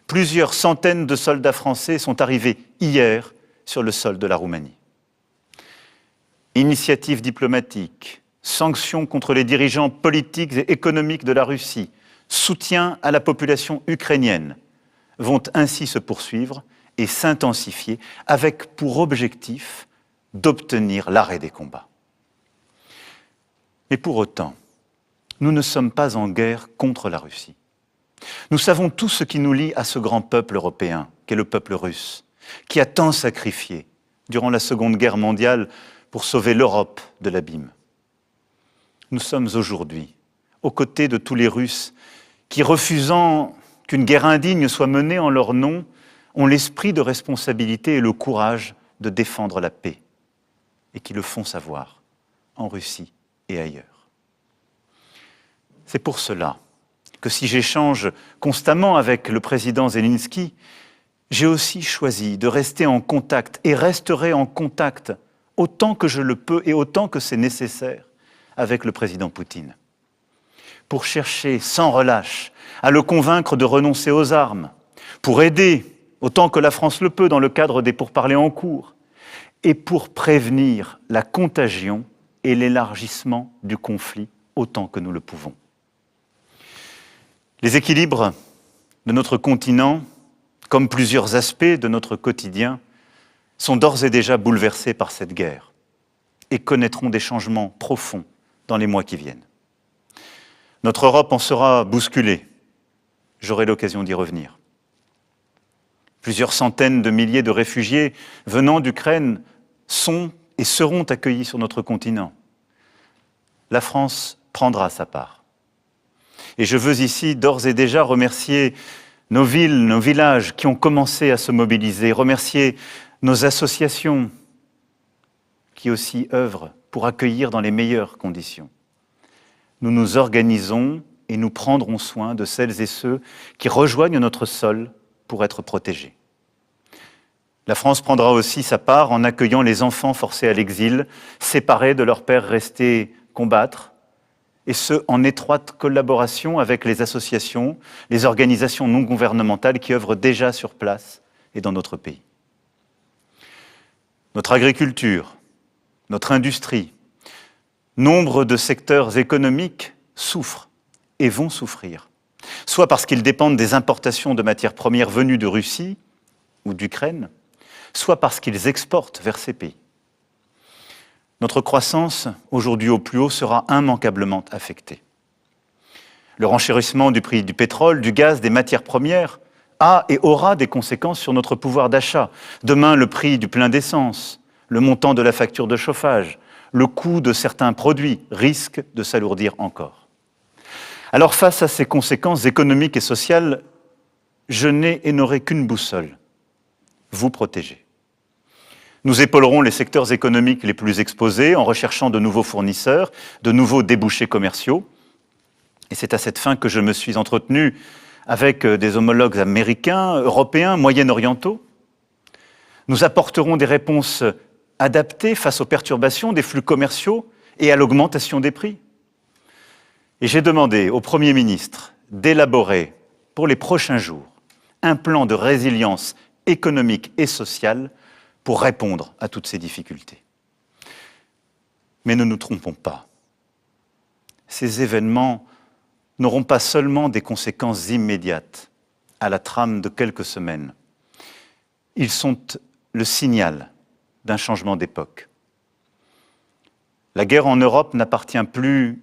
plusieurs centaines de soldats français sont arrivés hier sur le sol de la Roumanie. Initiatives diplomatiques, sanctions contre les dirigeants politiques et économiques de la Russie, soutien à la population ukrainienne vont ainsi se poursuivre et s'intensifier avec pour objectif d'obtenir l'arrêt des combats. Mais pour autant, nous ne sommes pas en guerre contre la Russie. Nous savons tout ce qui nous lie à ce grand peuple européen, qu'est le peuple russe, qui a tant sacrifié durant la Seconde Guerre mondiale pour sauver l'Europe de l'abîme. Nous sommes aujourd'hui aux côtés de tous les Russes qui, refusant qu'une guerre indigne soit menée en leur nom, ont l'esprit de responsabilité et le courage de défendre la paix, et qui le font savoir en Russie et ailleurs. C'est pour cela que si j'échange constamment avec le président Zelensky, j'ai aussi choisi de rester en contact et resterai en contact autant que je le peux et autant que c'est nécessaire avec le président Poutine, pour chercher sans relâche à le convaincre de renoncer aux armes, pour aider autant que la France le peut dans le cadre des pourparlers en cours, et pour prévenir la contagion et l'élargissement du conflit autant que nous le pouvons. Les équilibres de notre continent, comme plusieurs aspects de notre quotidien, sont d'ores et déjà bouleversés par cette guerre et connaîtront des changements profonds dans les mois qui viennent. Notre Europe en sera bousculée. J'aurai l'occasion d'y revenir. Plusieurs centaines de milliers de réfugiés venant d'Ukraine sont et seront accueillis sur notre continent. La France prendra sa part. Et je veux ici d'ores et déjà remercier nos villes, nos villages qui ont commencé à se mobiliser, remercier nos associations qui aussi œuvrent pour accueillir dans les meilleures conditions. Nous nous organisons et nous prendrons soin de celles et ceux qui rejoignent notre sol pour être protégés. La France prendra aussi sa part en accueillant les enfants forcés à l'exil, séparés de leurs pères restés combattre, et ce, en étroite collaboration avec les associations, les organisations non gouvernementales qui œuvrent déjà sur place et dans notre pays. Notre agriculture, notre industrie, nombre de secteurs économiques souffrent et vont souffrir, soit parce qu'ils dépendent des importations de matières premières venues de Russie ou d'Ukraine, soit parce qu'ils exportent vers ces pays. Notre croissance, aujourd'hui au plus haut, sera immanquablement affectée. Le renchérissement du prix du pétrole, du gaz, des matières premières a et aura des conséquences sur notre pouvoir d'achat. Demain, le prix du plein d'essence, le montant de la facture de chauffage, le coût de certains produits risquent de s'alourdir encore. Alors, face à ces conséquences économiques et sociales, je n'ai et n'aurai qu'une boussole: vous protéger. Nous épaulerons les secteurs économiques les plus exposés en recherchant de nouveaux fournisseurs, de nouveaux débouchés commerciaux. Et c'est à cette fin que je me suis entretenu avec des homologues américains, européens, moyen-orientaux. Nous apporterons des réponses adaptées face aux perturbations des flux commerciaux et à l'augmentation des prix. Et j'ai demandé au Premier ministre d'élaborer pour les prochains jours un plan de résilience économique et sociale pour répondre à toutes ces difficultés. Mais ne nous trompons pas. Ces événements n'auront pas seulement des conséquences immédiates à la trame de quelques semaines. Ils sont le signal d'un changement d'époque. La guerre en Europe n'appartient plus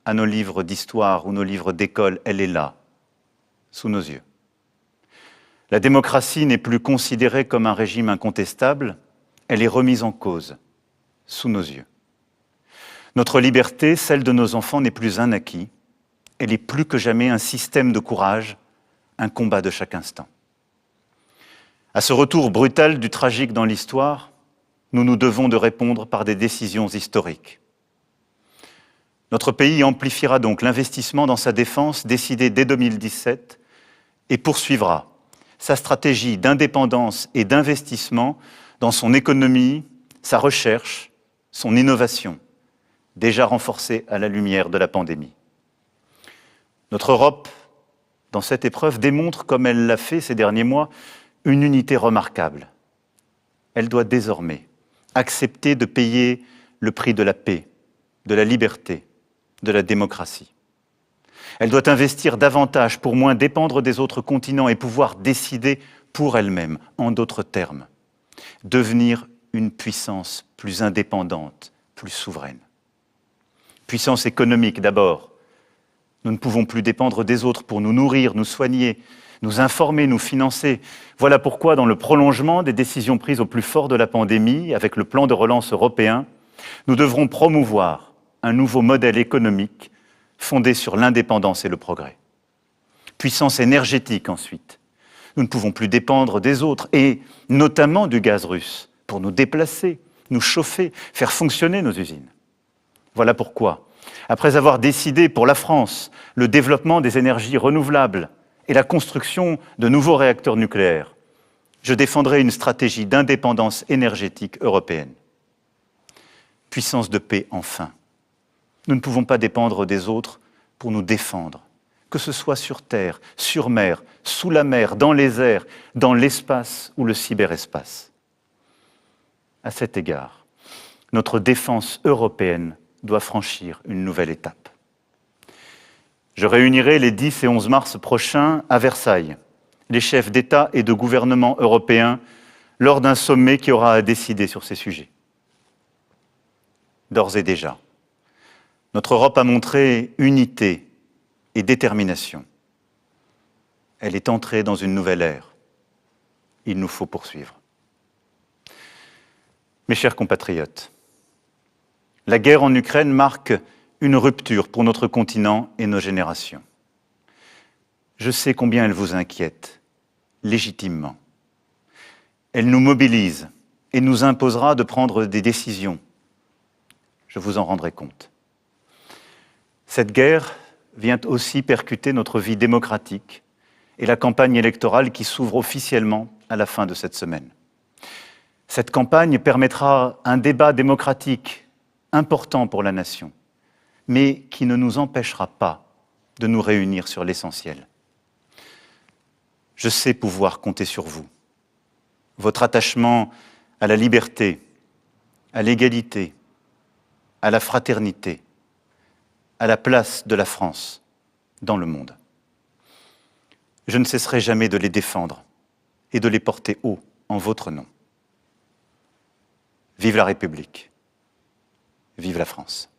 à nos livres d'histoire ou nos livres d'école, elle est là, sous nos yeux. La démocratie n'est plus considérée comme un régime incontestable, elle est remise en cause, sous nos yeux. Notre liberté, celle de nos enfants, n'est plus un acquis, elle est plus que jamais un système de courage, un combat de chaque instant. À ce retour brutal du tragique dans l'histoire, nous nous devons de répondre par des décisions historiques. Notre pays amplifiera donc l'investissement dans sa défense décidé dès 2017 et poursuivra sa stratégie d'indépendance et d'investissement dans son économie, sa recherche, son innovation, déjà renforcée à la lumière de la pandémie. Notre Europe, dans cette épreuve, démontre, comme elle l'a fait ces derniers mois, une unité remarquable. Elle doit désormais accepter de payer le prix de la paix, de la liberté, de la démocratie. Elle doit investir davantage pour moins dépendre des autres continents et pouvoir décider pour elle-même, en d'autres termes, devenir une puissance plus indépendante, plus souveraine. Puissance économique d'abord. Nous ne pouvons plus dépendre des autres pour nous nourrir, nous soigner, nous informer, nous financer. Voilà pourquoi, dans le prolongement des décisions prises au plus fort de la pandémie, avec le plan de relance européen, nous devrons promouvoir un nouveau modèle économique fondé sur l'indépendance et le progrès. Puissance énergétique ensuite. Nous ne pouvons plus dépendre des autres, et notamment du gaz russe, pour nous déplacer, nous chauffer, faire fonctionner nos usines. Voilà pourquoi, après avoir décidé pour la France le développement des énergies renouvelables et la construction de nouveaux réacteurs nucléaires, je défendrai une stratégie d'indépendance énergétique européenne. Puissance de paix enfin. Nous ne pouvons pas dépendre des autres pour nous défendre, que ce soit sur terre, sur mer, sous la mer, dans les airs, dans l'espace ou le cyberespace. À cet égard, notre défense européenne doit franchir une nouvelle étape. Je réunirai les 10 et 11 mars prochains à Versailles les chefs d'État et de gouvernement européens lors d'un sommet qui aura à décider sur ces sujets. D'ores et déjà, notre Europe a montré unité et détermination. Elle est entrée dans une nouvelle ère. Il nous faut poursuivre. Mes chers compatriotes, la guerre en Ukraine marque une rupture pour notre continent et nos générations. Je sais combien elle vous inquiète, légitimement. Elle nous mobilise et nous imposera de prendre des décisions. Je vous en rendrai compte. Cette guerre vient aussi percuter notre vie démocratique et la campagne électorale qui s'ouvre officiellement à la fin de cette semaine. Cette campagne permettra un débat démocratique important pour la nation, mais qui ne nous empêchera pas de nous réunir sur l'essentiel. Je sais pouvoir compter sur vous. Votre attachement à la liberté, à l'égalité, à la fraternité, à la place de la France dans le monde. Je ne cesserai jamais de les défendre et de les porter haut en votre nom. Vive la République, vive la France.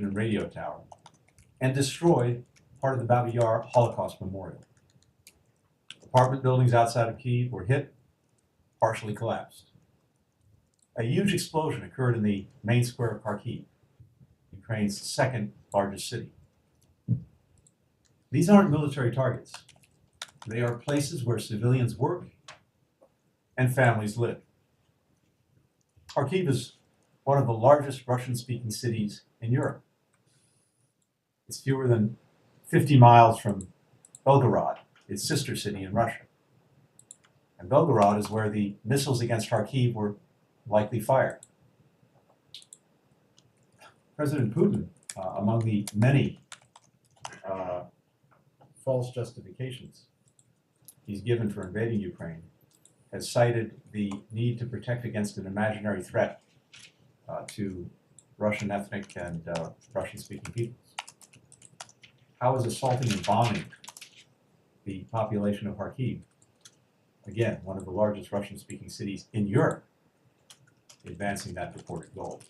and radio tower, and destroyed part of the Babi Yar Holocaust Memorial. Apartment buildings outside of Kyiv were hit, partially collapsed. A huge explosion occurred in the main square of Kharkiv, Ukraine's second largest city. These aren't military targets. They are places where civilians work and families live. Kharkiv is one of the largest Russian-speaking cities in Europe. It's fewer than 50 miles from Belgorod, its sister city in Russia. And Belgorod is where the missiles against Kharkiv were likely fired. President Putin, among the many false justifications he's given for invading Ukraine, has cited the need to protect against an imaginary threat to Russian ethnic and Russian-speaking peoples. How is assaulting and bombing the population of Kharkiv, again, one of the largest Russian-speaking cities in Europe, advancing that purported goal?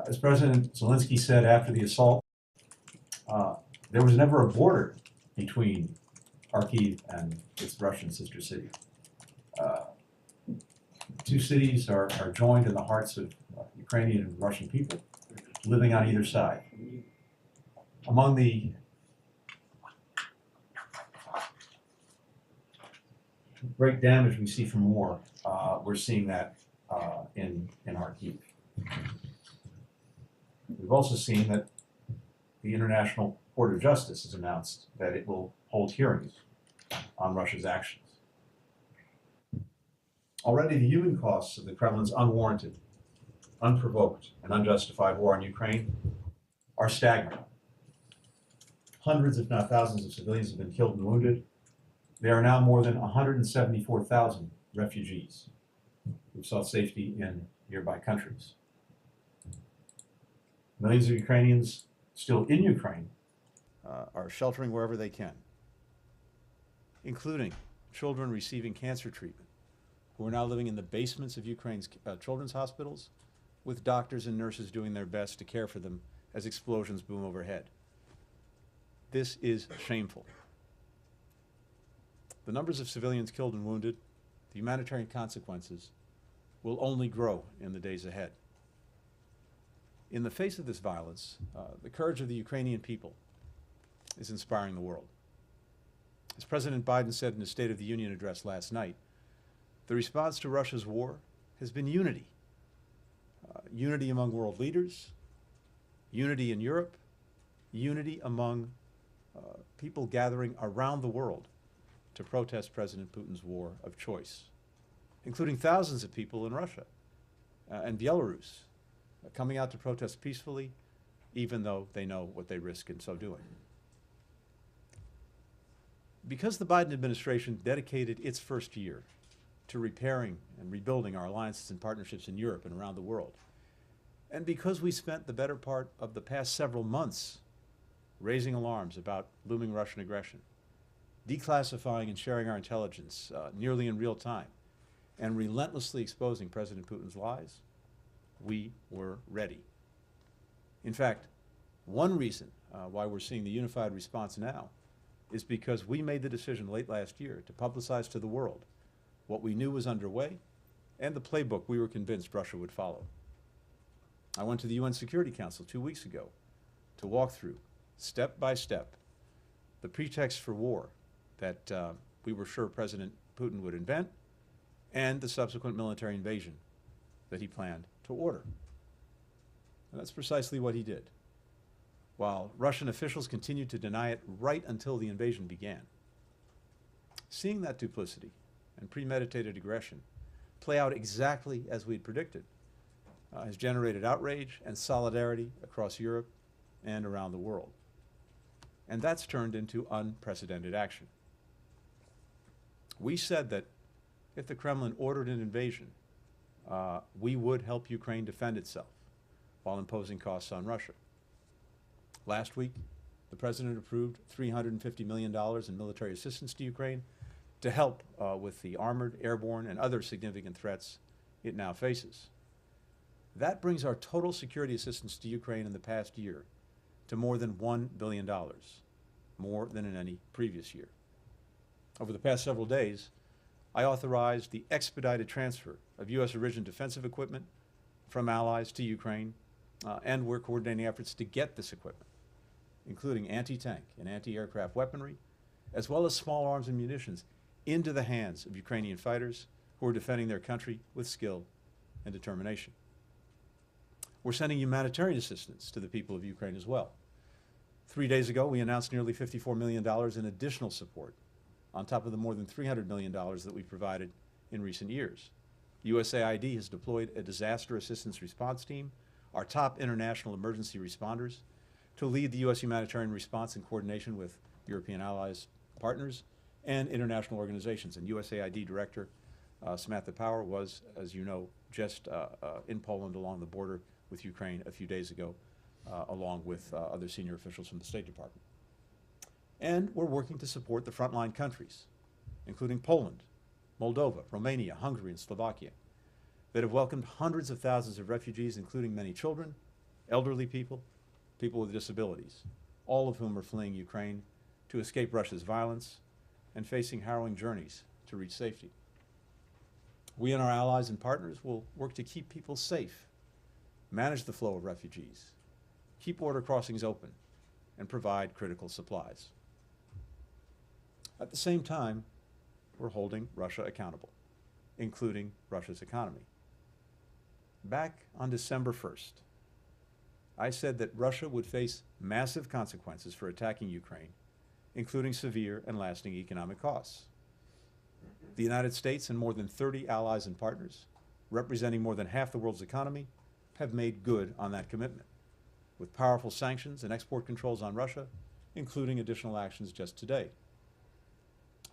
As President Zelensky said after the assault, there was never a border between Kharkiv and its Russian sister city. Two cities are joined in the hearts of Ukrainian and Russian people living on either side. Among the great damage we see from war, we're seeing that in Kharkiv. We've also seen that the International Court of Justice has announced that it will hold hearings on Russia's actions. Already the human costs of the Kremlin's unwarranted, unprovoked, and unjustified war on Ukraine are staggering. Hundreds, if not thousands, of civilians have been killed and wounded. There are now more than 174,000 refugees who sought safety in nearby countries. Millions of Ukrainians still in Ukraine are sheltering wherever they can, including children receiving cancer treatment, who are now living in the basements of Ukraine's children's hospitals, with doctors and nurses doing their best to care for them as explosions boom overhead. This is shameful. The numbers of civilians killed and wounded, the humanitarian consequences, will only grow in the days ahead. In the face of this violence, the courage of the Ukrainian people is inspiring the world. As President Biden said in his State of the Union address last night, the response to Russia's war has been unity. Unity among world leaders, unity in Europe, unity among people gathering around the world to protest President Putin's war of choice, including thousands of people in Russia and Belarus coming out to protest peacefully, even though they know what they risk in so doing. Because the Biden administration dedicated its first year to repairing and rebuilding our alliances and partnerships in Europe and around the world, and because we spent the better part of the past several months raising alarms about looming Russian aggression, declassifying and sharing our intelligence nearly in real time, and relentlessly exposing President Putin's lies, we were ready. In fact, one reason why we're seeing the unified response now is because we made the decision late last year to publicize to the world what we knew was underway and the playbook we were convinced Russia would follow. I went to the UN Security Council 2 weeks ago to walk through, step by step, the pretext for war that we were sure President Putin would invent and the subsequent military invasion that he planned to order. And that's precisely what he did, while Russian officials continued to deny it right until the invasion began. Seeing that duplicity and premeditated aggression play out exactly as we had predicted has generated outrage and solidarity across Europe and around the world. And that's turned into unprecedented action. We said that if the Kremlin ordered an invasion, we would help Ukraine defend itself while imposing costs on Russia. Last week, the President approved $350 million in military assistance to Ukraine to help with the armored, airborne, and other significant threats it now faces. That brings our total security assistance to Ukraine in the past year to more than $1 billion, more than in any previous year. Over the past several days, I authorized the expedited transfer of U.S.-origin defensive equipment from allies to Ukraine, and we're coordinating efforts to get this equipment, including anti-tank and anti-aircraft weaponry, as well as small arms and munitions, into the hands of Ukrainian fighters who are defending their country with skill and determination. We're sending humanitarian assistance to the people of Ukraine as well. 3 days ago, we announced nearly $54 million in additional support, on top of the more than $300 million that we provided in recent years. USAID has deployed a disaster assistance response team, our top international emergency responders, to lead the U.S. humanitarian response in coordination with European allies, partners, and international organizations. And USAID Director Samantha Power was, as you know, just in Poland along the border with Ukraine a few days ago, along with other senior officials from the State Department. And we're working to support the frontline countries, including Poland, Moldova, Romania, Hungary, and Slovakia, that have welcomed hundreds of thousands of refugees, including many children, elderly people, people with disabilities, all of whom are fleeing Ukraine to escape Russia's violence and facing harrowing journeys to reach safety. We and our allies and partners will work to keep people safe, manage the flow of refugees, keep border crossings open, and provide critical supplies. At the same time, we're holding Russia accountable, including Russia's economy. Back on December 1st, I said that Russia would face massive consequences for attacking Ukraine, including severe and lasting economic costs. The United States and more than 30 allies and partners, representing more than half the world's economy, have made good on that commitment, with powerful sanctions and export controls on Russia, including additional actions just today.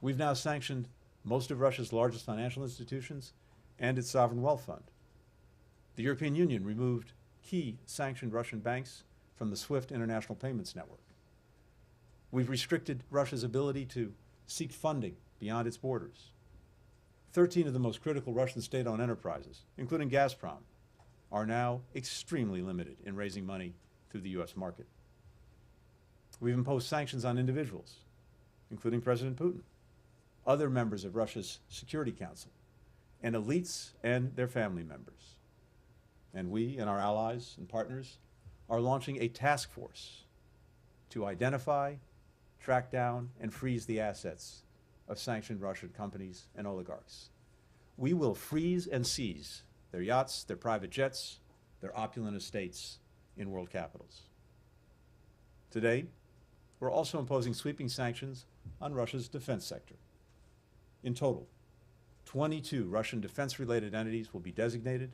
We've now sanctioned most of Russia's largest financial institutions and its sovereign wealth fund. The European Union removed key sanctioned Russian banks from the SWIFT international payments network. We've restricted Russia's ability to seek funding beyond its borders. 13 of the most critical Russian state-owned enterprises, including Gazprom, are now extremely limited in raising money through the U.S. market. We've imposed sanctions on individuals, including President Putin, other members of Russia's Security Council, and elites and their family members. And we and our allies and partners are launching a task force to identify, track down, and freeze the assets of sanctioned Russian companies and oligarchs. We will freeze and seize their yachts, their private jets, their opulent estates in world capitals. Today, we're also imposing sweeping sanctions on Russia's defense sector. In total, 22 Russian defense-related entities will be designated,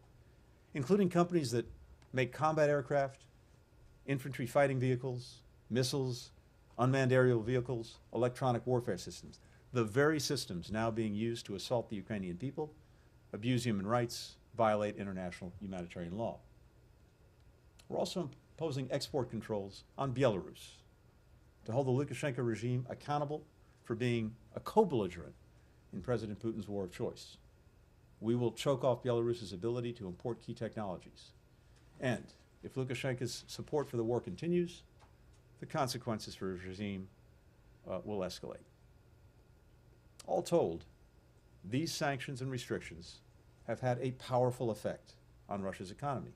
including companies that make combat aircraft, infantry fighting vehicles, missiles, unmanned aerial vehicles, electronic warfare systems, the very systems now being used to assault the Ukrainian people, abuse human rights, violate international humanitarian law. We're also imposing export controls on Belarus to hold the Lukashenko regime accountable for being a co-belligerent in President Putin's war of choice. We will choke off Belarus's ability to import key technologies. And if Lukashenko's support for the war continues, the consequences for his regime will escalate. All told, these sanctions and restrictions have had a powerful effect on Russia's economy.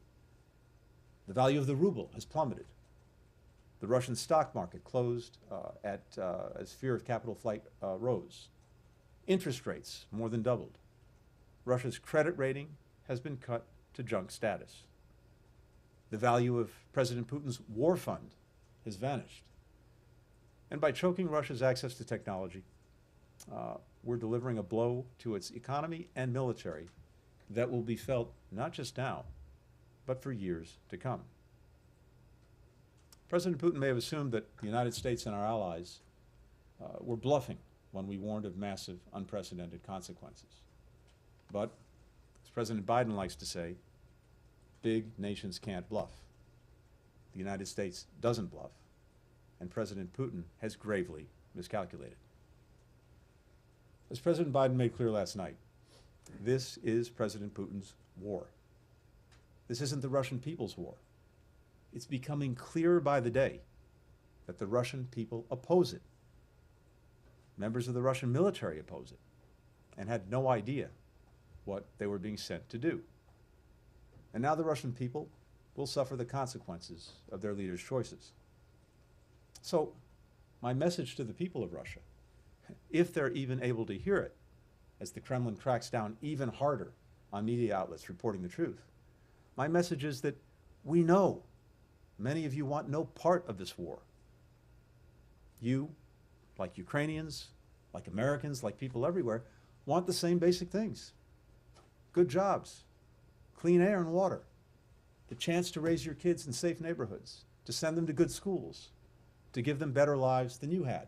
The value of the ruble has plummeted. The Russian stock market closed as fear of capital flight rose. Interest rates more than doubled. Russia's credit rating has been cut to junk status. The value of President Putin's war fund has vanished. And by choking Russia's access to technology, we're delivering a blow to its economy and military that will be felt not just now, but for years to come. President Putin may have assumed that the United States and our allies were bluffing when we warned of massive, unprecedented consequences. But, as President Biden likes to say, big nations can't bluff. The United States doesn't bluff, and President Putin has gravely miscalculated. As President Biden made clear last night, this is President Putin's war. This isn't the Russian people's war. It's becoming clearer by the day that the Russian people oppose it. Members of the Russian military oppose it and had no idea what they were being sent to do. And now the Russian people will suffer the consequences of their leaders' choices. So, my message to the people of Russia, if they're even able to hear it, as the Kremlin cracks down even harder on media outlets reporting the truth, my message is that we know many of you want no part of this war. You, like Ukrainians, like Americans, like people everywhere, want the same basic things. Good jobs, clean air and water, the chance to raise your kids in safe neighborhoods, to send them to good schools, to give them better lives than you had.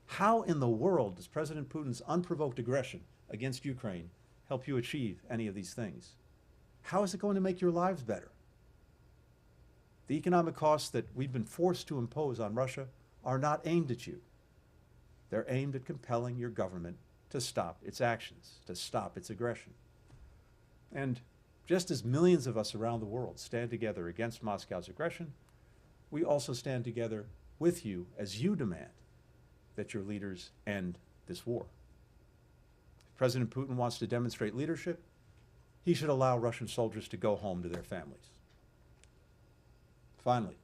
How in the world does President Putin's unprovoked aggression against Ukraine help you achieve any of these things? How is it going to make your lives better? The economic costs that we've been forced to impose on Russia are not aimed at you. They're aimed at compelling your government to stop its actions, to stop its aggression. And just as millions of us around the world stand together against Moscow's aggression, we also stand together with you as you demand that your leaders end this war. If President Putin wants to demonstrate leadership, he should allow Russian soldiers to go home to their families. Finally,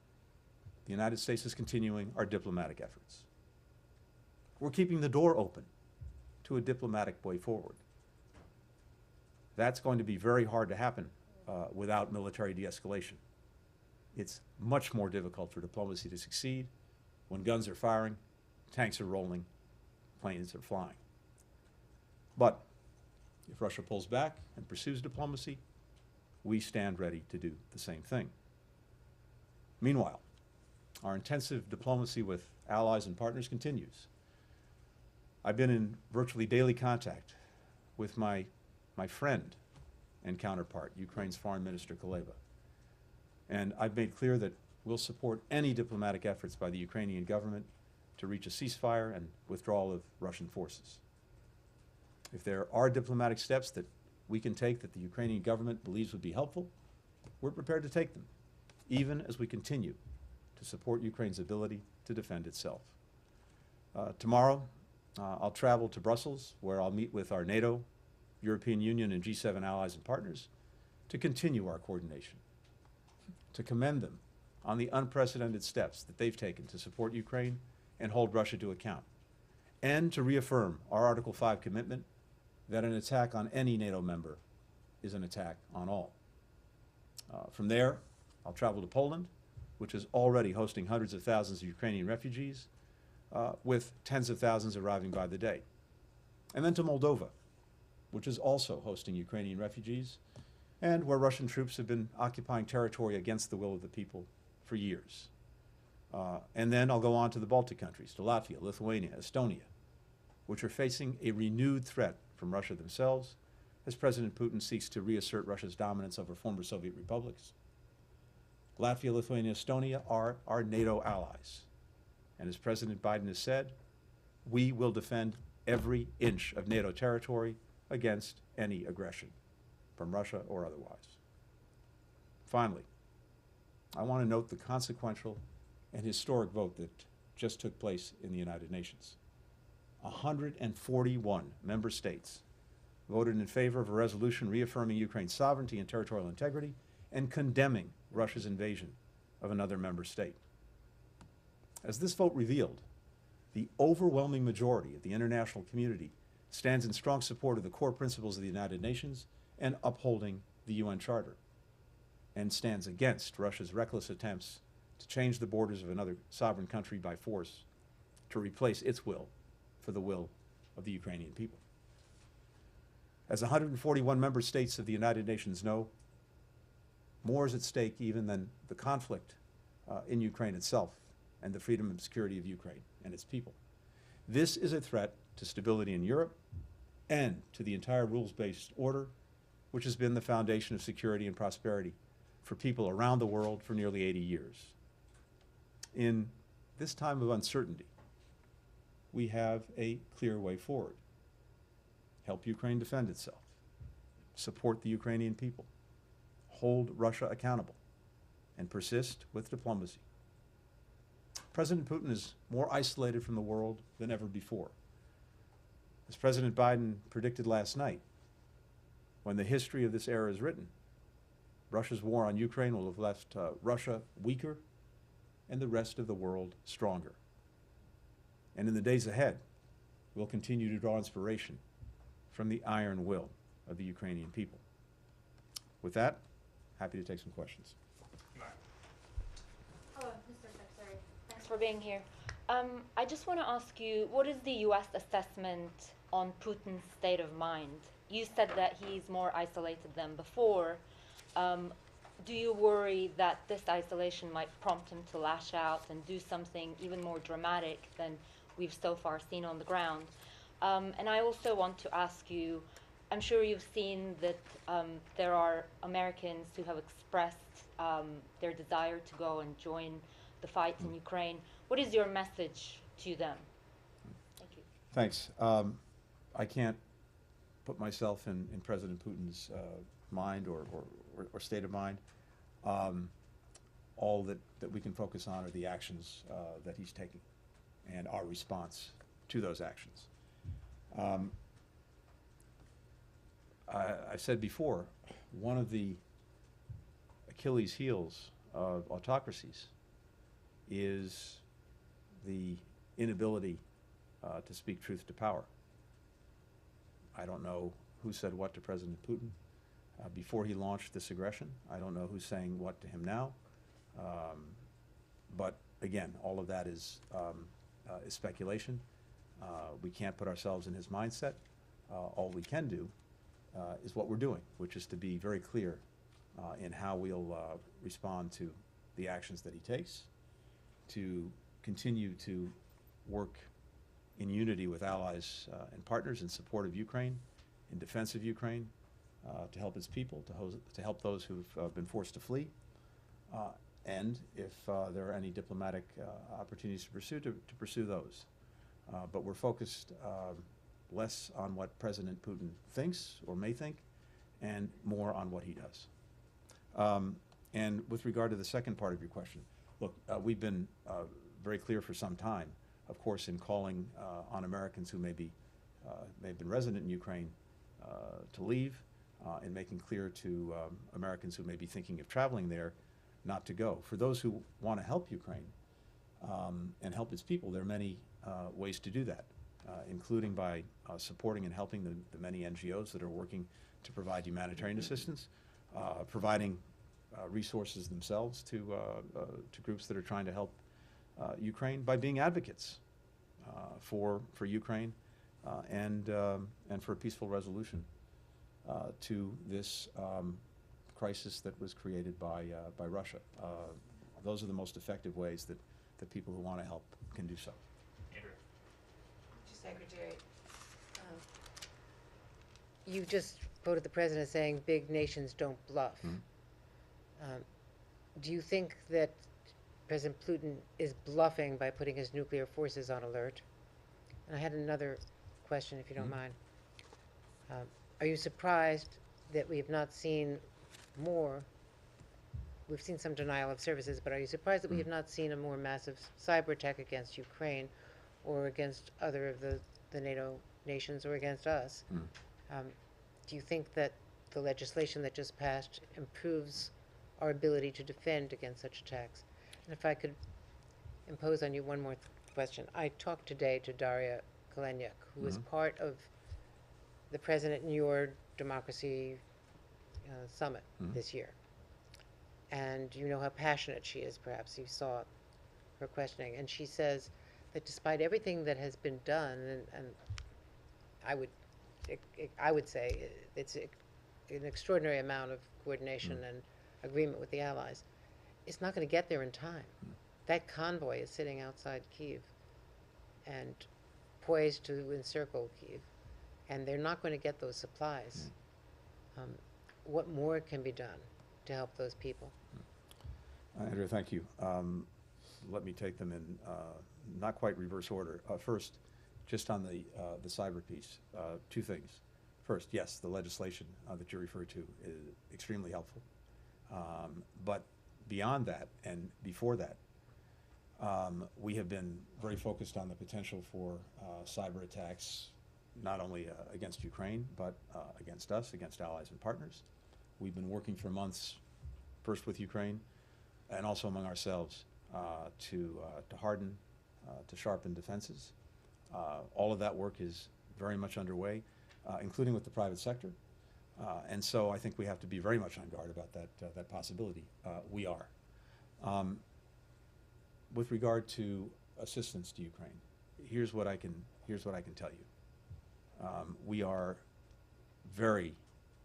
the United States is continuing our diplomatic efforts. We're keeping the door open to a diplomatic way forward. That's going to be very hard to happen without military de-escalation. It's much more difficult for diplomacy to succeed when guns are firing, tanks are rolling, planes are flying. But if Russia pulls back and pursues diplomacy, we stand ready to do the same thing. Meanwhile, our intensive diplomacy with allies and partners continues. I've been in virtually daily contact with my friend and counterpart, Ukraine's Foreign Minister Kuleba. And I've made clear that we'll support any diplomatic efforts by the Ukrainian government to reach a ceasefire and withdrawal of Russian forces. If there are diplomatic steps that we can take that the Ukrainian government believes would be helpful, we're prepared to take them, even as we continue to support Ukraine's ability to defend itself. Tomorrow, I'll travel to Brussels, where I'll meet with our NATO, European Union, and G7 allies and partners to continue our coordination, to commend them on the unprecedented steps that they've taken to support Ukraine and hold Russia to account, and to reaffirm our Article 5 commitment that an attack on any NATO member is an attack on all. From there, I'll travel to Poland, which is already hosting hundreds of thousands of Ukrainian refugees, with tens of thousands arriving by the day. And then to Moldova, which is also hosting Ukrainian refugees, and where Russian troops have been occupying territory against the will of the people for years. And then I'll go on to the Baltic countries, to Latvia, Lithuania, Estonia, which are facing a renewed threat from Russia themselves as President Putin seeks to reassert Russia's dominance over former Soviet republics. Latvia, Lithuania, Estonia are our NATO allies. And as President Biden has said, we will defend every inch of NATO territory against any aggression, from Russia or otherwise. Finally, I want to note the consequential and historic vote that just took place in the United Nations. 141 member states voted in favor of a resolution reaffirming Ukraine's sovereignty and territorial integrity and condemning Russia's invasion of another member state. As this vote revealed, the overwhelming majority of the international community stands in strong support of the core principles of the United Nations and upholding the UN Charter, and stands against Russia's reckless attempts to change the borders of another sovereign country by force to replace its will for the will of the Ukrainian people. As 141 member states of the United Nations know, more is at stake even than the conflict in Ukraine itself and the freedom and security of Ukraine and its people. This is a threat to stability in Europe and to the entire rules-based order, which has been the foundation of security and prosperity for people around the world for nearly 80 years. In this time of uncertainty, we have a clear way forward. Help Ukraine defend itself, support the Ukrainian people, hold Russia accountable, and persist with diplomacy. President Putin is more isolated from the world than ever before. As President Biden predicted last night, when the history of this era is written, Russia's war on Ukraine will have left Russia weaker and the rest of the world stronger. And in the days ahead, we'll continue to draw inspiration from the iron will of the Ukrainian people. With that, happy to take some questions. Hello, Mr. Secretary. Thanks for being here. I just want to ask you, what is the U.S. assessment on Putin's state of mind? You said that he's more isolated than before. Do you worry that this isolation might prompt him to lash out and do something even more dramatic than we've so far seen on the ground? And I also want to ask you, I'm sure you've seen that there are Americans who have expressed their desire to go and join the fight in Ukraine. What is your message to them? Thank you. Thanks. I can't put myself in President Putin's mind or state of mind. All that we can focus on are the actions that he's taking and our response to those actions. I said before, one of the Achilles heels of autocracies is the inability to speak truth to power. I don't know who said what to President Putin before he launched this aggression. I don't know who's saying what to him now. But again, all of that is speculation. We can't put ourselves in his mindset. All we can do is what we're doing, which is to be very clear in how we'll respond to the actions that he takes, to continue to work in unity with allies and partners in support of Ukraine, in defense of Ukraine, to help its people, to help those who've been forced to flee, and if there are any diplomatic opportunities to pursue those. But we're focused less on what President Putin thinks or may think, and more on what he does. And with regard to the second part of your question, look, we've been very clear for some time, of course, in calling on Americans who may have been resident in Ukraine to leave, and making clear to Americans who may be thinking of traveling there not to go. For those who want to help Ukraine and help its people, there are many ways to do that, including by supporting and helping the many NGOs that are working to provide humanitarian assistance, providing resources themselves to groups that are trying to help Ukraine, by being advocates for Ukraine and for a peaceful resolution to this crisis that was created by Russia. Those are the most effective ways that people who want to help can do so. Mr. Secretary, you just quoted the president saying big nations don't bluff. Mm-hmm. Do you think that President Putin is bluffing by putting his nuclear forces on alert? And I had another question, if you don't mind. Are you surprised that we have not seen more? We've seen some denial of services, but are you surprised that we have not seen a more massive cyber attack against Ukraine or against other of the NATO nations or against us? Do you think that the legislation that just passed improves our ability to defend against such attacks? And if I could impose on you one more question. I talked today to Daria Kaleniuk, who was part of the president in your democracy summit this year. And you know how passionate she is, perhaps you saw her questioning. And she says that despite everything that has been done, and I would say it's an extraordinary amount of coordination and agreement with the allies, it's not going to get there in time. That convoy is sitting outside Kyiv and poised to encircle Kyiv, and they're not going to get those supplies. What more can be done to help those people? Andrea, thank you. Let me take them in not quite reverse order. First, just on the cyber piece, two things. First, yes, the legislation that you referred to is extremely helpful. But beyond that and before that, we have been very focused on the potential for cyber attacks, not only against Ukraine, but against us, against allies and partners. We've been working for months, first with Ukraine, and also among ourselves, to harden, to sharpen defenses. All of that work is very much underway, including with the private sector. And so I think we have to be very much on guard about that possibility. We are. With regard to assistance to Ukraine, here's what I can tell you. We are very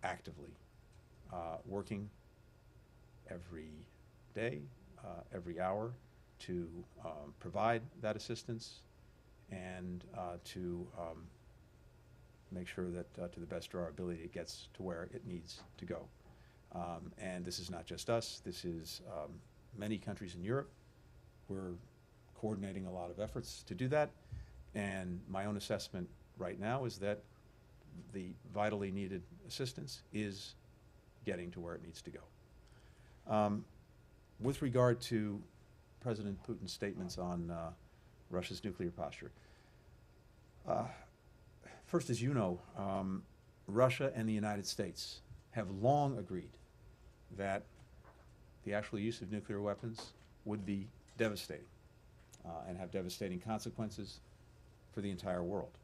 actively working every day, every hour to provide that assistance and to make sure that to the best of our ability it gets to where it needs to go. And this is not just us, this is many countries in Europe. We're coordinating a lot of efforts to do that, and my own assessment right now is that the vitally needed assistance is getting to where it needs to go. With regard to President Putin's statements on Russia's nuclear posture, first, as you know, Russia and the United States have long agreed that the actual use of nuclear weapons would be devastating and have devastating consequences for the entire world.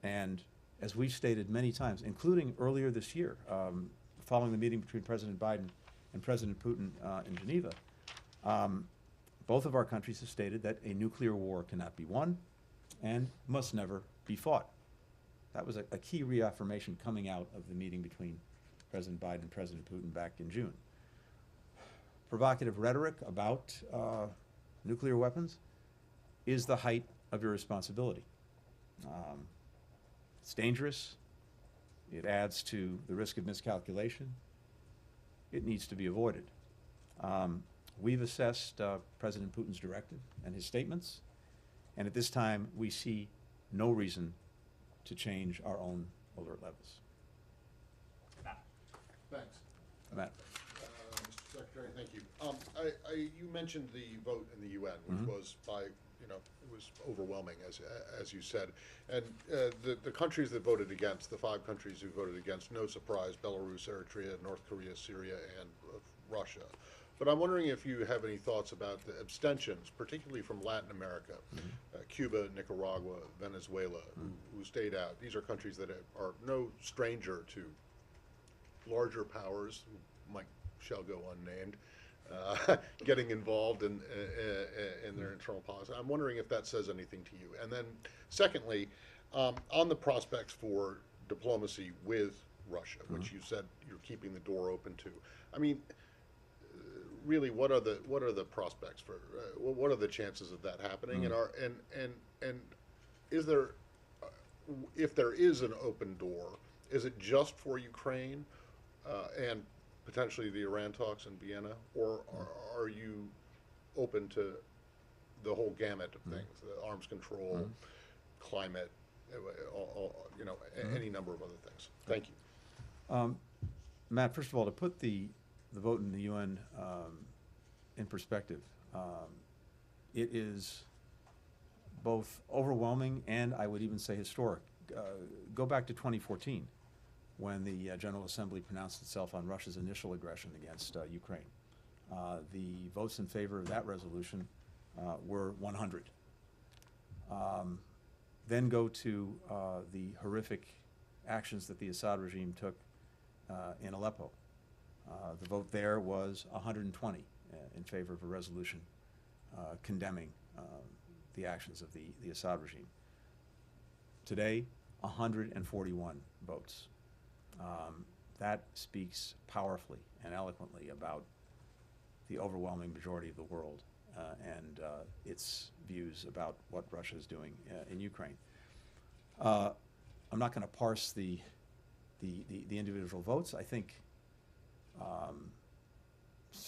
And as we've stated many times, including earlier this year, following the meeting between President Biden and President Putin in Geneva, both of our countries have stated that a nuclear war cannot be won and must never be fought. That was a key reaffirmation coming out of the meeting between President Biden and President Putin back in June. Provocative rhetoric about nuclear weapons is the height of irresponsibility. It's dangerous. It adds to the risk of miscalculation. It needs to be avoided. We've assessed President Putin's directive and his statements, and at this time we see no reason to change our own alert levels. Thanks. Matt. Mr. Secretary, thank you. You mentioned the vote in the UN, which was by, it was overwhelming, as you said. And the countries that voted against, the 5 countries who voted against, no surprise, Belarus, Eritrea, North Korea, Syria, and Russia. But I'm wondering if you have any thoughts about the abstentions, particularly from Latin America, Cuba, Nicaragua, Venezuela, who stayed out. These are countries that are no stranger to larger powers, who shall go unnamed, getting involved in their internal policy. I'm wondering if that says anything to you. And then secondly, on the prospects for diplomacy with Russia, which you said you're keeping the door open to. I mean, really, what are the prospects for? What are the chances of that happening? And is there, if there is an open door, is it just for Ukraine and potentially the Iran talks in Vienna, or are you open to the whole gamut of things, the arms control, climate, any number of other things? Thank you. Matt, first of all, to put the vote in the UN in perspective, it is both overwhelming and I would even say historic. Go back to 2014 when the General Assembly pronounced itself on Russia's initial aggression against Ukraine. The votes in favor of that resolution were 100. Then go to the horrific actions that the Assad regime took in Aleppo. The vote there was 120 in favor of a resolution condemning the actions of the Assad regime. Today, 141 votes. That speaks powerfully and eloquently about the overwhelming majority of the world and its views about what Russia is doing in Ukraine. I'm not going to parse the individual votes. I think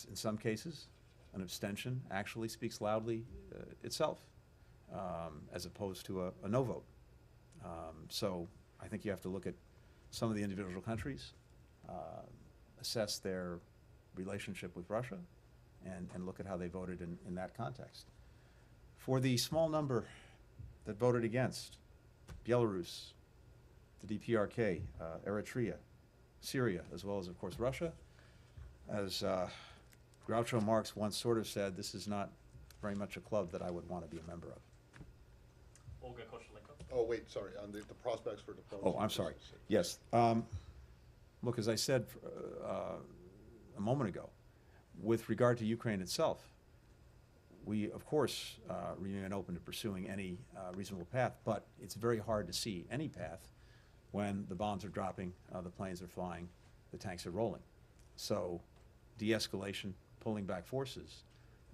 in some cases, an abstention actually speaks loudly itself, as opposed to a no vote. So I think you have to look at some of the individual countries, assess their relationship with Russia and look at how they voted in that context. For the small number that voted against, Belarus, the DPRK, Eritrea, Syria, as well as, of course, Russia, as Groucho Marx once sort of said, this is not very much a club that I would want to be a member of. Olga Koshelenko. Oh, wait, sorry, on the prospects for diplomacy. Oh, I'm sorry. Yes. Look, as I said a moment ago, with regard to Ukraine itself, we, of course, remain open to pursuing any reasonable path, but it's very hard to see any path when the bombs are dropping, the planes are flying, the tanks are rolling. So de-escalation, pulling back forces,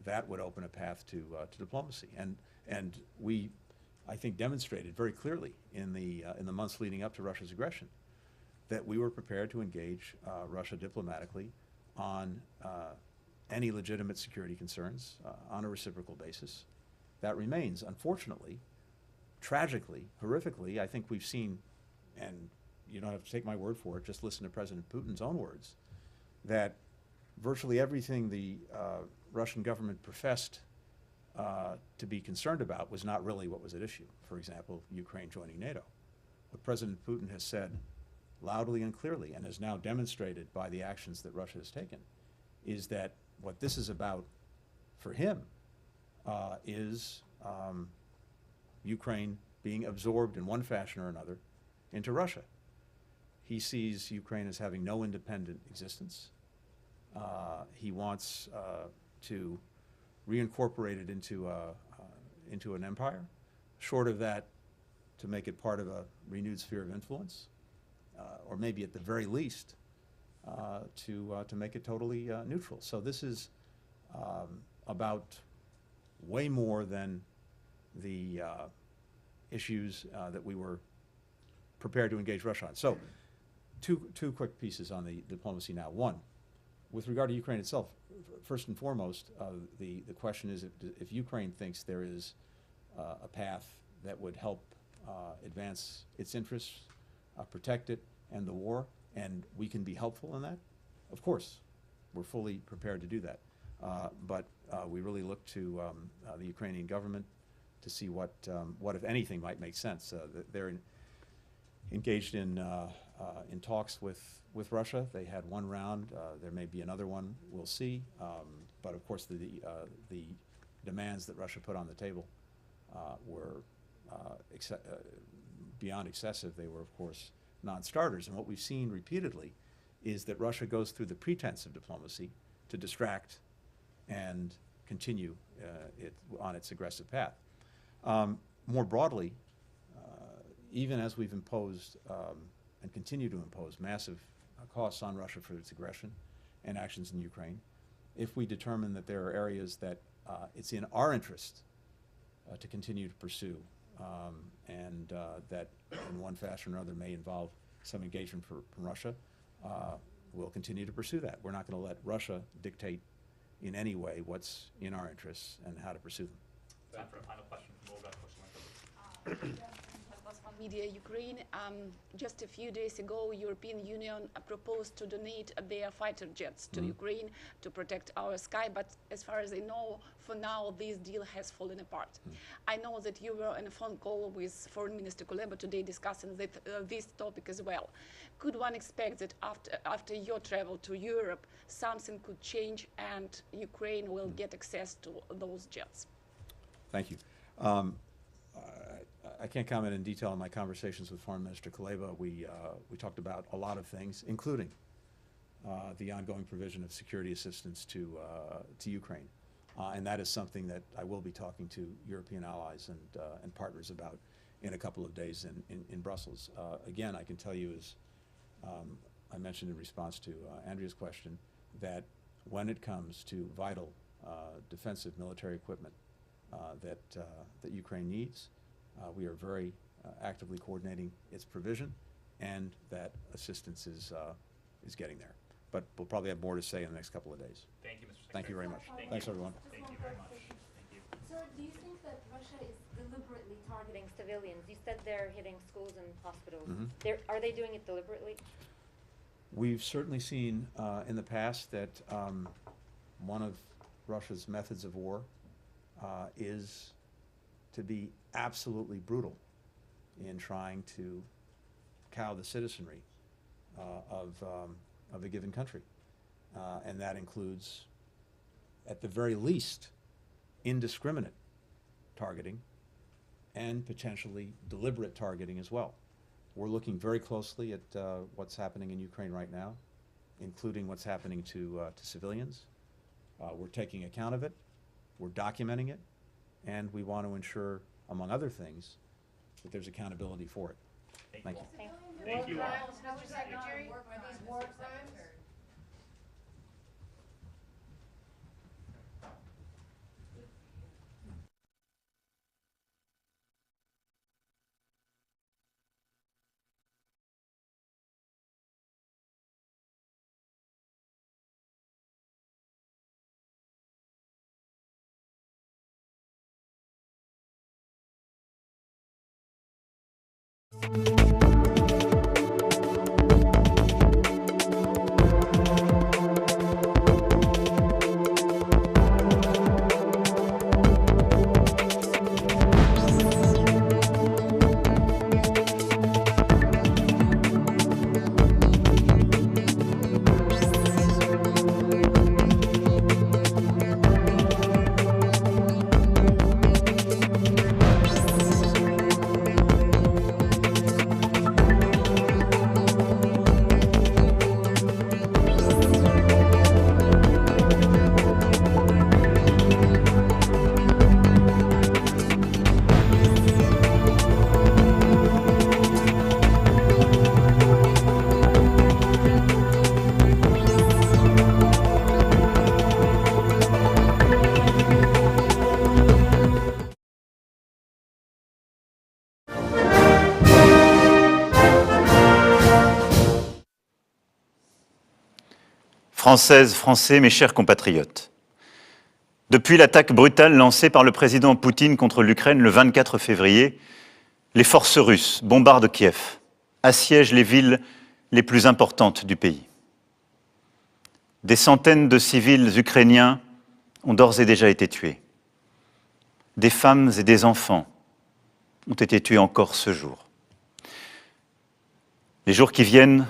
that would open a path to diplomacy. And we, I think, demonstrated very clearly in the months leading up to Russia's aggression that we were prepared to engage Russia diplomatically on any legitimate security concerns on a reciprocal basis. That remains, unfortunately, tragically, horrifically. I think we've seen, and you don't have to take my word for it, just listen to President Putin's own words, that virtually everything the Russian government professed to be concerned about was not really what was at issue. For example, Ukraine joining NATO. What President Putin has said loudly and clearly, and has now demonstrated by the actions that Russia has taken, is that what this is about for him is Ukraine being absorbed in one fashion or another into Russia. He sees Ukraine as having no independent existence. He wants to reincorporate it into an empire. Short of that, to make it part of a renewed sphere of influence, or maybe at the very least, to make it totally neutral. So this is about way more than the issues that we were prepared to engage Russia on. So two quick pieces on the diplomacy now. One, with regard to Ukraine itself, first and foremost, the question is if Ukraine thinks there is a path that would help advance its interests, protect it, and the war, and we can be helpful in that, of course, we're fully prepared to do that. But we really look to the Ukrainian government to see what, if anything, might make sense. They're engaged in talks with Russia. They had one round. There may be another one. We'll see. But of course, the demands that Russia put on the table were beyond excessive. They were, of course, non-starters. And what we've seen repeatedly is that Russia goes through the pretense of diplomacy to distract and continue on its aggressive path. More broadly, even as we've imposed and continue to impose massive costs on Russia for its aggression and actions in Ukraine, if we determine that there are areas that it's in our interest to continue to pursue and that in one fashion or another may involve some engagement from Russia, we'll continue to pursue that. We're not going to let Russia dictate in any way what's in our interests and how to pursue them. Time for a final question from Olga Koshelenko. Media Ukraine. Just a few days ago, European Union proposed to donate their fighter jets to Ukraine to protect our sky, but as far as I know, for now, this deal has fallen apart. I know that you were on a phone call with Foreign Minister Kuleba today discussing this topic as well. Could one expect that after your travel to Europe, something could change and Ukraine will get access to those jets? Thank you. I can't comment in detail on my conversations with Foreign Minister Kuleba. We talked about a lot of things, including the ongoing provision of security assistance to Ukraine. And that is something that I will be talking to European allies and partners about in a couple of days in Brussels. Again, I can tell you, as I mentioned in response to Andrea's question, that when it comes to vital defensive military equipment that Ukraine needs, we are very actively coordinating its provision, and that assistance is getting there. But we'll probably have more to say in the next couple of days. Thank you, Mr. Secretary. Thank you very much. Thanks, everyone. Thank you very much. Thank you. Sir, do you think that Russia is deliberately targeting civilians? You said they're hitting schools and hospitals. Are they doing it deliberately? We've certainly seen in the past that one of Russia's methods of war is to be absolutely brutal in trying to cow the citizenry of a given country. And that includes, at the very least, indiscriminate targeting and potentially deliberate targeting as well. We're looking very closely at what's happening in Ukraine right now, including what's happening to civilians. We're taking account of it, we're documenting it, and we want to ensure, among other things, that there's accountability for it. Thank you. Thank you. War crimes, Mr. Secretary? Are these war crimes? Françaises, Français, mes chers compatriotes, depuis l'attaque brutale lancée par le président Poutine contre l'Ukraine le 24 février, les forces russes bombardent Kiev, assiègent les villes les plus importantes du pays. Des centaines de civils ukrainiens ont d'ores et déjà été tués. Des femmes et des enfants ont été tués encore ce jour. Les jours qui viennent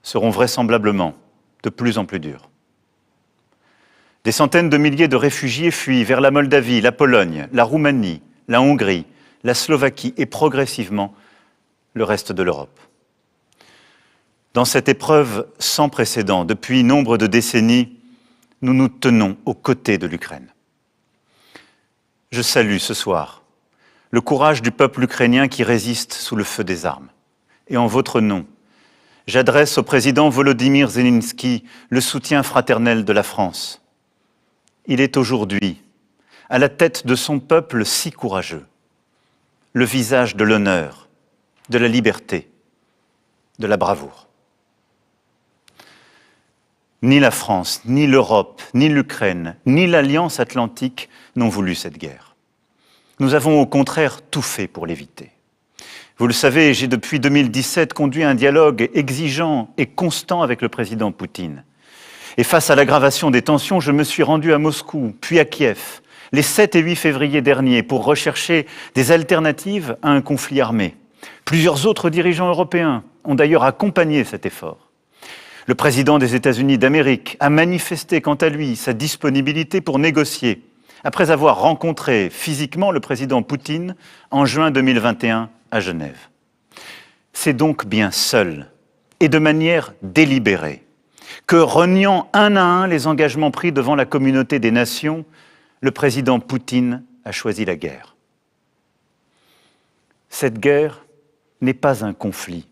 seront vraisemblablement de plus en plus durs. Des centaines de milliers de réfugiés fuient vers la Moldavie, la Pologne, la Roumanie, la Hongrie, la Slovaquie et progressivement le reste de l'Europe. Dans cette épreuve sans précédent, depuis nombre de décennies, nous nous tenons aux côtés de l'Ukraine. Je salue ce soir le courage du peuple ukrainien qui résiste sous le feu des armes. Et en votre nom, j'adresse au président Volodymyr Zelensky le soutien fraternel de la France. Il est aujourd'hui, à la tête de son peuple si courageux, le visage de l'honneur, de la liberté, de la bravoure. Ni la France, ni l'Europe, ni l'Ukraine, ni l'Alliance atlantique n'ont voulu cette guerre. Nous avons au contraire tout fait pour l'éviter. Vous le savez, j'ai depuis 2017 conduit un dialogue exigeant et constant avec le président Poutine. Et face à l'aggravation des tensions, je me suis rendu à Moscou, puis à Kiev, les 7 et 8 février derniers, pour rechercher des alternatives à un conflit armé. Plusieurs autres dirigeants européens ont d'ailleurs accompagné cet effort. Le président des États-Unis d'Amérique a manifesté quant à lui sa disponibilité pour négocier, après avoir rencontré physiquement le président Poutine en juin 2021 à Genève. C'est donc bien seul et de manière délibérée que, reniant un à un les engagements pris devant la communauté des nations, le président Poutine a choisi la guerre. Cette guerre n'est pas un conflit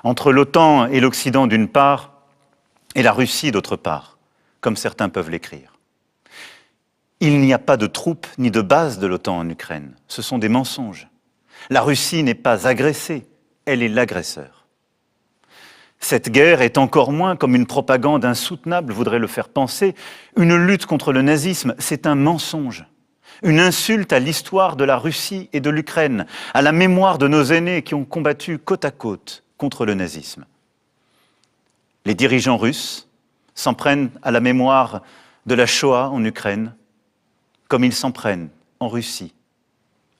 entre l'OTAN et l'Occident d'une part et la Russie d'autre part, comme certains peuvent l'écrire. Il n'y a pas de troupes ni de bases de l'OTAN en Ukraine. Ce sont des mensonges. La Russie n'est pas agressée, elle est l'agresseur. Cette guerre est encore moins, comme une propagande insoutenable voudrait le faire penser, une lutte contre le nazisme, c'est un mensonge. Une insulte à l'histoire de la Russie et de l'Ukraine, à la mémoire de nos aînés qui ont combattu côte à côte contre le nazisme. les dirigeants russes s'en prennent à la mémoire de la Shoah en Ukraine, comme ils s'en prennent en Russie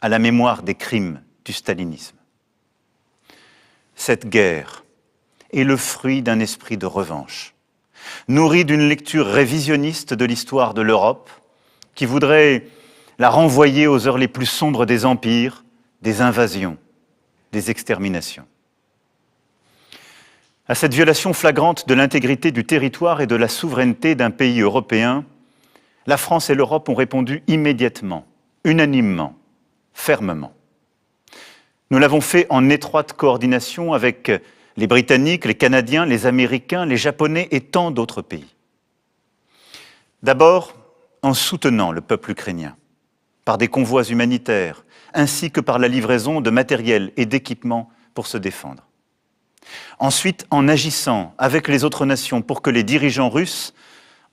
à la mémoire des crimes du stalinisme. Cette guerre est le fruit d'un esprit de revanche, nourri d'une lecture révisionniste de l'histoire de l'Europe, qui voudrait la renvoyer aux heures les plus sombres des empires, des invasions, des exterminations. À cette violation flagrante de l'intégrité du territoire et de la souveraineté d'un pays européen, la France et l'Europe ont répondu immédiatement, unanimement, fermement. Nous l'avons fait en étroite coordination avec les Britanniques, les Canadiens, les Américains, les Japonais et tant d'autres pays. D'abord, en soutenant le peuple ukrainien, par des convois humanitaires, ainsi que par la livraison de matériel et d'équipements pour se défendre. Ensuite, en agissant avec les autres nations pour que les dirigeants russes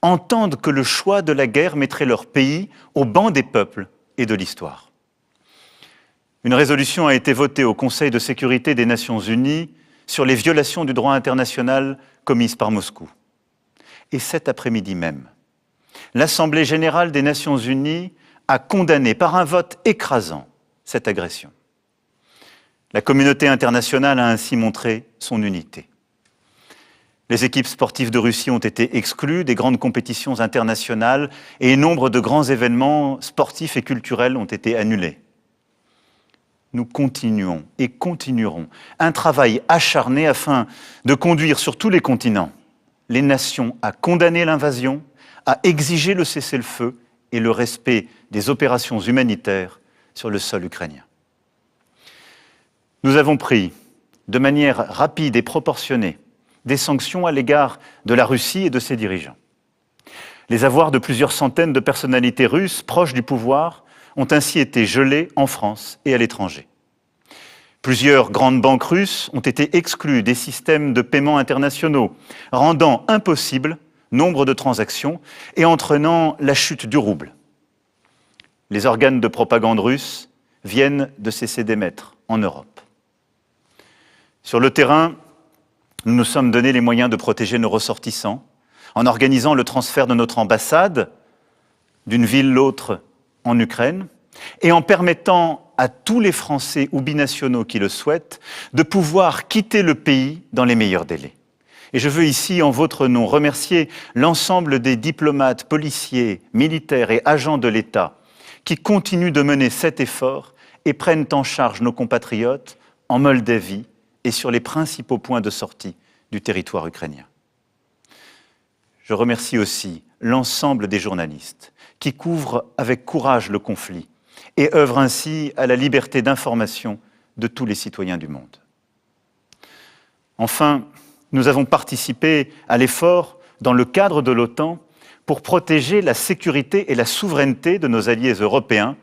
entendent que le choix de la guerre mettrait leur pays au banc des peuples et de l'histoire. Une résolution a été votée au Conseil de sécurité des Nations Unies sur les violations du droit international commises par Moscou. Et cet après-midi même, l'Assemblée générale des Nations Unies a condamné par un vote écrasant cette agression. La communauté internationale a ainsi montré son unité. Les équipes sportives de Russie ont été exclues des grandes compétitions internationales et nombre de grands événements sportifs et culturels ont été annulés. Nous continuons et continuerons un travail acharné afin de conduire sur tous les continents les nations à condamner l'invasion, à exiger le cessez-le-feu et le respect des opérations humanitaires sur le sol ukrainien. Nous avons pris, de manière rapide et proportionnée, des sanctions à l'égard de la Russie et de ses dirigeants. Les avoirs de plusieurs centaines de personnalités russes proches du pouvoir ont ainsi été gelés en France et à l'étranger. Plusieurs grandes banques russes ont été exclues des systèmes de paiement internationaux, rendant impossible nombre de transactions et entraînant la chute du rouble. Les organes de propagande russes viennent de cesser d'émettre en Europe. Sur le terrain, nous nous sommes donné les moyens de protéger nos ressortissants en organisant le transfert de notre ambassade d'une ville à l'autre en Ukraine et en permettant à tous les Français ou binationaux qui le souhaitent de pouvoir quitter le pays dans les meilleurs délais. Et je veux ici, en votre nom, remercier l'ensemble des diplomates, policiers, militaires et agents de l'État qui continuent de mener cet effort et prennent en charge nos compatriotes en Moldavie et sur les principaux points de sortie du territoire ukrainien. Je remercie aussi l'ensemble des journalistes qui couvrent avec courage le conflit et œuvrent ainsi à la liberté d'information de tous les citoyens du monde. Enfin, nous avons participé à l'effort dans le cadre de l'OTAN pour protéger la sécurité et la souveraineté de nos alliés européens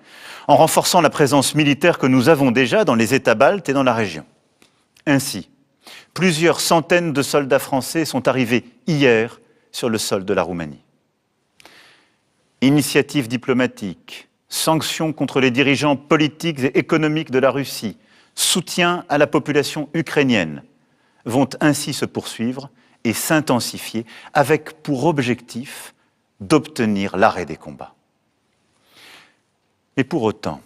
en renforçant la présence militaire que nous avons déjà dans les États baltes et dans la région. Ainsi, plusieurs centaines de soldats français sont arrivés hier sur le sol de la Roumanie. Initiatives diplomatiques, sanctions contre les dirigeants politiques et économiques de la Russie, soutien à la population ukrainienne vont ainsi se poursuivre et s'intensifier avec pour objectif d'obtenir l'arrêt des combats. Et pour autant,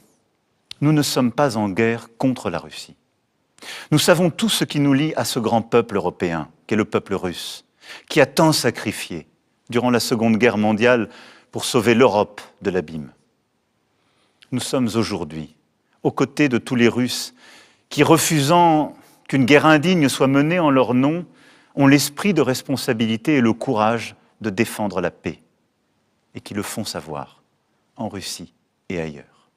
nous ne sommes pas en guerre contre la Russie. Nous savons tout ce qui nous lie à ce grand peuple européen, qu'est le peuple russe, qui a tant sacrifié durant la Seconde Guerre mondiale pour sauver l'Europe de l'abîme. Nous sommes aujourd'hui aux côtés de tous les Russes qui, refusant qu'une guerre indigne soit menée en leur nom, ont l'esprit de responsabilité et le courage de défendre la paix, et qui le font savoir en Russie et ailleurs.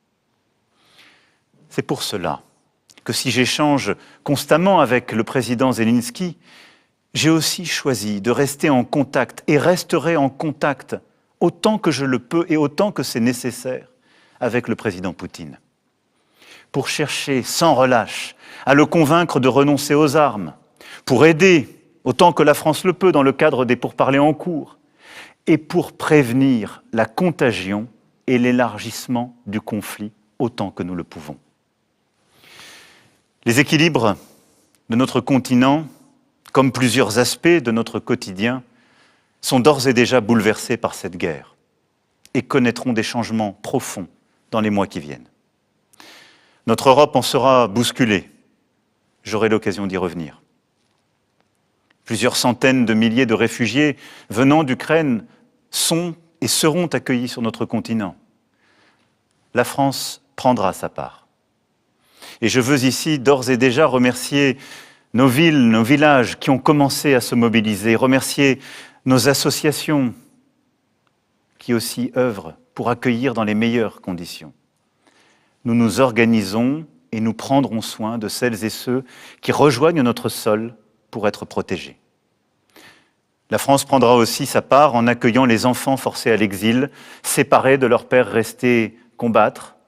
C'est pour cela que si j'échange constamment avec le président Zelensky, j'ai aussi choisi de rester en contact et resterai en contact autant que je le peux et autant que c'est nécessaire avec le président Poutine, pour chercher sans relâche à le convaincre de renoncer aux armes, pour aider autant que la France le peut dans le cadre des pourparlers en cours, et pour prévenir la contagion et l'élargissement du conflit autant que nous le pouvons. Les équilibres de notre continent comme plusieurs aspects de notre quotidien, sont d'ores et déjà bouleversés par cette guerre et connaîtront des changements profonds dans les mois qui viennent. Notre Europe en sera bousculée. J'aurai l'occasion d'y revenir. Plusieurs centaines de milliers de réfugiés venant d'Ukraine sont et seront accueillis sur notre continent. La France prendra sa part. Et je veux ici d'ores et déjà remercier nos villes, nos villages qui ont commencé à se mobiliser, remercier nos associations qui aussi œuvrent pour accueillir dans les meilleures conditions. Nous nous organisons et nous prendrons soin de celles et ceux qui rejoignent notre sol pour être protégés. La France prendra aussi sa part en accueillant les enfants forcés à l'exil, séparés de leurs pères restés combattre,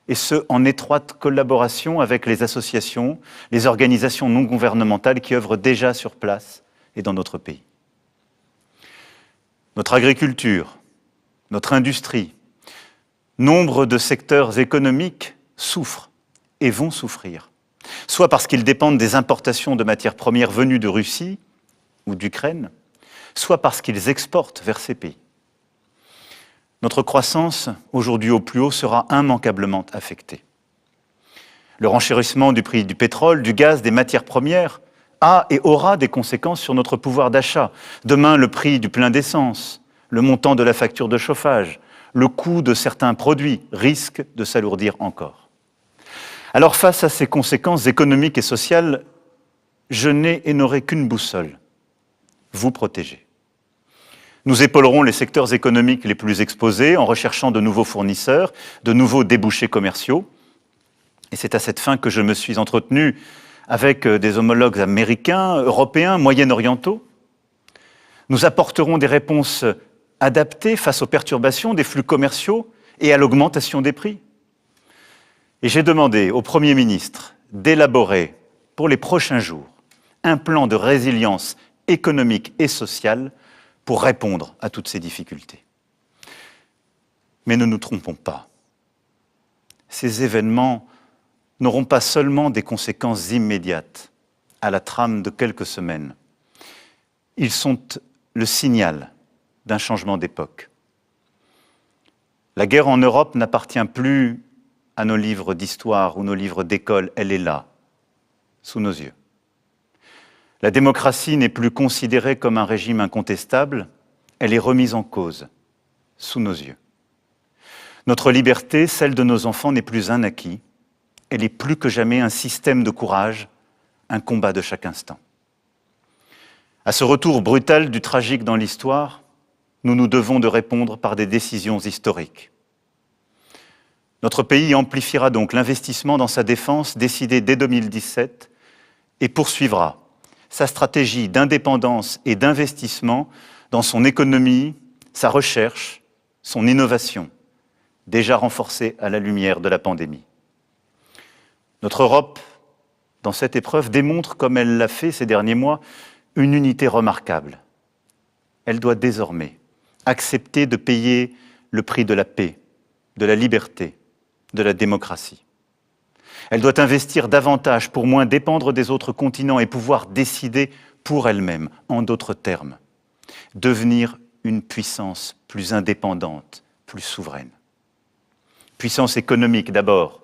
et ce, en étroite collaboration avec les associations, les organisations non gouvernementales qui œuvrent déjà sur place et dans notre pays. Notre agriculture, notre industrie, nombre de secteurs économiques souffrent et vont souffrir, soit parce qu'ils dépendent des importations de matières premières venues de Russie ou d'Ukraine, soit parce qu'ils exportent vers ces pays. Notre croissance, aujourd'hui au plus haut, sera immanquablement affectée. Le renchérissement du prix du pétrole, du gaz, des matières premières a et aura des conséquences sur notre pouvoir d'achat. Demain, le prix du plein d'essence, le montant de la facture de chauffage, le coût de certains produits risquent de s'alourdir encore. Alors, face à ces conséquences économiques et sociales, je n'ai et n'aurai qu'une boussole, vous protéger. Nous épaulerons les secteurs économiques les plus exposés en recherchant de nouveaux fournisseurs, de nouveaux débouchés commerciaux. Et c'est à cette fin que je me suis entretenu avec des homologues américains, européens, moyen-orientaux. Nous apporterons des réponses adaptées face aux perturbations des flux commerciaux et à l'augmentation des prix. Et j'ai demandé au Premier ministre d'élaborer pour les prochains jours un plan de résilience économique et sociale pour répondre à toutes ces difficultés. Mais ne nous trompons pas. Ces événements n'auront pas seulement des conséquences immédiates à la trame de quelques semaines. Ils sont le signal d'un changement d'époque. La guerre en Europe n'appartient plus à nos livres d'histoire ou nos livres d'école, elle est là, sous nos yeux. La démocratie n'est plus considérée comme un régime incontestable, elle est remise en cause, sous nos yeux. Notre liberté, celle de nos enfants, n'est plus un acquis, elle est plus que jamais un système de courage, un combat de chaque instant. À ce retour brutal du tragique dans l'histoire, nous nous devons de répondre par des décisions historiques. Notre pays amplifiera donc l'investissement dans sa défense décidé dès 2017 et poursuivra sa stratégie d'indépendance et d'investissement dans son économie, sa recherche, son innovation, déjà renforcée à la lumière de la pandémie. Notre Europe, dans cette épreuve, démontre, comme elle l'a fait ces derniers mois, une unité remarquable. Elle doit désormais accepter de payer le prix de la paix, de la liberté, de la démocratie. Elle doit investir davantage pour moins dépendre des autres continents et pouvoir décider pour elle-même, en d'autres termes, devenir une puissance plus indépendante, plus souveraine. Puissance économique d'abord.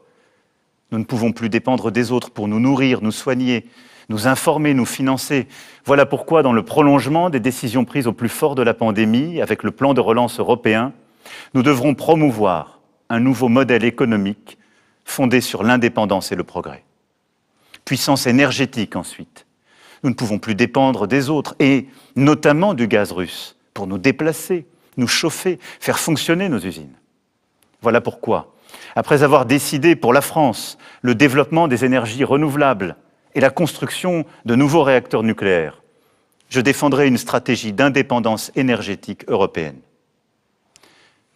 Nous ne pouvons plus dépendre des autres pour nous nourrir, nous soigner, nous informer, nous financer. Voilà pourquoi, dans le prolongement des décisions prises au plus fort de la pandémie, avec le plan de relance européen, nous devrons promouvoir un nouveau modèle économique fondé sur l'indépendance et le progrès. Puissance énergétique ensuite. Nous ne pouvons plus dépendre des autres, et notamment du gaz russe, pour nous déplacer, nous chauffer, faire fonctionner nos usines. Voilà pourquoi, après avoir décidé pour la France le développement des énergies renouvelables et la construction de nouveaux réacteurs nucléaires, je défendrai une stratégie d'indépendance énergétique européenne.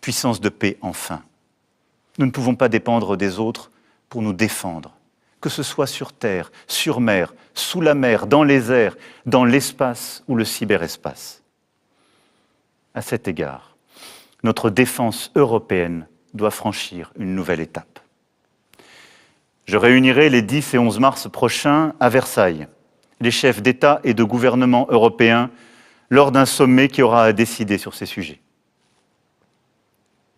Puissance de paix enfin. Nous ne pouvons pas dépendre des autres pour nous défendre, que ce soit sur terre, sur mer, sous la mer, dans les airs, dans l'espace ou le cyberespace. À cet égard, notre défense européenne doit franchir une nouvelle étape. Je réunirai les 10 et 11 mars prochains à Versailles les chefs d'État et de gouvernement européens lors d'un sommet qui aura à décider sur ces sujets.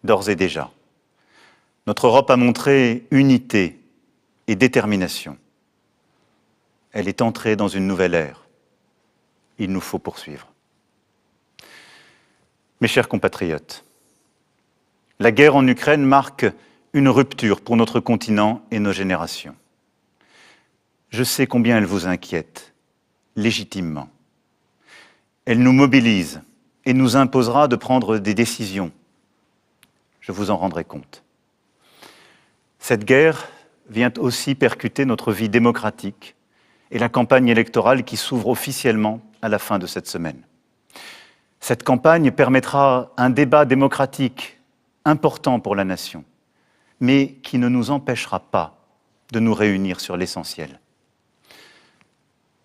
D'ores et déjà, notre Europe a montré unité et détermination. Elle est entrée dans une nouvelle ère. Il nous faut poursuivre. Mes chers compatriotes, la guerre en Ukraine marque une rupture pour notre continent et nos générations. Je sais combien elle vous inquiète, légitimement. Elle nous mobilise et nous imposera de prendre des décisions. Je vous en rendrai compte. Cette guerre vient aussi percuter notre vie démocratique et la campagne électorale qui s'ouvre officiellement à la fin de cette semaine. Cette campagne permettra un débat démocratique important pour la nation, mais qui ne nous empêchera pas de nous réunir sur l'essentiel.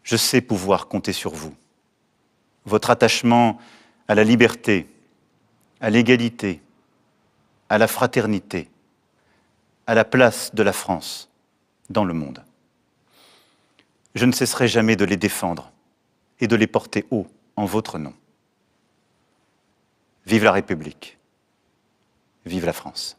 Je sais pouvoir compter sur vous. Votre attachement à la liberté, à l'égalité, à la fraternité, à la place de la France dans le monde. Je ne cesserai jamais de les défendre et de les porter haut en votre nom. Vive la République. Vive la France.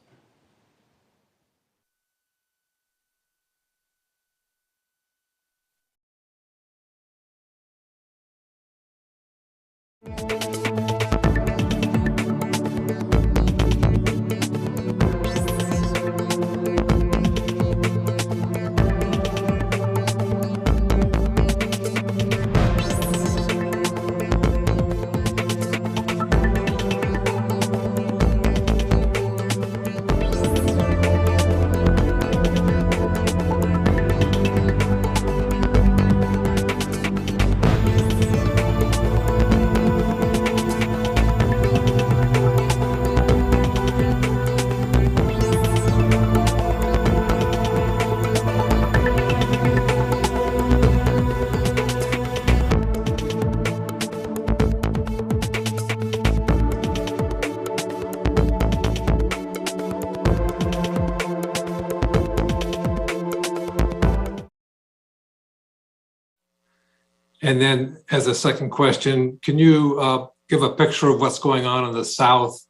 And then as a second question, can you give a picture of what's going on in the south?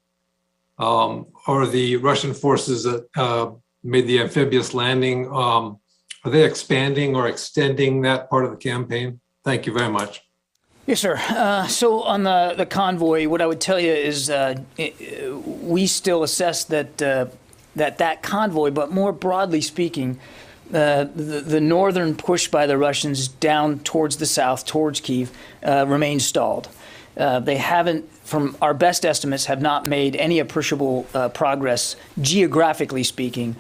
Are the Russian forces that made the amphibious landing, are they expanding or extending that part of the campaign? Thank you very much. Yes, sir. So on the convoy, what I would tell you is we still assess that that convoy, but more broadly speaking, the northern push by the Russians down towards the south, towards Kyiv, remains stalled. They haven't, from our best estimates, have not made any appreciable progress, geographically speaking,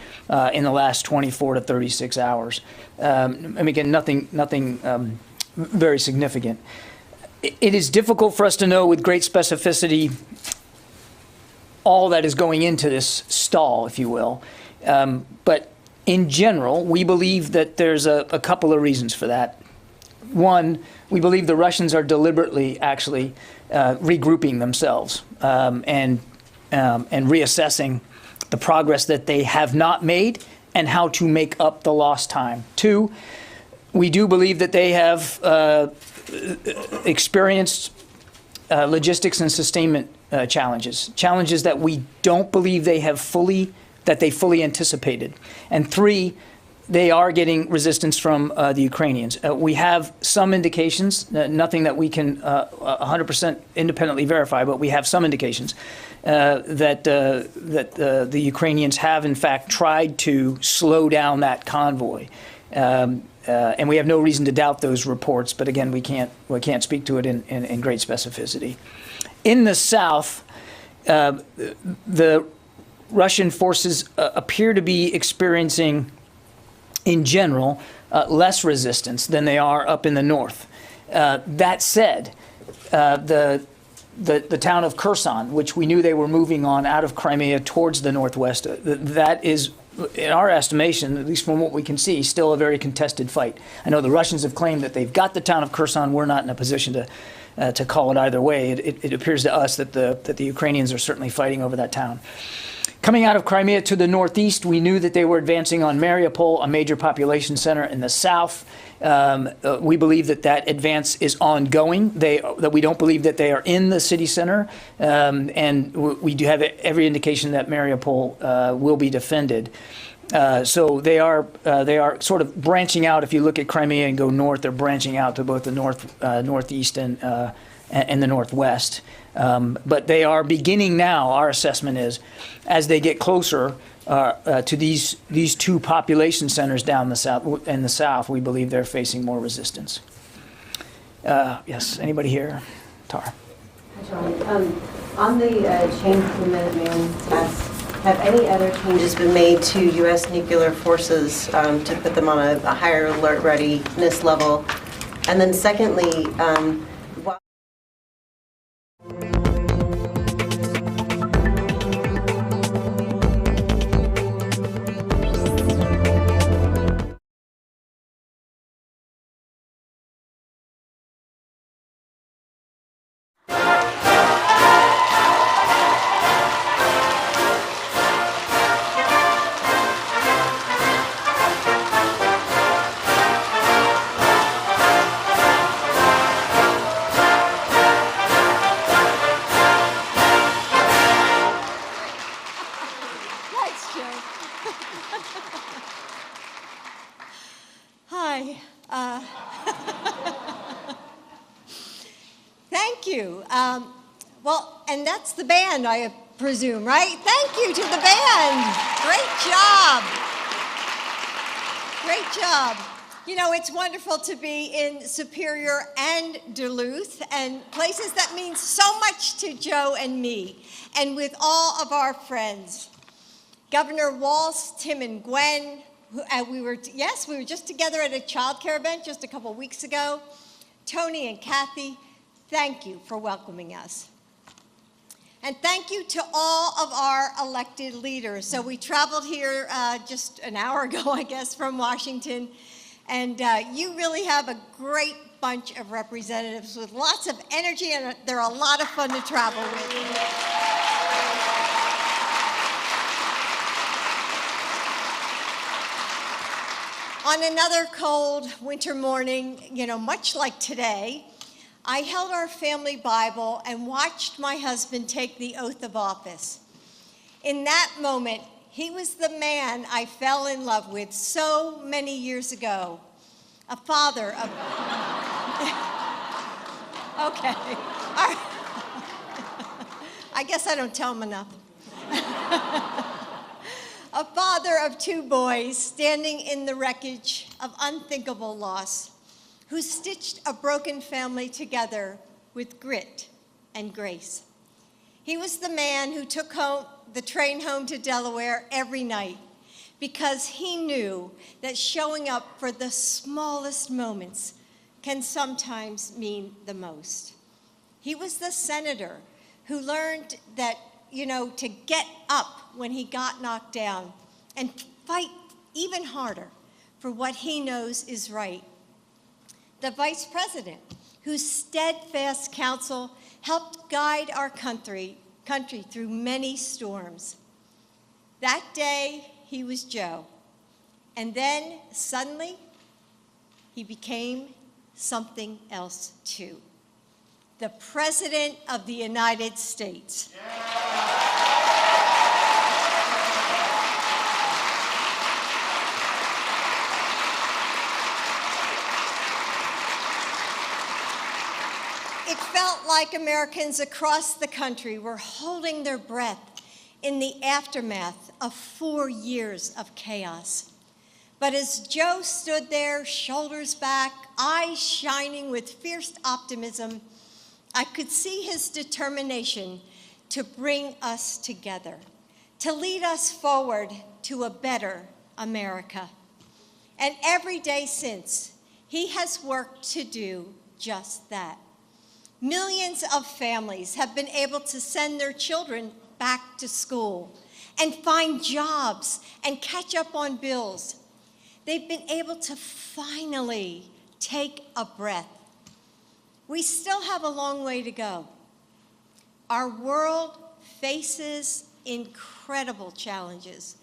in the last 24 to 36 hours. And again, nothing very significant. It is difficult for us to know with great specificity all that is going into this stall, if you will. But in general, we believe that there's a couple of reasons for that. One, we believe the Russians are deliberately actually regrouping themselves and reassessing the progress that they have not made and how to make up the lost time. Two, we do believe that they have experienced logistics and sustainment challenges that we don't believe they have fully anticipated. And three, they are getting resistance from the Ukrainians. We have some indications, nothing that we can 100% independently verify, but we have some indications that the Ukrainians have in fact tried to slow down that convoy. And we have no reason to doubt those reports, but again, we can't speak to it in great specificity. In the south, the Russian forces appear to be experiencing, in general, less resistance than they are up in the north. That said, the town of Kherson, which we knew they were moving on out of Crimea towards the northwest, that is, in our estimation, at least from what we can see, still a very contested fight. I know the Russians have claimed that they've got the town of Kherson. We're not in a position to call it either way. It appears to us that the Ukrainians are certainly fighting over that town. Coming out of Crimea to the northeast, we knew that they were advancing on Mariupol, a major population center in the south. We believe that that advance is ongoing, that we don't believe that they are in the city center, and we do have every indication that Mariupol will be defended. So they are sort of branching out. If you look at Crimea and go north, they're branching out to both the northeast and the northwest. But they are beginning now, our assessment is, as they get closer to these two population centers down the south, in the south, we believe they're facing more resistance. Yes, anybody here? Tara. Hi, John. On the change to the Minuteman test, have any other changes been made to U.S. nuclear forces to put them on a higher alert readiness level? And then secondly, Hi. Thank you. Well, and that's the band, I presume, right? Thank you to the band. Great job. Great job. You know, it's wonderful to be in Superior and Duluth, and places that mean so much to Joe and me, and with all of our friends. Governor Walz, Tim and Gwen, we were just together at a child care event just a couple weeks ago. Tony and Kathy, thank you for welcoming us. And thank you to all of our elected leaders. So we traveled here just an hour ago, I guess, from Washington. And you really have a great bunch of representatives with lots of energy, and they're a lot of fun to travel with. On another cold winter morning, you know, much like today, I held our family Bible and watched my husband take the oath of office. In that moment, he was the man I fell in love with so many years ago, a father of... Okay, all right. I guess I don't tell him enough. A father of two boys standing in the wreckage of unthinkable loss, who stitched a broken family together with grit and grace. He was the man who took the train home to Delaware every night because he knew that showing up for the smallest moments can sometimes mean the most. He was the senator who learned that, you know, to get up when he got knocked down and fight even harder for what he knows is right. The vice president, whose steadfast counsel helped guide our country through many storms. That day, he was Joe. And then, suddenly, he became something else, too. The President of the United States. It felt like Americans across the country were holding their breath in the aftermath of 4 years of chaos. But as Joe stood there, shoulders back, eyes shining with fierce optimism, I could see his determination to bring us together, to lead us forward to a better America. And every day since, he has worked to do just that. Millions of families have been able to send their children back to school and find jobs and catch up on bills. They've been able to finally take a breath. We still have a long way to go. Our world faces incredible challenges.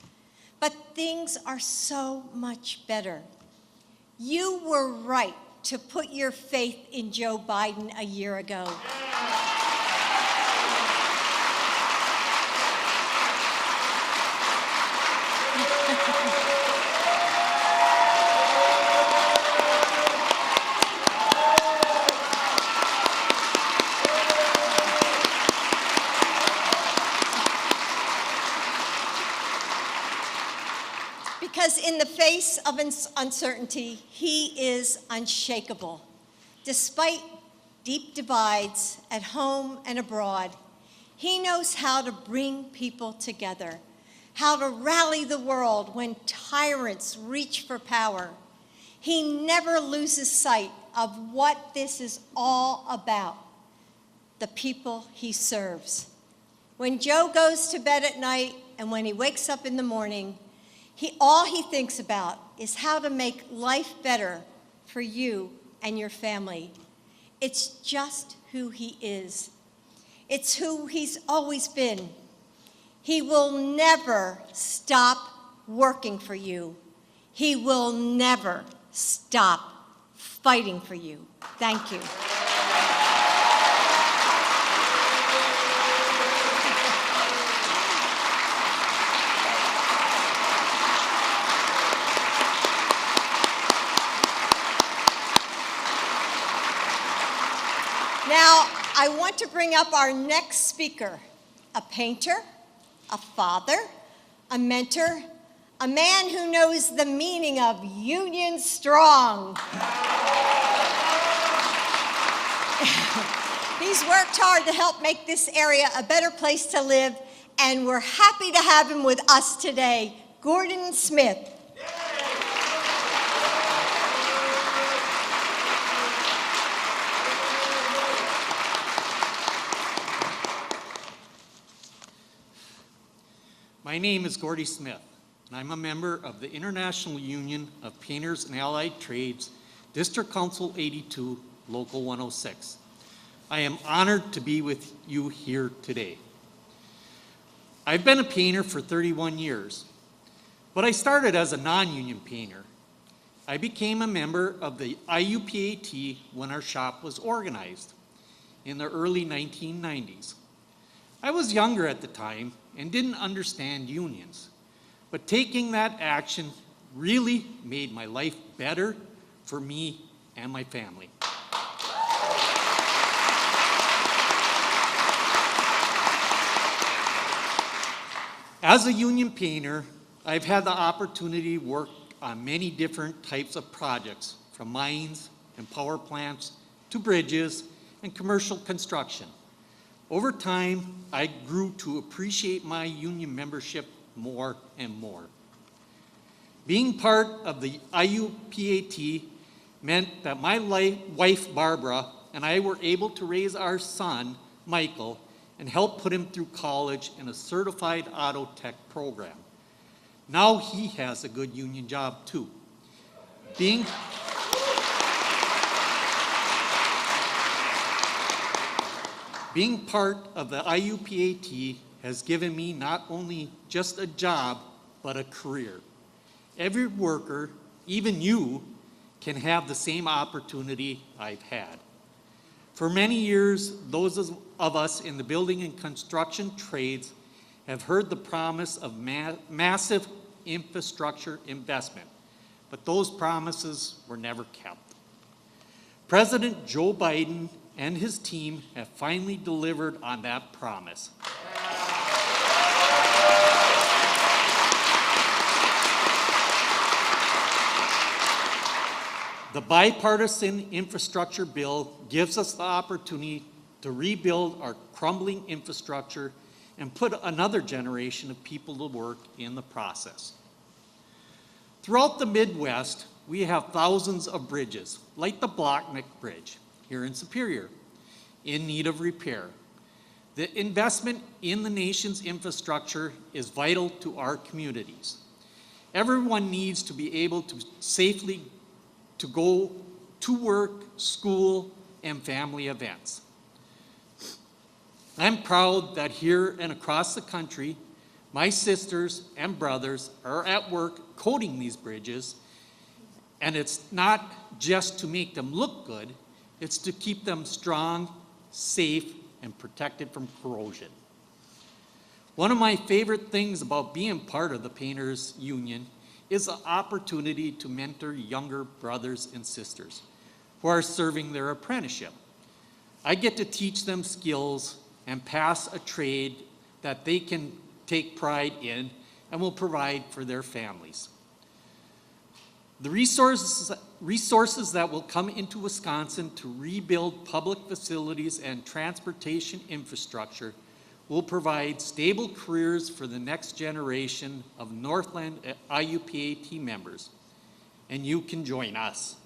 But things are so much better. You were right to put your faith in Joe Biden a year ago. Because in the face of uncertainty, he is unshakable. Despite deep divides at home and abroad, he knows how to bring people together, how to rally the world when tyrants reach for power. He never loses sight of what this is all about, the people he serves. When Joe goes to bed at night and when he wakes up in the morning, all he thinks about is how to make life better for you and your family. It's just who he is. It's who he's always been. He will never stop working for you. He will never stop fighting for you. Thank you. Now, I want to bring up our next speaker, a painter, a father, a mentor, a man who knows the meaning of union strong. He's worked hard to help make this area a better place to live, and we're happy to have him with us today, Gordon Smith. My name is Gordy Smith, and I'm a member of the International Union of Painters and Allied Trades, District Council 82, Local 106. I am honored to be with you here today. I've been a painter for 31 years, but I started as a non-union painter. I became a member of the IUPAT when our shop was organized in the early 1990s. I was younger at the time and didn't understand unions, but taking that action really made my life better for me and my family. As a union painter, I've had the opportunity to work on many different types of projects, from mines and power plants to bridges and commercial construction. Over time, I grew to appreciate my union membership more and more. Being part of the IUPAT meant that my wife, Barbara, and I were able to raise our son, Michael, and help put him through college in a certified auto tech program. Now he has a good union job too. Being part of the IUPAT has given me not only just a job, but a career. Every worker, even you, can have the same opportunity I've had. For many years, those of us in the building and construction trades have heard the promise of massive infrastructure investment, but those promises were never kept. President Joe Biden and his team have finally delivered on that promise. The bipartisan infrastructure bill gives us the opportunity to rebuild our crumbling infrastructure and put another generation of people to work in the process. Throughout the Midwest, we have thousands of bridges, like the Blockneck Bridge here in Superior, in need of repair. The investment in the nation's infrastructure is vital to our communities. Everyone needs to be able to safely to go to work, school, and family events. I'm proud that here and across the country, My sisters and brothers are at work coating these bridges, and it's not just to make them look good, it's to keep them strong, safe, and protected from corrosion. One of my favorite things about being part of the Painters Union is the opportunity to mentor younger brothers and sisters who are serving their apprenticeship. I get to teach them skills and pass a trade that they can take pride in and will provide for their families. The resources that will come into Wisconsin to rebuild public facilities and transportation infrastructure will provide stable careers for the next generation of Northland IUPAT members, and you can join us.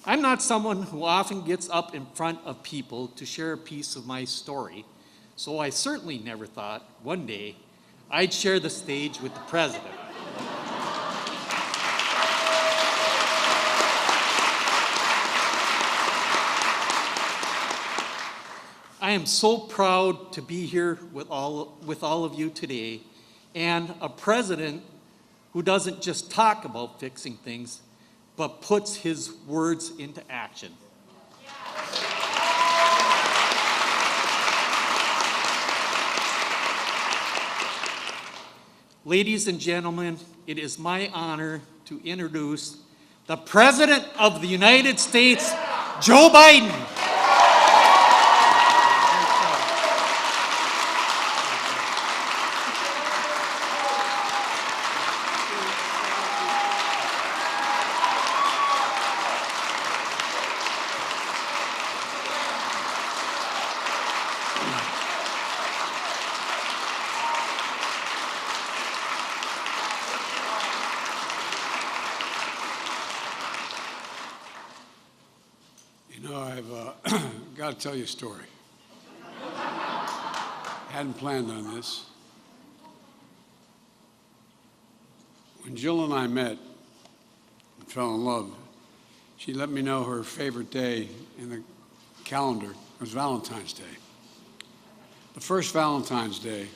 I'm not someone who often gets up in front of people to share a piece of my story, so I certainly never thought one day I'd share the stage with the president. I am so proud to be here with all of you today, and a president who doesn't just talk about fixing things, but puts his words into action. Ladies and gentlemen, it is my honor to introduce the President of the United States, Joe Biden. I've got to tell you a story. Hadn't planned on this. When Jill and I met and fell in love, she let me know her favorite day in the calendar was Valentine's Day. The first Valentine's Day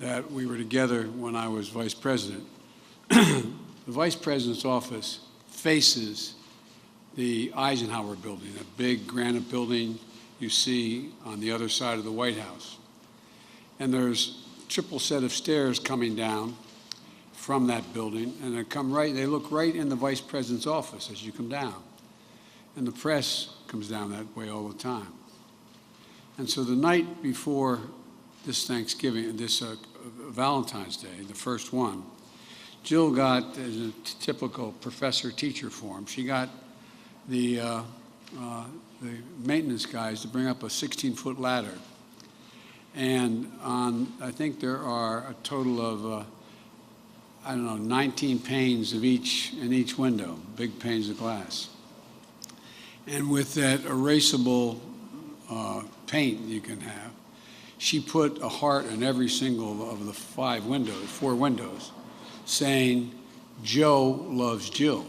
that we were together when I was vice president, the vice president's office faces the Eisenhower building, a big granite building you see on the other side of the White House. And there's a triple set of stairs coming down from that building, and they look right in the vice president's office as you come down. And the press comes down that way all the time. And so the night before this Thanksgiving, this Valentine's Day, the first one, Jill got, as a typical professor-teacher form, she got the maintenance guys to bring up a 16-foot ladder. And I think there are a total of, 19 panes in each window, big panes of glass. And with that erasable paint you can have, she put a heart in every single of the four windows, saying, "Joe loves Jill."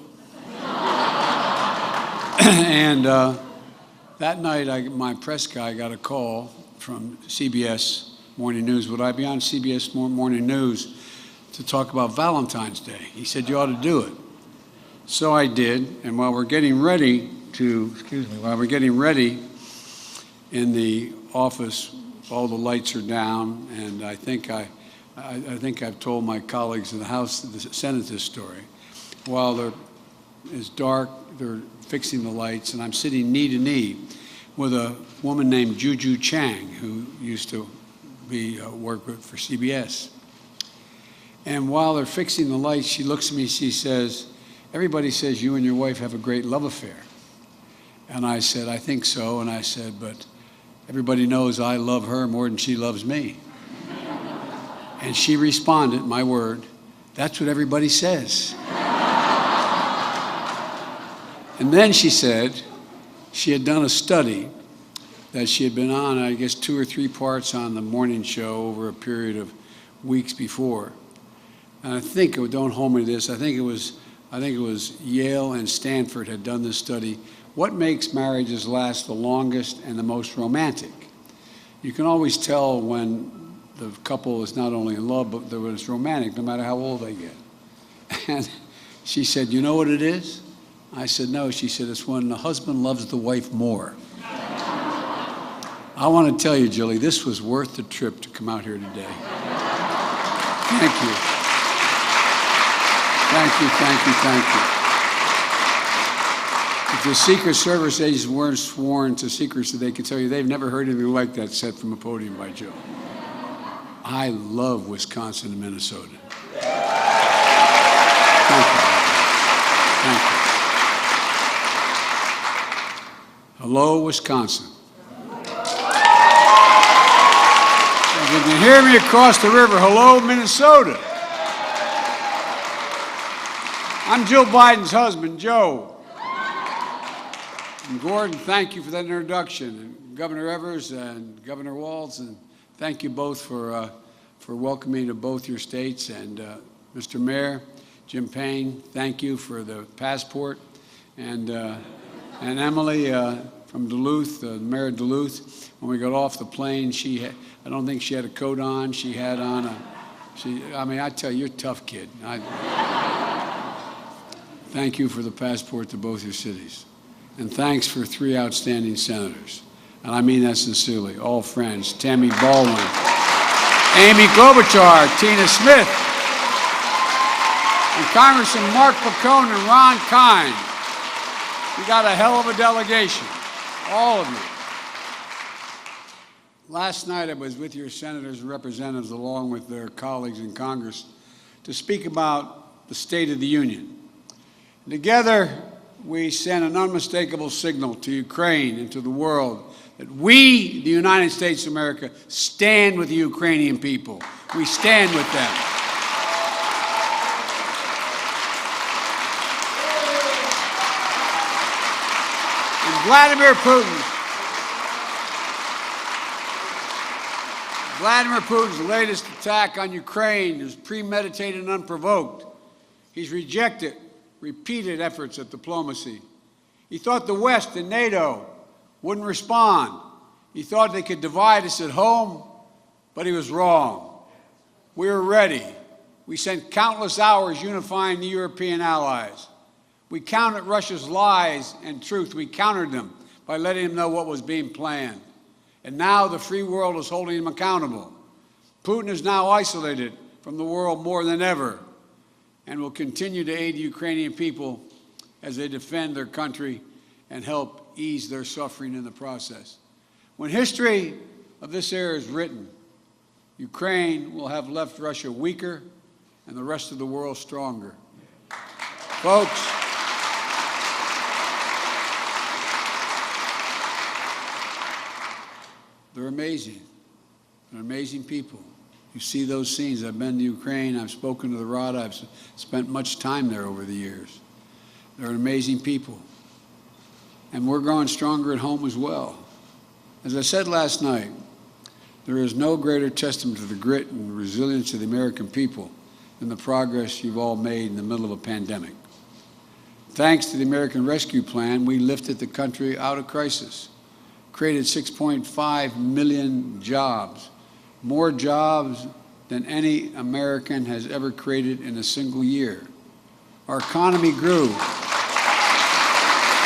And that night, my press guy got a call from CBS Morning News. Would I be on CBS Morning News to talk about Valentine's Day? He said, "You ought to do it." So I did, and while we're getting ready in the office, all the lights are down, and I think I've told my colleagues in the House, the Senate, this story. While it's dark, they're fixing the lights, and I'm sitting knee to knee with a woman named Juju Chang, who used to work for CBS. And while they're fixing the lights, she looks at me, she says, "Everybody says you and your wife have a great love affair." And I said, "I think so." And I said, "But everybody knows I love her more than she loves me." And she responded, my word, "That's what everybody says." And then she said she had done a study that she had been on, I guess, 2 or 3 parts on the morning show over a period of weeks before. And I think, don't hold me to this, I think it was Yale and Stanford had done this study. What makes marriages last the longest and the most romantic? You can always tell when the couple is not only in love, but it's romantic, no matter how old they get. And she said, "You know what it is?" I said, "No." She said, "It's when the husband loves the wife more." I want to tell you, Julie, this was worth the trip to come out here today. Thank you. Thank you, thank you, thank you. If the Secret Service agents weren't sworn to secrecy, they could tell you they've never heard anything like that said from a podium by Joe. I love Wisconsin and Minnesota. Thank you. Thank you. Hello, Wisconsin. If you can hear me across the river, hello, Minnesota. I'm Jill Biden's husband, Joe. And Gordon, thank you for that introduction. And Governor Evers and Governor Walz, and thank you both for welcoming to both your states. And Mr. Mayor, Jim Payne, thank you for the passport. And Emily from Duluth, the mayor of Duluth, when we got off the plane, I don't think she had a coat on. She had on I tell you, you're a tough kid. Thank you for the passport to both your cities. And thanks for 3 outstanding senators. And I mean that sincerely, all friends, Tammy Baldwin, Amy Klobuchar, Tina Smith, and Congressman Mark Pacone and Ron Kine. You got a hell of a delegation, all of you. Last night I was with your senators and representatives along with their colleagues in Congress to speak about the State of the Union. Together, we sent an unmistakable signal to Ukraine and to the world that we, the United States of America, stand with the Ukrainian people. We stand with them. And Vladimir Putin's latest attack on Ukraine is premeditated and unprovoked. He's rejected repeated efforts at diplomacy. He thought the West and NATO wouldn't respond. He thought they could divide us at home, but he was wrong. We were ready. We sent countless hours unifying the European allies. We countered Russia's lies and truth. We countered them by letting them know what was being planned. And now the free world is holding him accountable. Putin is now isolated from the world more than ever, and will continue to aid the Ukrainian people as they defend their country and help ease their suffering in the process. When history of this era is written, Ukraine will have left Russia weaker and the rest of the world stronger. Folks, they're amazing. They're amazing people. You see those scenes. I've been to Ukraine. I've spoken to the Rada. I've spent much time there over the years. They're amazing people. And we're growing stronger at home as well. As I said last night, there is no greater testament to the grit and resilience of the American people than the progress you've all made in the middle of a pandemic. Thanks to the American Rescue Plan, we lifted the country out of crisis, created 6.5 million jobs, more jobs than any American has ever created in a single year. Our economy grew.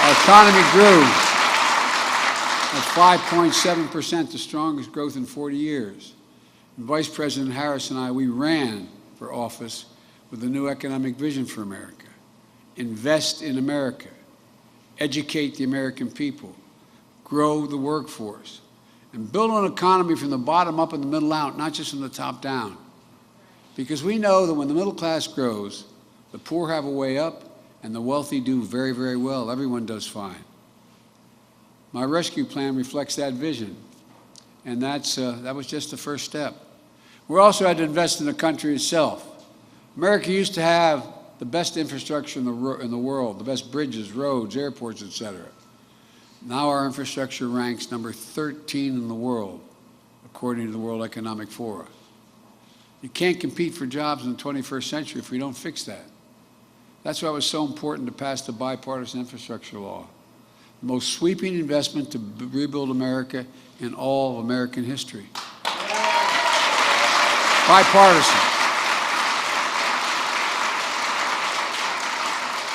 Our economy grew at 5.7%, the strongest growth in 40 years. And Vice President Harris and I, we ran for office with a new economic vision for America. Invest in America, educate the American people, grow the workforce, and build an economy from the bottom up and the middle out, not just from the top down. Because we know that when the middle class grows, the poor have a way up and the wealthy do very, very well. Everyone does fine. My rescue plan reflects that vision, and that was just the first step. We also had to invest in the country itself. America used to have the best infrastructure in the world, the best bridges, roads, airports, etc. Now our infrastructure ranks number 13 in the world, according to the World Economic Forum. You can't compete for jobs in the 21st century if we don't fix that. That's why it was so important to pass the bipartisan infrastructure law, the most sweeping investment to rebuild America in all of American history. Bipartisan.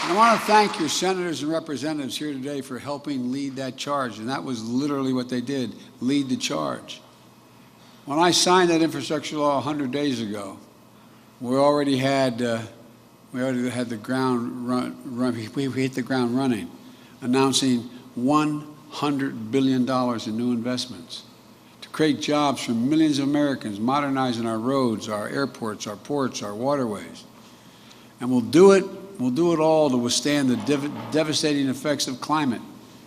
And I want to thank your senators and representatives here today for helping lead that charge, and that was literally what they did, lead the charge. When I signed that infrastructure law 100 days ago, we already had the ground run. We hit the ground running, announcing $100 billion in new investments to create jobs for millions of Americans, modernizing our roads, our airports, our ports, our waterways. And we'll do it all to withstand the devastating effects of climate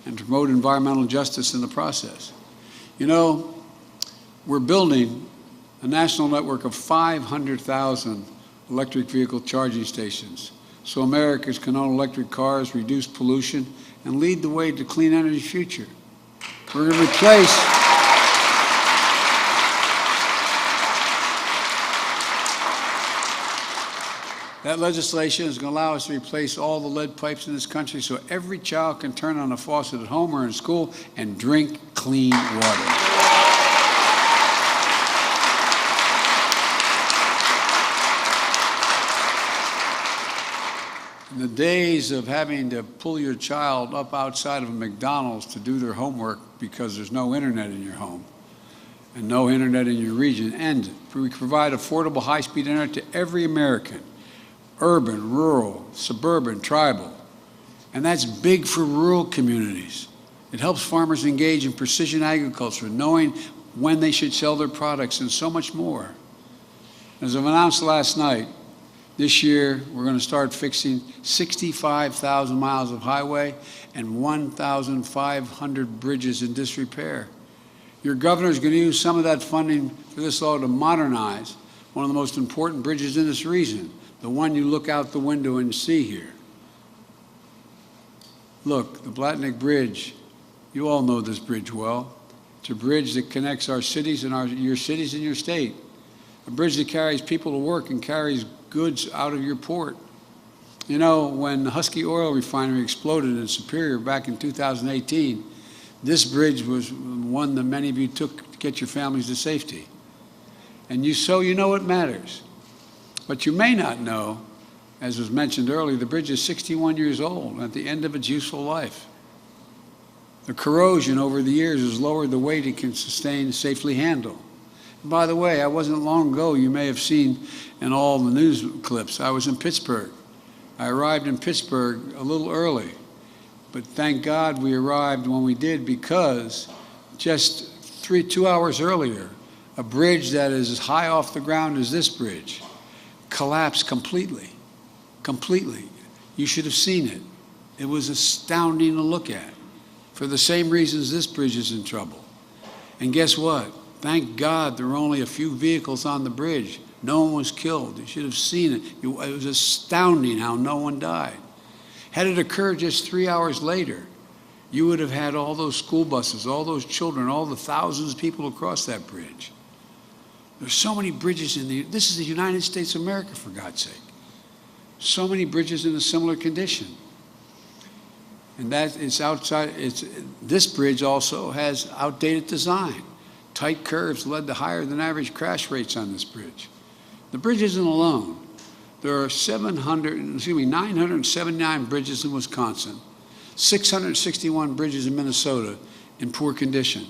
and to promote environmental justice in the process. You know, we're building a national network of 500,000 electric vehicle charging stations so Americans can own electric cars, reduce pollution, and lead the way to clean energy future. We're going to replace that legislation is going to allow us to replace all the lead pipes in this country so every child can turn on a faucet at home or in school and drink clean water. In the days of having to pull your child up outside of a McDonald's to do their homework because there's no internet in your home and no internet in your region, and we provide affordable high-speed internet to every American, urban, rural, suburban, tribal. And that's big for rural communities. It helps farmers engage in precision agriculture, knowing when they should sell their products, and so much more. As I've announced last night, this year, we're going to start fixing 65,000 miles of highway and 1,500 bridges in disrepair. Your governor is going to use some of that funding for this law to modernize one of the most important bridges in this region, the one you look out the window and see here. Look, the Blatnick Bridge, you all know this bridge well. It's a bridge that connects our cities and your cities and your state. A bridge that carries people to work and carries goods out of your port. You know, when the Husky Oil Refinery exploded in Superior back in 2018, this bridge was one that many of you took to get your families to safety. And you know it matters. But you may not know, as was mentioned earlier, the bridge is 61 years old and at the end of its useful life. The corrosion over the years has lowered the weight it can sustain, safely handle. And by the way, I wasn't long ago, you may have seen in all the news clips, I was in Pittsburgh. I arrived in Pittsburgh a little early, but thank God we arrived when we did, because just 2 hours earlier, a bridge that is as high off the ground as this bridge collapsed completely. You should have seen it. It was astounding to look at for the same reasons this bridge is in trouble. And guess what? Thank God there were only a few vehicles on the bridge. No one was killed. You should have seen it. It was astounding how no one died. Had it occurred just 3 hours later, you would have had all those school buses, all those children, all the thousands of people across that bridge. There's so many bridges this is the United States of America, for God's sake. So many bridges in a similar condition. And this bridge also has outdated design. Tight curves led to higher than average crash rates on this bridge. The bridge isn't alone. There are 979 bridges in Wisconsin, 661 bridges in Minnesota in poor condition,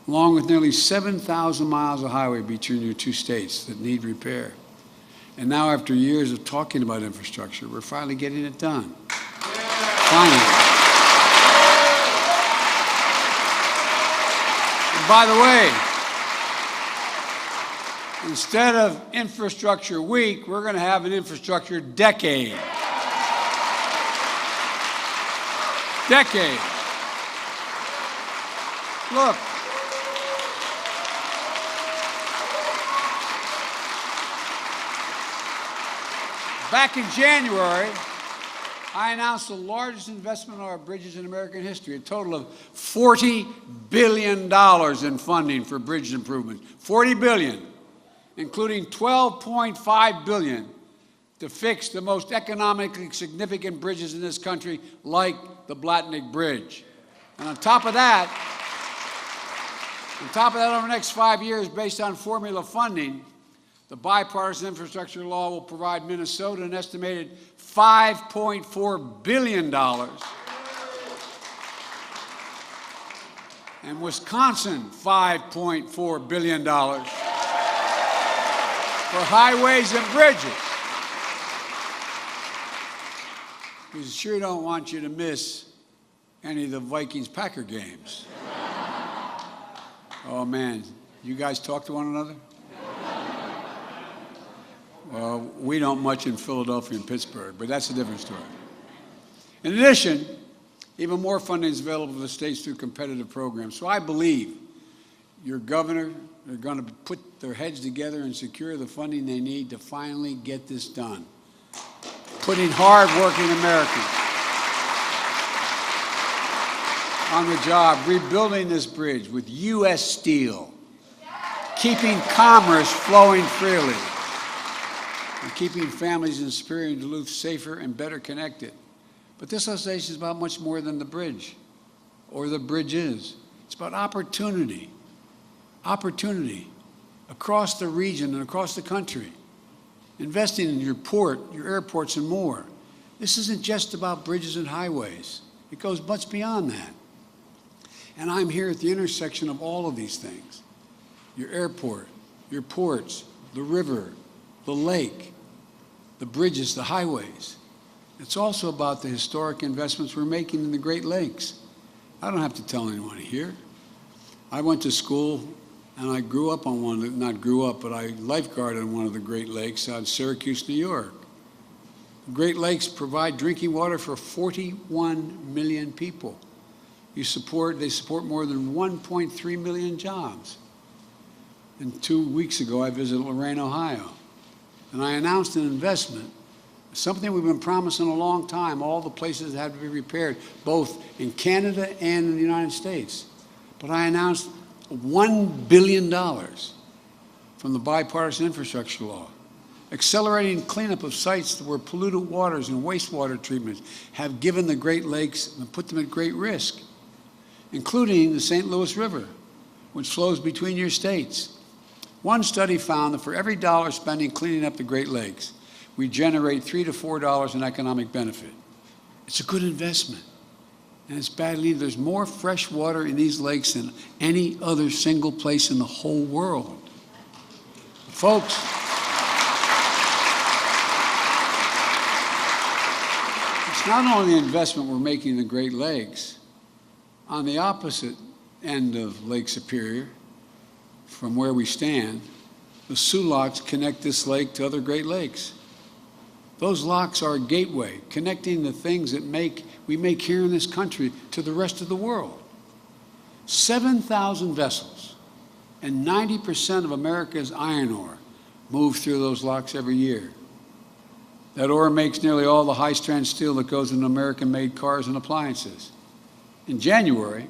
along with nearly 7,000 miles of highway between your two states that need repair. And now, after years of talking about infrastructure, we're finally getting it done. Finally. And by the way, instead of Infrastructure Week, we're going to have an Infrastructure Decade. Look. Back in January, I announced the largest investment in our bridges in American history, a total of $40 billion in funding for bridge improvements. $40 billion, including $12.5 billion to fix the most economically significant bridges in this country, like the Blatnick Bridge. And on top of that, over the next 5 years, based on formula funding, The bipartisan infrastructure law will provide Minnesota an estimated $5.4 billion and Wisconsin $5.4 billion for highways and bridges. We sure don't want you to miss any of the Vikings-Packer games. Oh man, you guys talk to one another? Well, we don't much in Philadelphia and Pittsburgh, but that's a different story. In addition, even more funding is available to the states through competitive programs. So I believe your governor are going to put their heads together and secure the funding they need to finally get this done. Putting hard-working Americans on the job, rebuilding this bridge with U.S. steel, keeping commerce flowing freely, and keeping families in Superior and Duluth safer and better connected. But this legislation is about much more than the bridge or the bridges. It's about opportunity. Opportunity across the region and across the country. Investing in your port, your airports, and more. This isn't just about bridges and highways. It goes much beyond that. And I'm here at the intersection of all of these things. Your airport, your ports, the river, the lake, the bridges, the highways. It's also about the historic investments we're making in the Great Lakes. I don't have to tell anyone here. I went to school and I grew up on one, not grew up, but I lifeguarded on one of the Great Lakes out in Syracuse, New York. The Great Lakes provide drinking water for 41 million people. They support more than 1.3 million jobs. And 2 weeks ago, I visited Lorain, Ohio. And I announced an investment, something we've been promising a long time, all the places that have to be repaired, both in Canada and in the United States. But I announced $1 billion from the bipartisan infrastructure law, accelerating cleanup of sites where polluted waters and wastewater treatments have given the Great Lakes and put them at great risk, including the St. Louis River, which flows between your states. One study found that for every dollar spending cleaning up the Great Lakes, we generate $3 to $4 in economic benefit. It's a good investment. And it's badly, there's more fresh water in these lakes than any other single place in the whole world. Folks, it's not only the investment we're making in the Great Lakes. On the opposite end of Lake Superior, from where we stand, the Soo Locks connect this lake to other Great Lakes. Those locks are a gateway, connecting the things that we make here in this country to the rest of the world. 7,000 vessels and 90% of America's iron ore move through those locks every year. That ore makes nearly all the high-strength steel that goes into American-made cars and appliances. In January,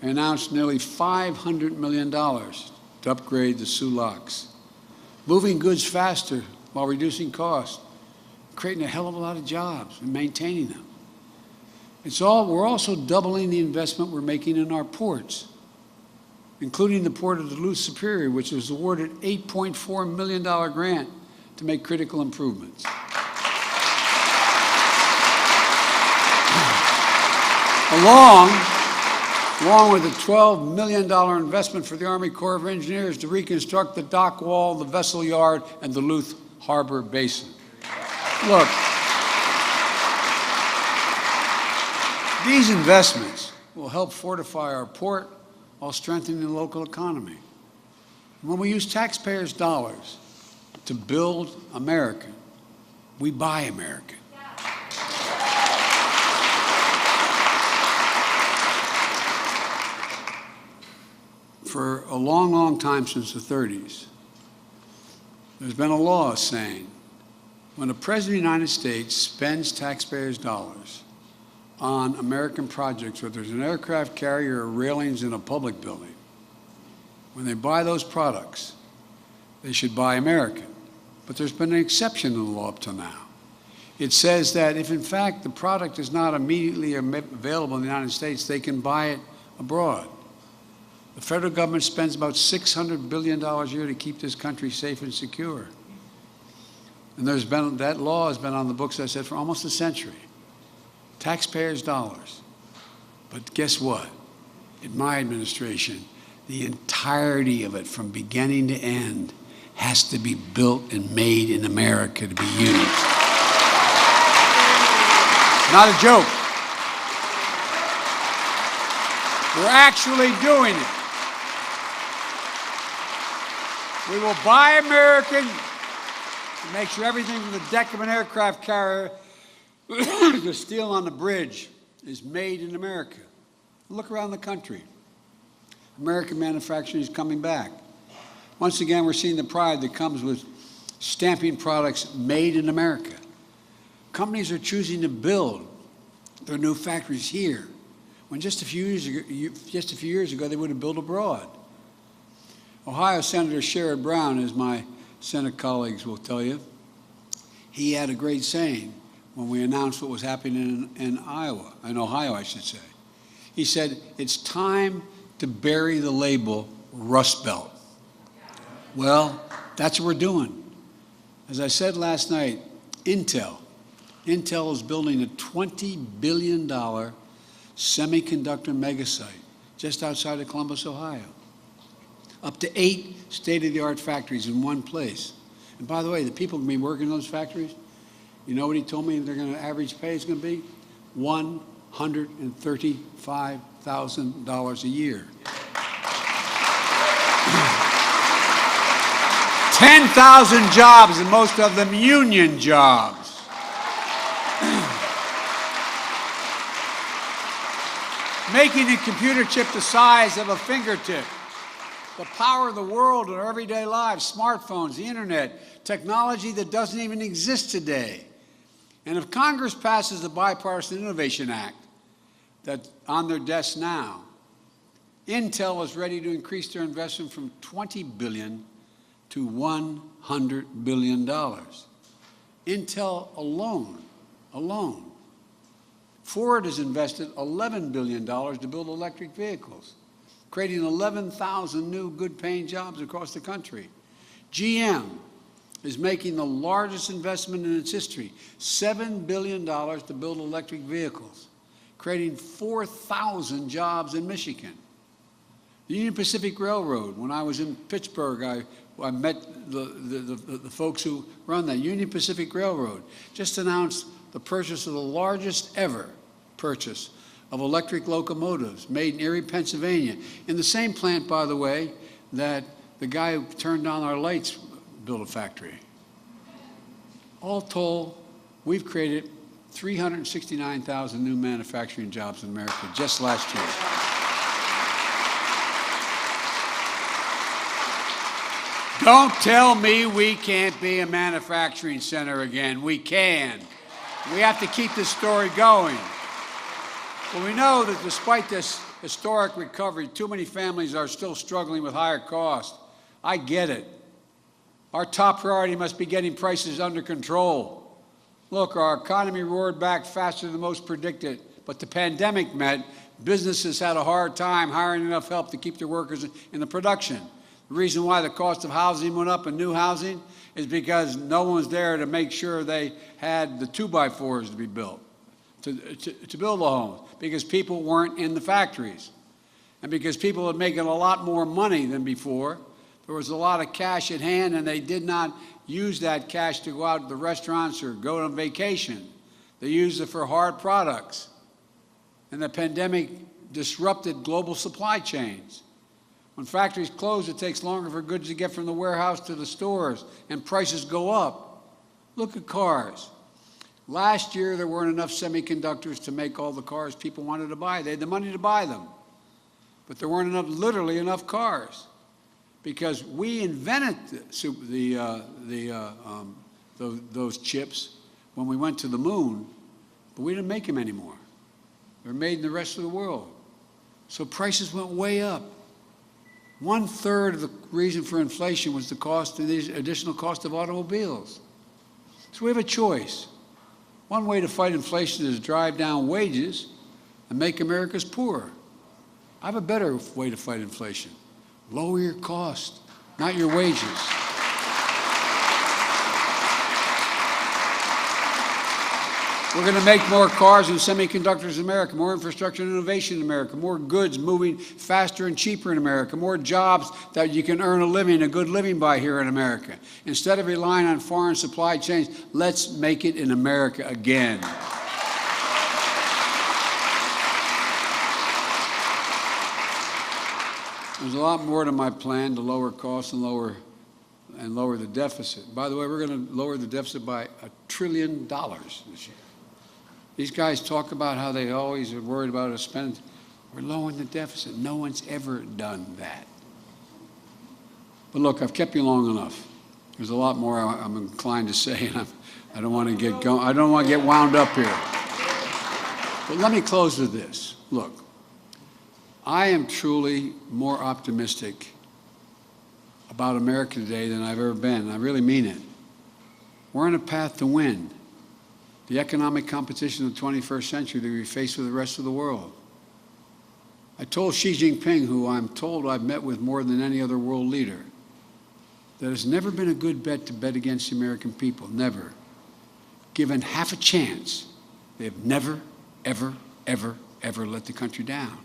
I announced nearly $500 million to upgrade the Soo Locks, moving goods faster while reducing costs, creating a hell of a lot of jobs and maintaining them. We're also doubling the investment we're making in our ports, including the Port of Duluth Superior, which was awarded an $8.4 million grant to make critical improvements. Along with a $12 million investment for the Army Corps of Engineers to reconstruct the dock wall, the vessel yard, and the Duluth Harbor Basin. Look, these investments will help fortify our port while strengthening the local economy. When we use taxpayers' dollars to build America, we buy American. For a long, long time, since the 30s, there's been a law saying when the President of the United States spends taxpayers' dollars on American projects, whether there's an aircraft carrier or railings in a public building, when they buy those products, they should buy American. But there's been an exception in the law up to now. It says that if, in fact, the product is not immediately available in the United States, they can buy it abroad. The The federal government spends about $600 billion a year to keep this country safe and secure. And that law has been on the books, as I said, for almost a century. Taxpayers' dollars. But guess what? In my administration, the entirety of it, from beginning to end, has to be built and made in America to be used. Not a joke. We're actually doing it. We will buy American and make sure everything from the deck of an aircraft carrier to the steel on the bridge is made in America. Look around the country. American manufacturing is coming back. Once again, we're seeing the pride that comes with stamping products made in America. Companies are choosing to build their new factories here, when just a few years ago they would have built abroad. Ohio Senator Sherrod Brown, as my Senate colleagues will tell you, he had a great saying when we announced what was happening in Ohio, I should say. He said, "It's time to bury the label Rust Belt." Well, that's what we're doing. As I said last night, Intel is building a $20 billion semiconductor megasite just outside of Columbus, Ohio. Up to 8 state-of-the-art factories in one place. And by the way, the people who be working in those factories, you know what he told me their average pay is going to be? $135,000 a year. 10,000 jobs, and most of them union jobs. Making a computer chip the size of a fingertip. The power of the world in our everyday lives, smartphones, the internet, technology that doesn't even exist today. And if Congress passes the Bipartisan Innovation Act that's on their desk now, Intel is ready to increase their investment from $20 billion to $100 billion. Intel alone. Ford has invested $11 billion to build electric vehicles, creating 11,000 new good-paying jobs across the country. GM is making the largest investment in its history, $7 billion to build electric vehicles, creating 4,000 jobs in Michigan. The Union Pacific Railroad, when I was in Pittsburgh, I met the folks who run that. Union Pacific Railroad just announced the purchase of the largest ever purchase of electric locomotives made in Erie, Pennsylvania, in the same plant, by the way, that the guy who turned on our lights built a factory. All told, we've created 369,000 new manufacturing jobs in America just last year. Don't tell me we can't be a manufacturing center again. We can. We have to keep this story going. Well, we know that despite this historic recovery, too many families are still struggling with higher costs. I get it. Our top priority must be getting prices under control. Look, our economy roared back faster than most predicted, but the pandemic meant businesses had a hard time hiring enough help to keep their workers in the production. The reason why the cost of housing went up in new housing is because no one was there to make sure they had the 2x4s to be built, to build the homes, because people weren't in the factories. And because people were making a lot more money than before, there was a lot of cash at hand, and they did not use that cash to go out to the restaurants or go on vacation. They used it for hard products. And the pandemic disrupted global supply chains. When factories close, it takes longer for goods to get from the warehouse to the stores, and prices go up. Look at cars. Last year, there weren't enough semiconductors to make all the cars people wanted to buy. They had the money to buy them. But there weren't literally enough cars, because we invented those chips when we went to the moon, but we didn't make them anymore. They're made in the rest of the world. So prices went way up. 1/3 of the reason for inflation was the cost of these additional cost of automobiles. So we have a choice. One way to fight inflation is to drive down wages and make Americans poorer. I have a better way to fight inflation. Lower your cost, not your wages. We're going to make more cars and semiconductors in America, more infrastructure and innovation in America, more goods moving faster and cheaper in America, more jobs that you can earn a living, a good living by here in America. Instead of relying on foreign supply chains, let's make it in America again. There's a lot more to my plan to lower costs and lower the deficit. By the way, we're going to lower the deficit by $1 trillion this year. These guys talk about how they always are worried about us spending. We're lowering the deficit. No one's ever done that. But look, I've kept you long enough. There's a lot more I'm inclined to say, and I don't want to get going. I don't want to get wound up here. But let me close with this. Look, I am truly more optimistic about America today than I've ever been. I really mean it. We're on a path to win the economic competition of the 21st century that we face with the rest of the world. I told Xi Jinping, who I'm told I've met with more than any other world leader, that it's never been a good bet to bet against the American people, never. Given half a chance, they have never, ever, ever, ever let the country down.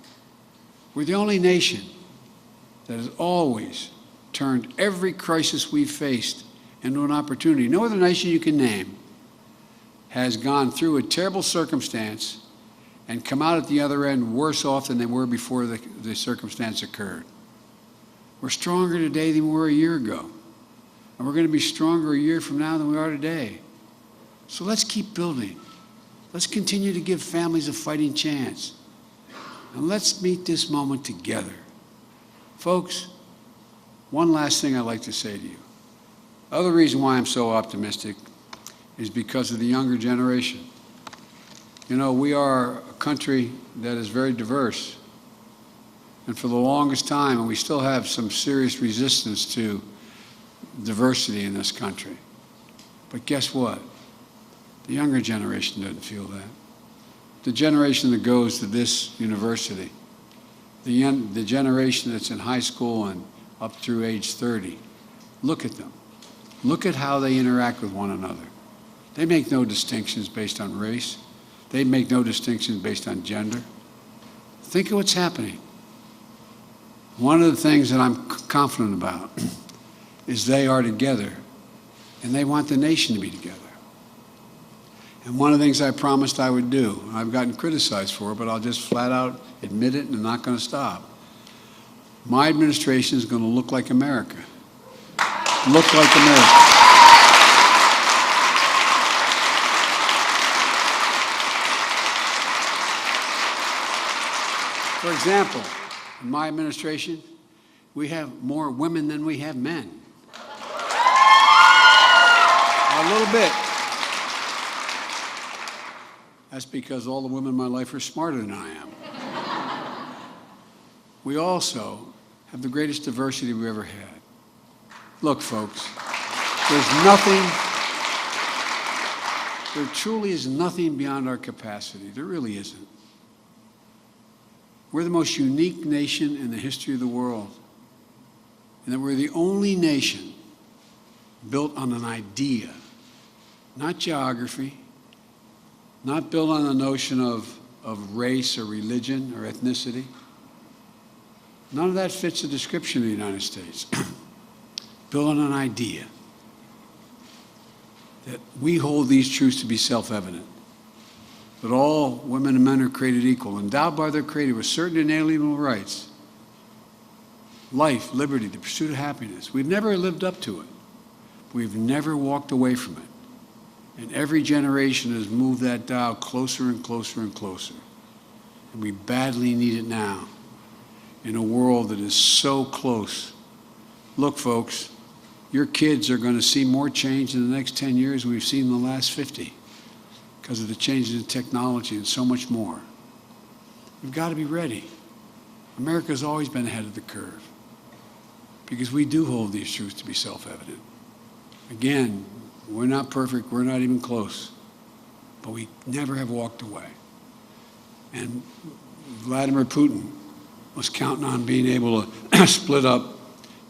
We're the only nation that has always turned every crisis we've faced into an opportunity. No other nation you can name has gone through a terrible circumstance and come out at the other end worse off than they were before the circumstance occurred. We're stronger today than we were a year ago. And we're going to be stronger a year from now than we are today. So let's keep building. Let's continue to give families a fighting chance. And let's meet this moment together. Folks, one last thing I'd like to say to you. Other reason why I'm so optimistic is because of the younger generation. You know, we are a country that is very diverse. And for the longest time, and we still have some serious resistance to diversity in this country. But guess what? The younger generation doesn't feel that. The generation that goes to this university, the generation that's in high school and up through age 30, look at them. Look at how they interact with one another. They make no distinctions based on race. They make no distinctions based on gender. Think of what's happening. One of the things that I'm confident about is they are together, and they want the nation to be together. And one of the things I promised I would do, and I've gotten criticized for it, but I'll just flat out admit it and I'm not going to stop. My administration is going to look like America. Look like America. For example, in my administration, we have more women than we have men. A little bit. That's because all the women in my life are smarter than I am. We also have the greatest diversity we've ever had. Look, folks, there truly is nothing beyond our capacity. There really isn't. We're the most unique nation in the history of the world. And that we're the only nation built on an idea, not geography, not built on the notion of race or religion or ethnicity. None of that fits the description of the United States. Built on an idea that we hold these truths to be self-evident, that all women and men are created equal, endowed by their Creator with certain inalienable rights, life, liberty, the pursuit of happiness. We've never lived up to it. We've never walked away from it. And every generation has moved that dial closer and closer and closer. And we badly need it now in a world that is so close. Look, folks, your kids are going to see more change in the next 10 years than we've seen in the last 50 because of the changes in technology and so much more. We've got to be ready. America's always been ahead of the curve because we do hold these truths to be self-evident. Again, we're not perfect, we're not even close, but we never have walked away. And Vladimir Putin was counting on being able to split up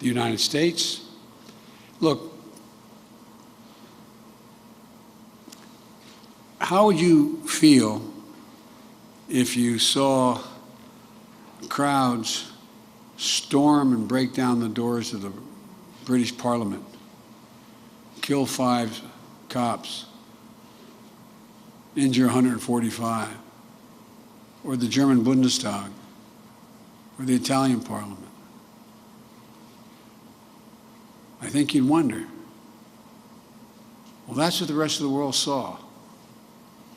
the United States. Look, how would you feel if you saw crowds storm and break down the doors of the British Parliament, kill 5 cops, injure 145, or the German Bundestag, or the Italian Parliament? I think you'd wonder. Well, that's what the rest of the world saw.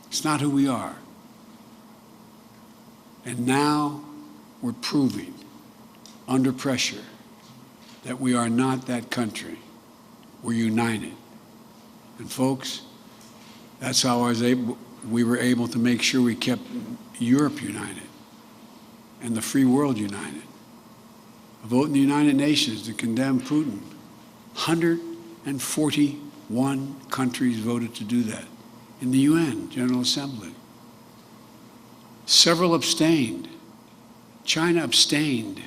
It's not who we are. And now we're proving, under pressure, that we are not that country. We're united. And folks, that's how we were able to make sure we kept Europe united and the free world united. A vote in the United Nations to condemn Putin. 141 countries voted to do that in the UN General Assembly. Several abstained. China abstained.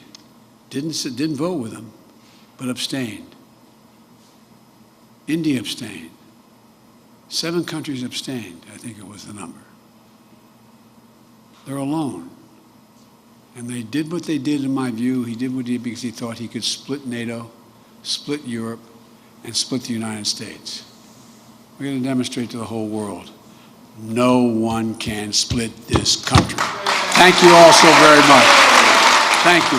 Didn't vote with them, but abstained. India abstained. 7 countries abstained, I think it was the number. They're alone. And they did what they did, in my view. He did what he did because he thought he could split NATO, split Europe, and split the United States. We're going to demonstrate to the whole world, no one can split this country. Thank you all so very much. Thank you.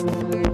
Thank you.